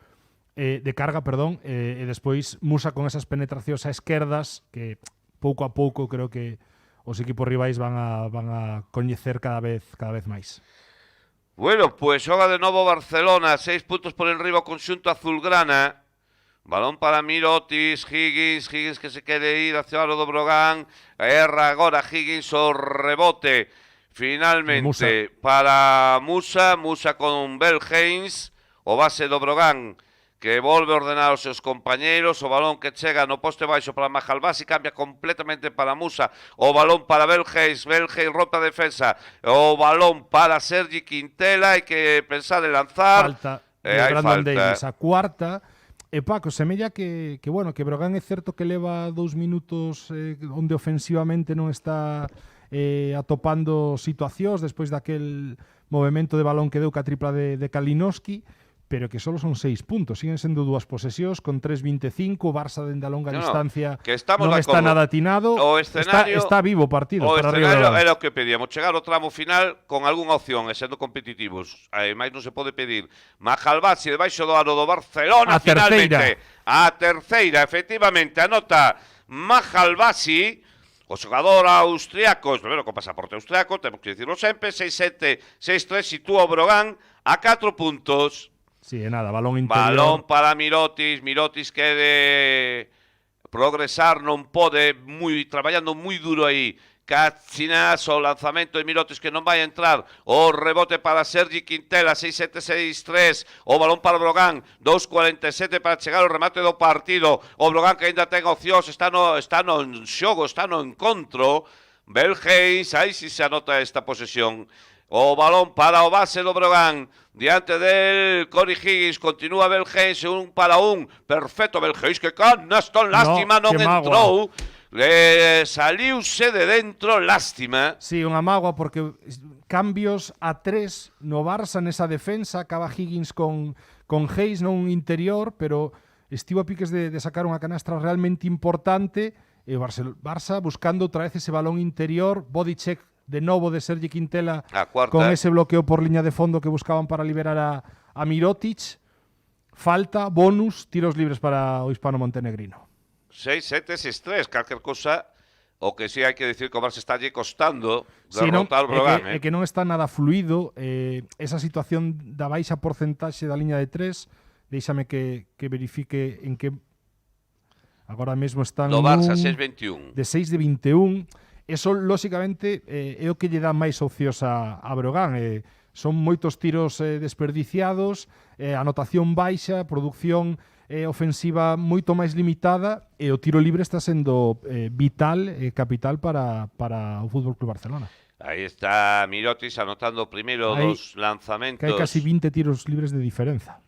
de carga, perdón, e despois Musa con esas penetracións a esquerdas que pouco a pouco creo que os equipos rivais van a coñecer cada vez máis. Bueno, pues xoga de novo Barcelona, 6 puntos por enriba o conxunto azulgrana. Balón para Mirotis, Higgins que se quere ir hacia o do Brogan, erra agora Higgins o rebote. Finalmente para Musa con Belheims, o base do Brogan, que volve a ordenar os seus compañeiros, o balón que chega no poste baixo para Mahalbasi, cambia completamente para Musa, o balón para Belheims rompe a defensa, o balón para Sergi Quintela, hai que pensar en lanzar. Falta de Brandon Davis, a cuarta. Paco, semella que Brogan é certo que leva 2 minutos onde ofensivamente non está atopando situacións despois daquel movimento de balón que deu ca tripla de Kalinowski, pero que só son 6 puntos, siguen sendo 2 posesións con 3.25, Barça dende a longa distancia non está nada atinado, está vivo o partido. O escenario era o que pedíamos, chegar ao tramo final con algunha opción e sendo competitivos, máis non se pode pedir. Mahalbasi debaixo do aro do Barcelona, finalmente a terceira, efectivamente, anota Mahalbasi, o xogador austriaco, primero con pasaporte austriaco, temos que dicirlo sempre, 6-7, 6-3, sitúa o Brogan a 4 puntos. Sí, nada, balón interior. Balón para Mirotis quere progresar, non pode, traballando moi duro aí. Cachinas, o lanzamento de Mirotis que non vai a entrar, o rebote para Sergi Quintela, 6-7, 6-3, o balón para Brogan, 2.47 para chegar ao remate do partido. O Brogan que ainda ten opcións, está no xogo, está no encontro. Belheims, aí si se anota esta posesión. O balón para o base do Brogan, diante del Corey Higgins, continúa Belheims, 1 para 1, perfecto Belheims, que canastón, lástima, non entrou, saliuse de dentro, lástima. Sí, unha mágoa, porque cambios a 3 no Barça nesa defensa, acaba Higgins con Hayes non interior, pero estivo a piques de sacar unha canastra realmente importante, e o Barça buscando outra vez ese balón interior, body check de novo de Sergi Quintela con ese bloqueo por liña de fondo que buscaban para liberar a Mirotic. Falta, bonus, tiros libres para o hispano montenegrino. 6-7, 6-3, calquer cosa, o que sí hai que decir que o Barça está allí costando derrotar o Brogan. É que non está nada fluido, esa situación da baixa porcentaxe da liña de 3, deixame que verifique en que agora mesmo están do Barça, 6-21. De 6 de 21. Eso, lóxicamente, é o que lle dá máis opcións a Brogan. Son moitos tiros desperdiciados, anotación baixa, produción ofensiva moito máis limitada, e o tiro libre está sendo vital, capital para o Fútbol Club Barcelona. Aí está Mirotis anotando primeiro dos lanzamentos. Que hai casi 20 tiros libres de diferenza.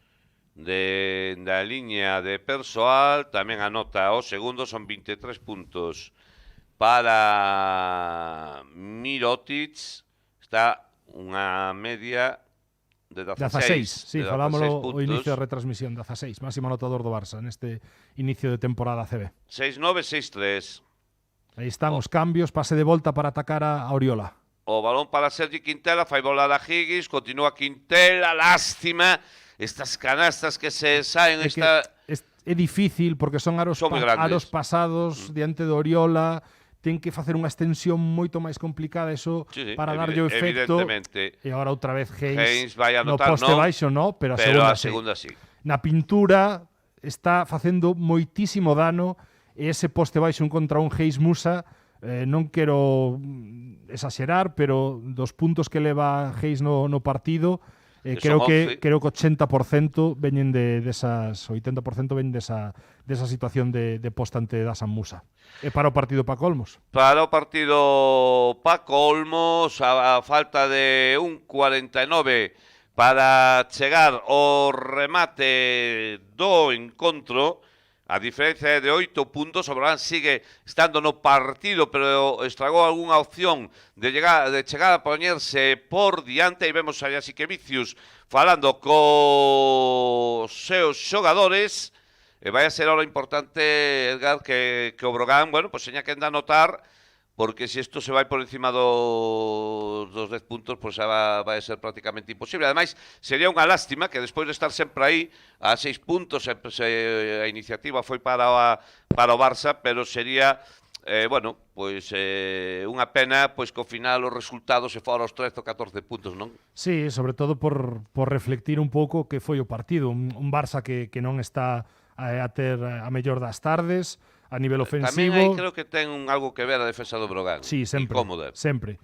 Da liña de persoal, tamén anota o segundo, son 23 puntos. Para Mirotic está unha media de 16. Sí, falámoslo o inicio da retransmisión, 16, máximo anotador do Barça neste inicio de temporada ACB. 6-9, 6-3. Aí están os cambios, pase de volta para atacar a Oriola. O balón para Sergi Quintela, fai volar a Higgins, continúa Quintela, lástima, estas canastas que se saen. É difícil porque son aros pasados diante do Oriola. Ten que facer unha extensión moito máis complicada, eso para darlle o efecto. E agora outra vez Hayes no poste baixo, pero a segunda sí. Na pintura está facendo moitísimo dano, e ese poste baixo un contra un Hayes Musa, non quero exagerar, pero dos puntos que leva Hayes no partido, creo que 80% veñen desas 80% veñen desa situación de posta ante Dasan Musa. E para o partido Paco Olmos? Para o partido Paco Olmos, a falta de 1.49 para chegar ao remate do encontro, a diferencia de 8 puntos, o Brogan sigue estando no partido, pero estragou algunha opción de chegar a poñerse por diante, e vemos a Jasikevičius falando cos seus xogadores, e vai a ser ahora importante, Edgar, que o Brogan, seña que anda a notar porque se isto se vai por encima dos 10 puntos, pois vai ser prácticamente imposible. Ademais, sería unha lástima que despois de estar sempre aí, a 6 puntos, sempre a iniciativa foi para o Barça, pero sería, bueno, pois unha pena pois que ao final os resultados se fora os 13 ou 14 puntos, non? Sí, sobre todo por reflectir un pouco que foi o partido, un Barça que non está a ter a mellor das tardes, a nivel ofensivo. Tamén aí creo que ten algo que ver a defensa do Brogan. Sí, sempre. Incómoda. Sempre.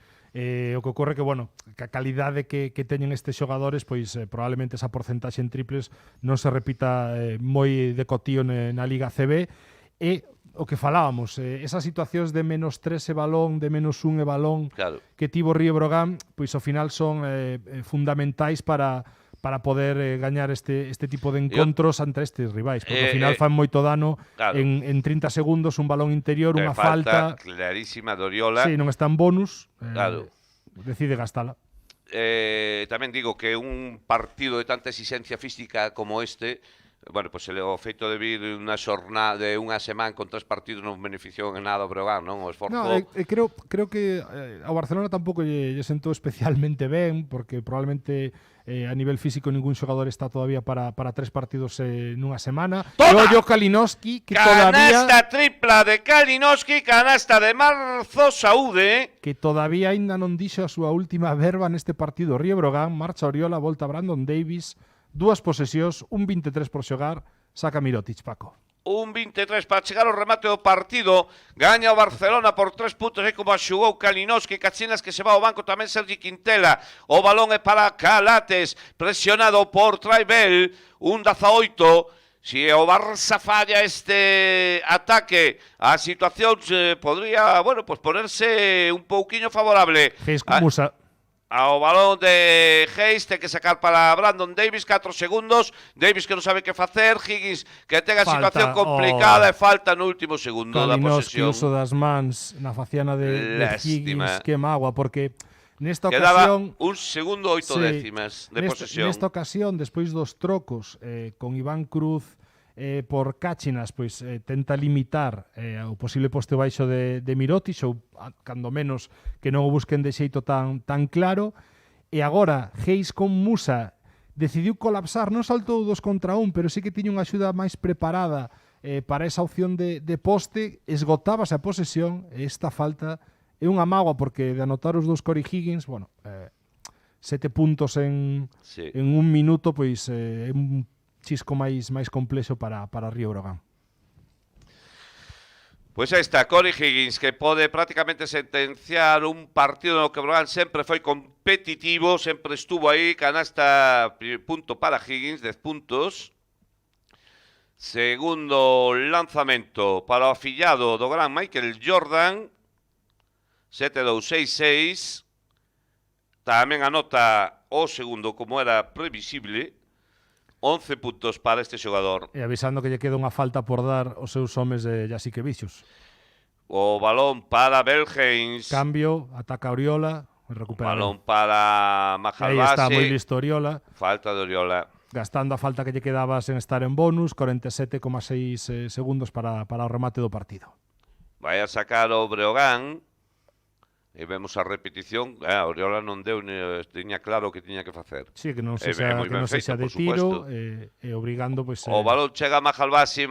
O que ocorre que, bueno, que a calidade que teñen estes xogadores, pois probablemente esa porcentaxe en triples non se repita moi de cotío na Liga CB. E o que falábamos, esas situacións de -3 e balón, de -1 e balón, claro, que tivo Río Brogan, pois ao final son fundamentais para poder gañar este tipo de encontros ante estes rivais, porque ao final fan moito dano, claro, en 30 segundos un balón interior, unha falta clarísima de Oriola. Sí, non está en bonus, claro, decide gastala. Tamén digo que un partido de tanta exigencia física como este, bueno, pues o feito de vir unha xornada de unha semana con 3 partidos non beneficiou en nada o Breogán, non? O esforzo... No, creo que ao Barcelona tampouco lle sentou especialmente ben, porque probablemente a nivel físico ningún xogador está todavía para 3 partidos nunha semana. Toma! E o Kalinowski, que canasta tripla de Kalinowski, canasta de Marzo Saúde. Que todavía aínda non dixo a súa última verba neste partido. Río Brogan, marcha Oriola, volta Brandon Davis, 2 posesións, un 23 por xogar, saca Mirotic, Paco. Un 23 para chegar ao remate do partido. Gaña o Barcelona por 3 puntos. É como a xugou Kalinowski. Cachinas que se va ao banco tamén Sergi Quintela. O balón é para Calates. Presionado por Traibel. Un 18. Si o Barça falla este ataque, a situación podría, bueno, pues ponerse un pouquiño favorable. Musa. Ao balón de Hayes, ten que sacar para Brandon Davis, 4 segundos, Davis que non sabe que facer, Higgins que ten a situación complicada e falta no último segundo da posesión. Kalinowski, uso das mans na faciana de Higgins, que mágoa, porque nesta Quedaba ocasión... 1 segundo 8 décimas de posesión. Nesta ocasión, despois dos trocos con Iván Cruz por Cachinas, pois tenta limitar o posible poste baixo de Mirotic, ou cando menos que non o busquen de xeito tan claro, e agora Hayes con Musa decidiu colapsar, non saltou 2 contra 1, pero sí que tiña unha axuda máis preparada para esa opción de poste, esgotábase a posesión, e esta falta é unha mágoa, porque de anotar os 2 Corey Higgins, bueno, 7 puntos en un minuto, pois é un chisco máis complexo para Río Brogan. Pois aí está, Corey Higgins, que pode prácticamente sentenciar un partido no que Brogan sempre foi competitivo, sempre estuvo aí, canasta, punto para Higgins, 10 puntos. Segundo lanzamento para o afillado do gran Michael Jordan, 7-2-6-6. Tamén anota o segundo, como era previsible, 11 puntos para este xogador. E avisando que lle queda unha falta por dar os seus homes de Jasikevičius. O balón para Belhens. Cambio, ataca Oriola, recupera. Balón para Mahalbasi. Aí está, moi listo Oriola. Falta de Oriola. Gastando a falta que lle quedaba sen estar en bonus, 47,6 segundos para o remate do partido. Vai a sacar o Breogán. E vemos a repetición, Oriola non deu, tiña claro o que tiña que facer. Sí, que non sexa de tiro, e obrigando... Pues, o balón chega a Mahalbasi.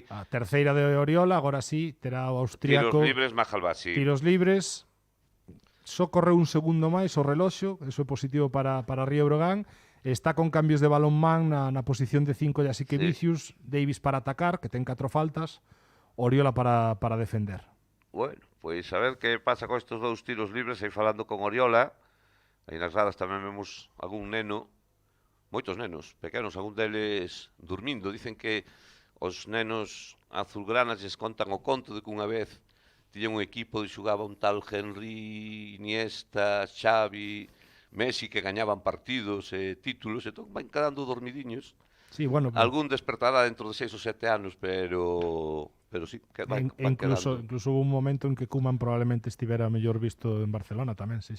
A terceira de Oriola, agora sí, terá o austríaco... Tiros libres, Mahalbasi. Tiros libres, só correu un segundo máis o reloxo, eso é positivo para Río Brogan. Está con cambios de balón man na posición de 5 Jasikevičius, sí. Davis para atacar, que ten 4 faltas, Oriola para defender. Bueno, pois a ver que pasa con estes 2 tiros libres, aí falando con Oriola. Aí nas gradas tamén vemos algún neno, moitos nenos pequenos, algún deles dormindo. Dicen que os nenos azulgranas lles contan o conto de que unha vez tiñan un equipo e xugaba un tal Henry, Iniesta, Xavi, Messi, que gañaban partidos e títulos, entón van quedando dormidiños. Sí, bueno, algún despertará dentro de 6 ou 7 anos, pero sí, que van incluso hubo un momento en que Koeman probablemente estivera mellor visto en Barcelona tamén, sí.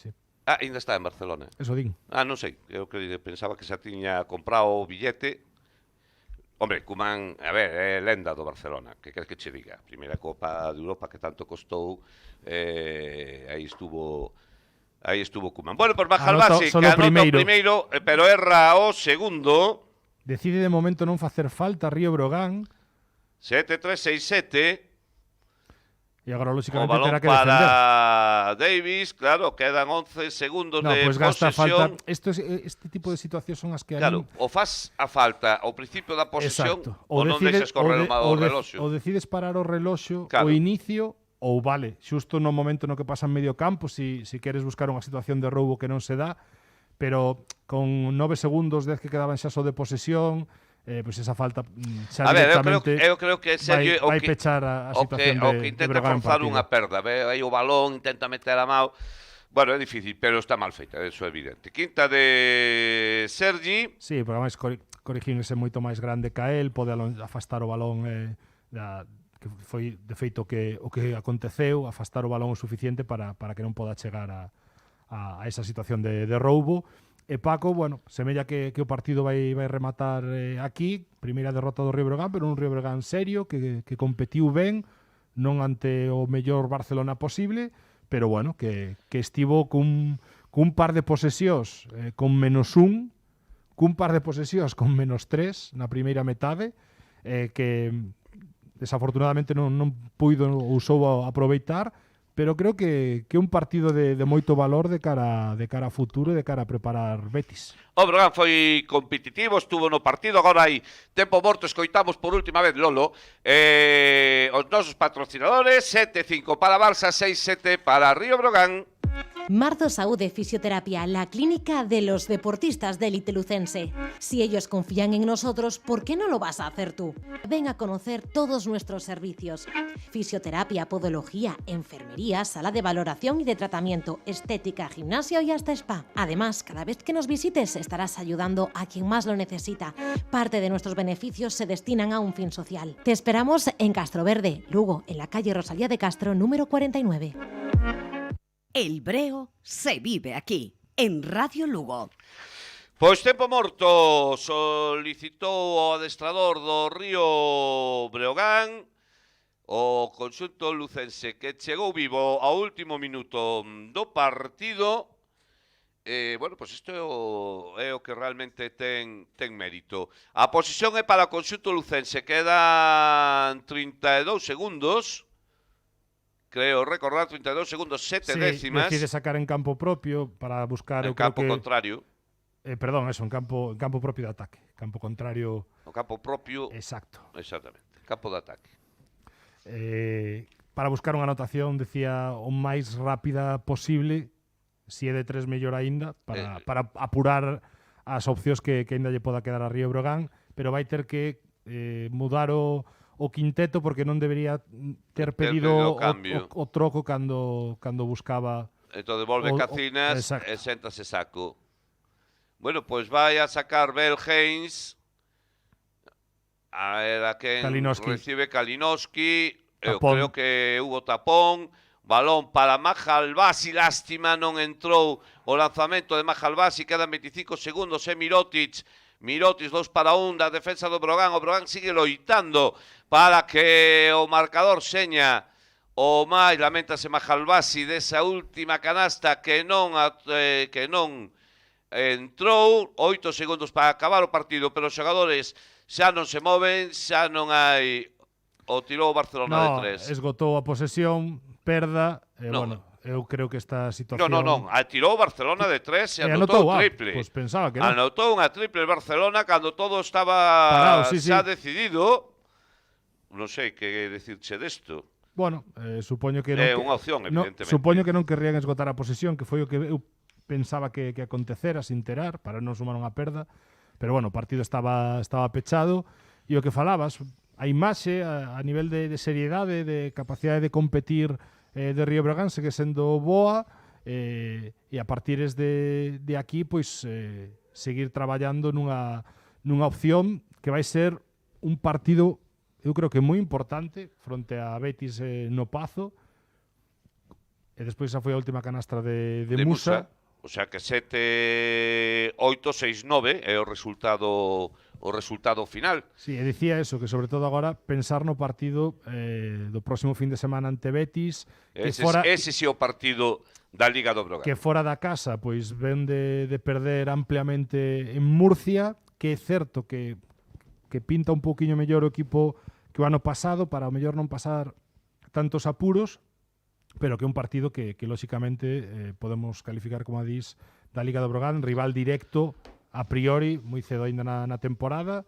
Ah, ainda está en Barcelona. Eso din. Ah, non sei, eu que pensaba que xa tiña comprado o billete. Hombre, Koeman, a ver, é lenda do Barcelona, que queres que che diga? Primeira Copa de Europa que tanto costou, aí estuvo Koeman. Bueno, pues Majalbasi, que anota o primeiro, pero erra o segundo. Decide de momento non facer falta Río Brogan. 7-3-6-7. E agora, lóxicamente, o balón terá que defender. para Davis, claro, quedan 11 segundos de pues gasta posesión. Falta. Este tipo de situacións son as que... Claro, o faz a falta ao principio da posesión, ou non decides, deixes correr o reloxo. Ou decides parar o reloxo, claro. O inicio, ou vale, xusto no momento no que pasa en medio campo, si queres buscar unha situación de roubo que non se dá, pero con 9 segundos, 10 que quedaban xa só de posesión, pois esa falta xa directamente eu creo que Sergio vai pechar a situación o que intenta forzar unha perda, aí o balón intenta meter a mão. Bueno, é difícil, pero está mal feita, eso é evidente. Quinta de Sergi. Sí, porque además corrigínese moito máis grande que el, pode afastar o balón que foi de feito o que aconteceu, afastar o balón o suficiente para que non poda chegar a esa situación de roubo. E Paco, bueno, semella que o partido vai rematar aquí, primeira derrota do Río Breogán, pero un Río Breogán serio, que competiu ben, non ante o mellor Barcelona posible, pero bueno, que estivo cun par de posesións con -1, cun par de posesións con -3 na primeira metade, que desafortunadamente non puido ou soubo aproveitar, pero creo que un partido de moito valor de cara a futuro e de cara a preparar Betis. O Breogán foi competitivo, estuvo no partido, agora hai tempo morto, escoitamos por última vez, Lolo, os nosos patrocinadores, 7-5 para Barça, 6-7 para Río Breogán. Marzo Saúde Fisioterapia, la clínica de los deportistas de élite lucense. Si ellos confían en nosotros, ¿por qué no lo vas a hacer tú? Ven a conocer todos nuestros servicios. Fisioterapia, podología, enfermería, sala de valoración y de tratamiento, estética, gimnasio y hasta spa. Además, cada vez que nos visites estarás ayudando a quien más lo necesita. Parte de nuestros beneficios se destinan a un fin social. Te esperamos en Castroverde, Lugo, en la calle Rosalía de Castro, número 49. El Breo se vive aquí, en Radio Lugo. Pois tempo morto solicitou o adestrador do Río Breogán, o conxunto lucense que chegou vivo ao último minuto do partido. Bueno, pois isto é o que realmente ten mérito. A posición é para o conxunto lucense, quedan 32 segundos. Creo recordar, 32 segundos, 7 décimas. Decide sacar en campo propio para buscar... En campo contrario. Perdón, eso, en campo propio de ataque. Campo contrario... O campo propio... Exacto. Exactamente, campo de ataque. Para buscar unha anotación, decía, o máis rápida posible, si é de 3 mellor aínda, para apurar as opcións que aínda lle poda quedar a Río Breogán, pero vai ter que mudar o quinteto porque non debería ter pedido o troco cando buscaba. Entón devolve Cacinas e séntase Saco. Bueno, pois vai a sacar Bel Haynes. Era quen recibe Kalinowski. Eu creo que hubo tapón. Balón para Majalbasi, lástima, non entrou o lanzamento de Majalbasi, quedan 25 segundos, Mirotic, 2-1 da defensa do Breogán. O Breogán sigue loitando para que o marcador seña o máis, lamentase Majalbasi, desa última canasta que non entrou. 8 segundos para acabar o partido, pero os xogadores xa non se moven, xa non hai... O tirou o Barcelona de 3. Esgotou a posesión, perda, bueno, eu creo que esta situación... Non, tirou o Barcelona de 3 e anotou un triple. Pois pensaba que non. Anotou unha triple el Barcelona cando todo estaba xa decidido. Non sei que decirche desto. Bueno, supoño que non... É unha opción, evidentemente. Supoño que non querrían esgotar a posesión, que foi o que eu pensaba que acontecera sin terar, para non sumar unha perda. Pero bueno, o partido estaba pechado. E o que falabas... A imaxe, a nivel de seriedade, de capacidade de competir de Río Breogán segue sendo boa e a partir de aquí pois seguir traballando nunha opción que vai ser un partido, eu creo que moi importante fronte a Betis no Pazo. E despois esa foi a última canastra de Musa. O sea que 7-8, 6-9 é o resultado final. Sí, e dicía eso, que sobre todo agora pensar no partido do próximo fin de semana ante Betis, que ese sí o partido da Liga do Brogan. Que fora da casa, pois ven de perder ampliamente en Murcia, que é certo que pinta un pouquiño mellor o equipo que o ano pasado, para o mellor non pasar tantos apuros, pero que é un partido que lóxicamente podemos calificar como a dis da Liga do Brogan, rival directo a priori, moi cedo ainda na temporada,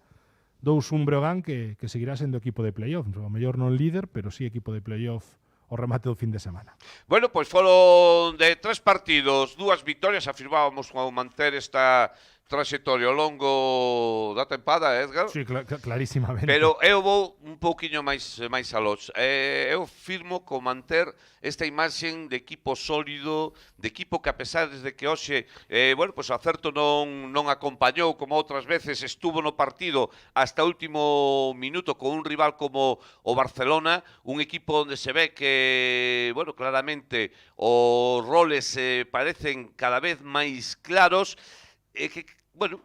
2-1 Breogán que seguirá sendo equipo de playoff, o mellor non líder, pero sí equipo de playoff o remate do fin de semana. Bueno, pois foron de 3 partidos, 2 vitorias, afirmábamos ao manter esta trayectoria ao longo da tempada, Edgar. Sí, clarísimamente. Pero eu vou un pouquiño máis alós. Eu firmo con manter esta imaxen de equipo sólido, de equipo que a pesar de que hoxe, o acerto non acompañou como outras veces, estuvo no partido hasta o último minuto con un rival como o Barcelona, un equipo onde se ve que, claramente os roles parecen cada vez máis claros,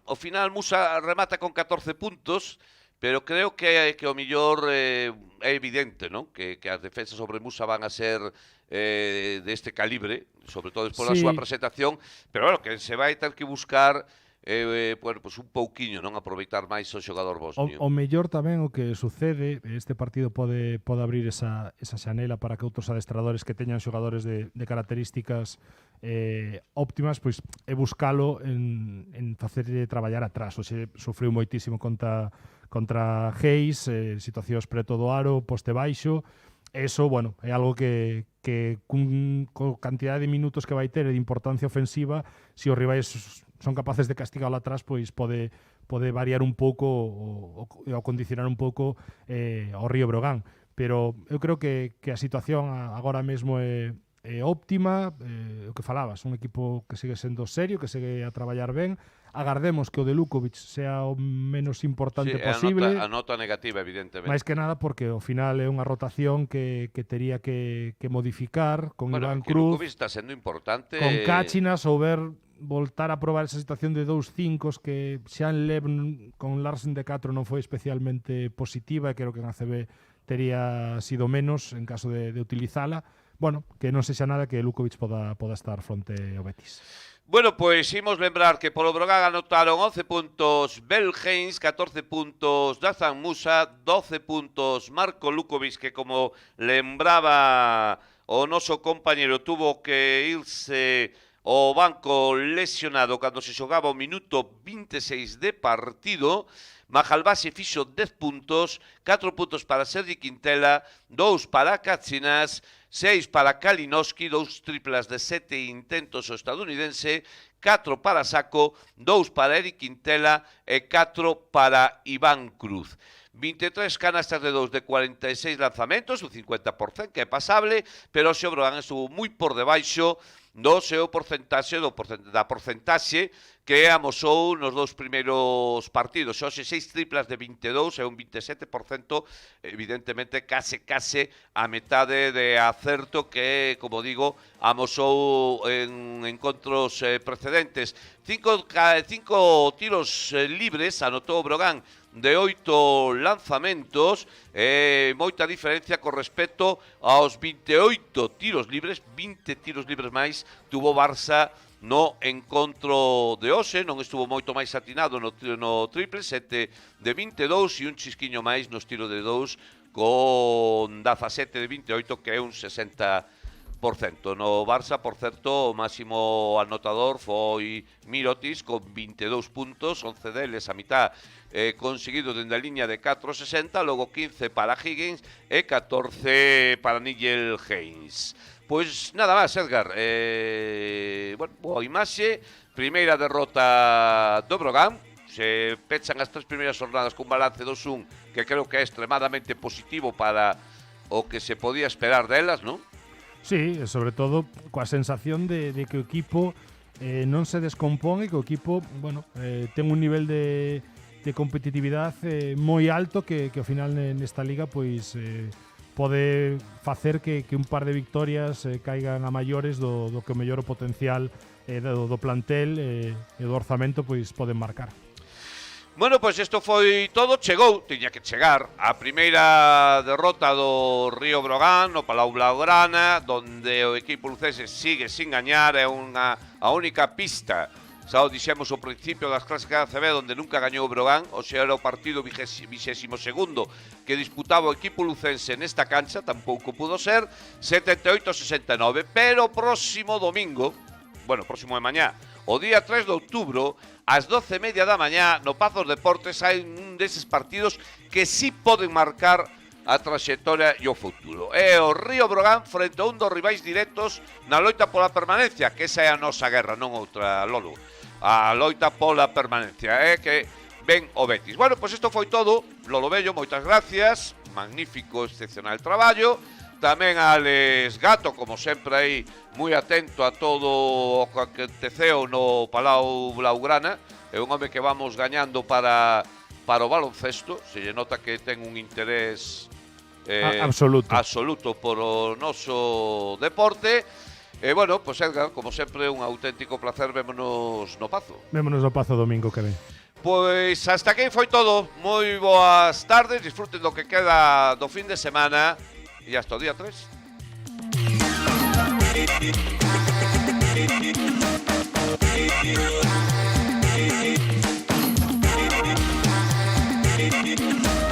ao final Musa remata con 14 puntos, pero creo que o mellor é evidente, non? Que as defensas sobre Musa van a ser deste calibre, sobre todo despois da súa presentación, pero que se vai ter que buscar un pouquiño, non aproveitar máis o xogador bosnio. O mellor tamén o que sucede, este partido pode abrir esa xanela para que outros adestradores que teñan xogadores de características óptimas, pois é buscalo en facerlle traballar atrás. Oxe, sufriu moitísimo contra Geis, situacións preto do aro, poste baixo. Eso, é algo que con cantidad de minutos que vai ter de importancia ofensiva, se os rivais son capaces de castigarlo atrás, pois pode variar un pouco ou condicionar un pouco ao Río Brogan. Pero eu creo que a situación agora mesmo é óptima, o que falabas, un equipo que segue sendo serio, que segue a traballar ben. Agardemos que o de Lukovic sea o menos importante posible. A nota negativa, evidentemente. Mais que nada porque ao final é unha rotación que tería que modificar con Iván Cruz. Lukovic está sendo importante. Con Cáchinas ou voltar a probar esa situación de 2-5 que xa en Lev con Larsen de 4 non foi especialmente positiva e creo que en ACB tería sido menos en caso de utilizala. Que non sexa nada que Lukovic poda estar fronte ao Betis. Bueno, pois imos lembrar que polo Brogan anotaron 11 puntos Belgeins, 14 puntos Dazan Musa, 12 puntos Marco Lukovic, que como lembraba o noso compañero tuvo que irse ao banco lesionado cando se xogaba o minuto 26 de partido. Majalbase fixo 10 puntos, 4 puntos para Sergi Quintela, 2 para Cáchinas, 6 para Kalinowski, 2 triplas de 7 intentos o estadounidense, 4 para Saco, 2 para Eric Quintela e 4 para Iván Cruz. 23 canastas de 2 de 46 lanzamentos, un 50%, que é pasable, pero o Brogan estuvo moi por debaixo do seu da porcentaxe que amosou nos 2 primeiros partidos. Hoxe 6 triplas de 22 é un 27%, evidentemente case a metade de acerto que, como digo, amosou en encontros precedentes. 5 tiros libres anotou o Brogan de 8 lanzamentos, moita diferencia con respecto aos 28 tiros libres, 20 tiros libres máis tuvo Barça no encontro de hoxe, non estuvo moito máis atinado no triple, 7 de 22 e un chisquiño máis nos tiros de 2 con 17 de 28, que é un 60%. No Barça, por certo, o máximo anotador foi Mirotic con 22 puntos, 11 deles a mitad conseguido dende a liña de 4,60, logo 15 para Higgins e 14 para Nigel Haynes. Pois nada máis, Edgar. Boa imaxe, primeira derrota do Brogan. Se pechan as 3 primeiras jornadas con balance 2-1, que creo que é extremadamente positivo para o que se podía esperar delas, non? Sí, sobre todo coa sensación de que o equipo non se descompón e que o equipo, ten un nivel de competitividade moi alto que ao final nesta liga pois pode facer que un par de victorias caigan a maiores do que o mellor o potencial do plantel e do orzamento pois poden marcar. Bueno, pois isto foi todo, chegou, tiña que chegar a primeira derrota do Río Brogan no Palau Blaugrana, donde o equipo lucense sigue sin gañar, é a única pista, xa o dixemos ao principio das clásicas de ACB, donde nunca gañou o Brogan, o sea, era o partido 22º que disputaba o equipo lucense nesta cancha, tampouco pudo ser, 78-69, pero próximo domingo, bueno, próximo de mañá, o día 3 de outubro, ás 12:30 da mañá, no Pazos Deportes, hai un deses partidos que sí poden marcar a traxectoria e o futuro. É o Río Brogan frente a un dos rivais directos na loita pola permanencia, que esa é a nosa guerra, non outra, Lolo. A loita pola permanencia, é que ven o Betis. Bueno, pois isto foi todo. Lolo Bello, moitas gracias. Magnífico, excepcional traballo. Tamén a Alex Gato, como sempre aí, moi atento a todo o que aconteceu no Palau Blaugrana. É un home que vamos gañando para o baloncesto. Se lle nota que ten un interés absoluto por o noso deporte. E, bueno, pois Edgar, como sempre, un auténtico placer. Vémonos no Pazo. Vémonos no Pazo domingo que ven. Pois hasta aquí foi todo. Moi boas tardes, disfruten do que queda do fin de semana. Y hasta el día 3.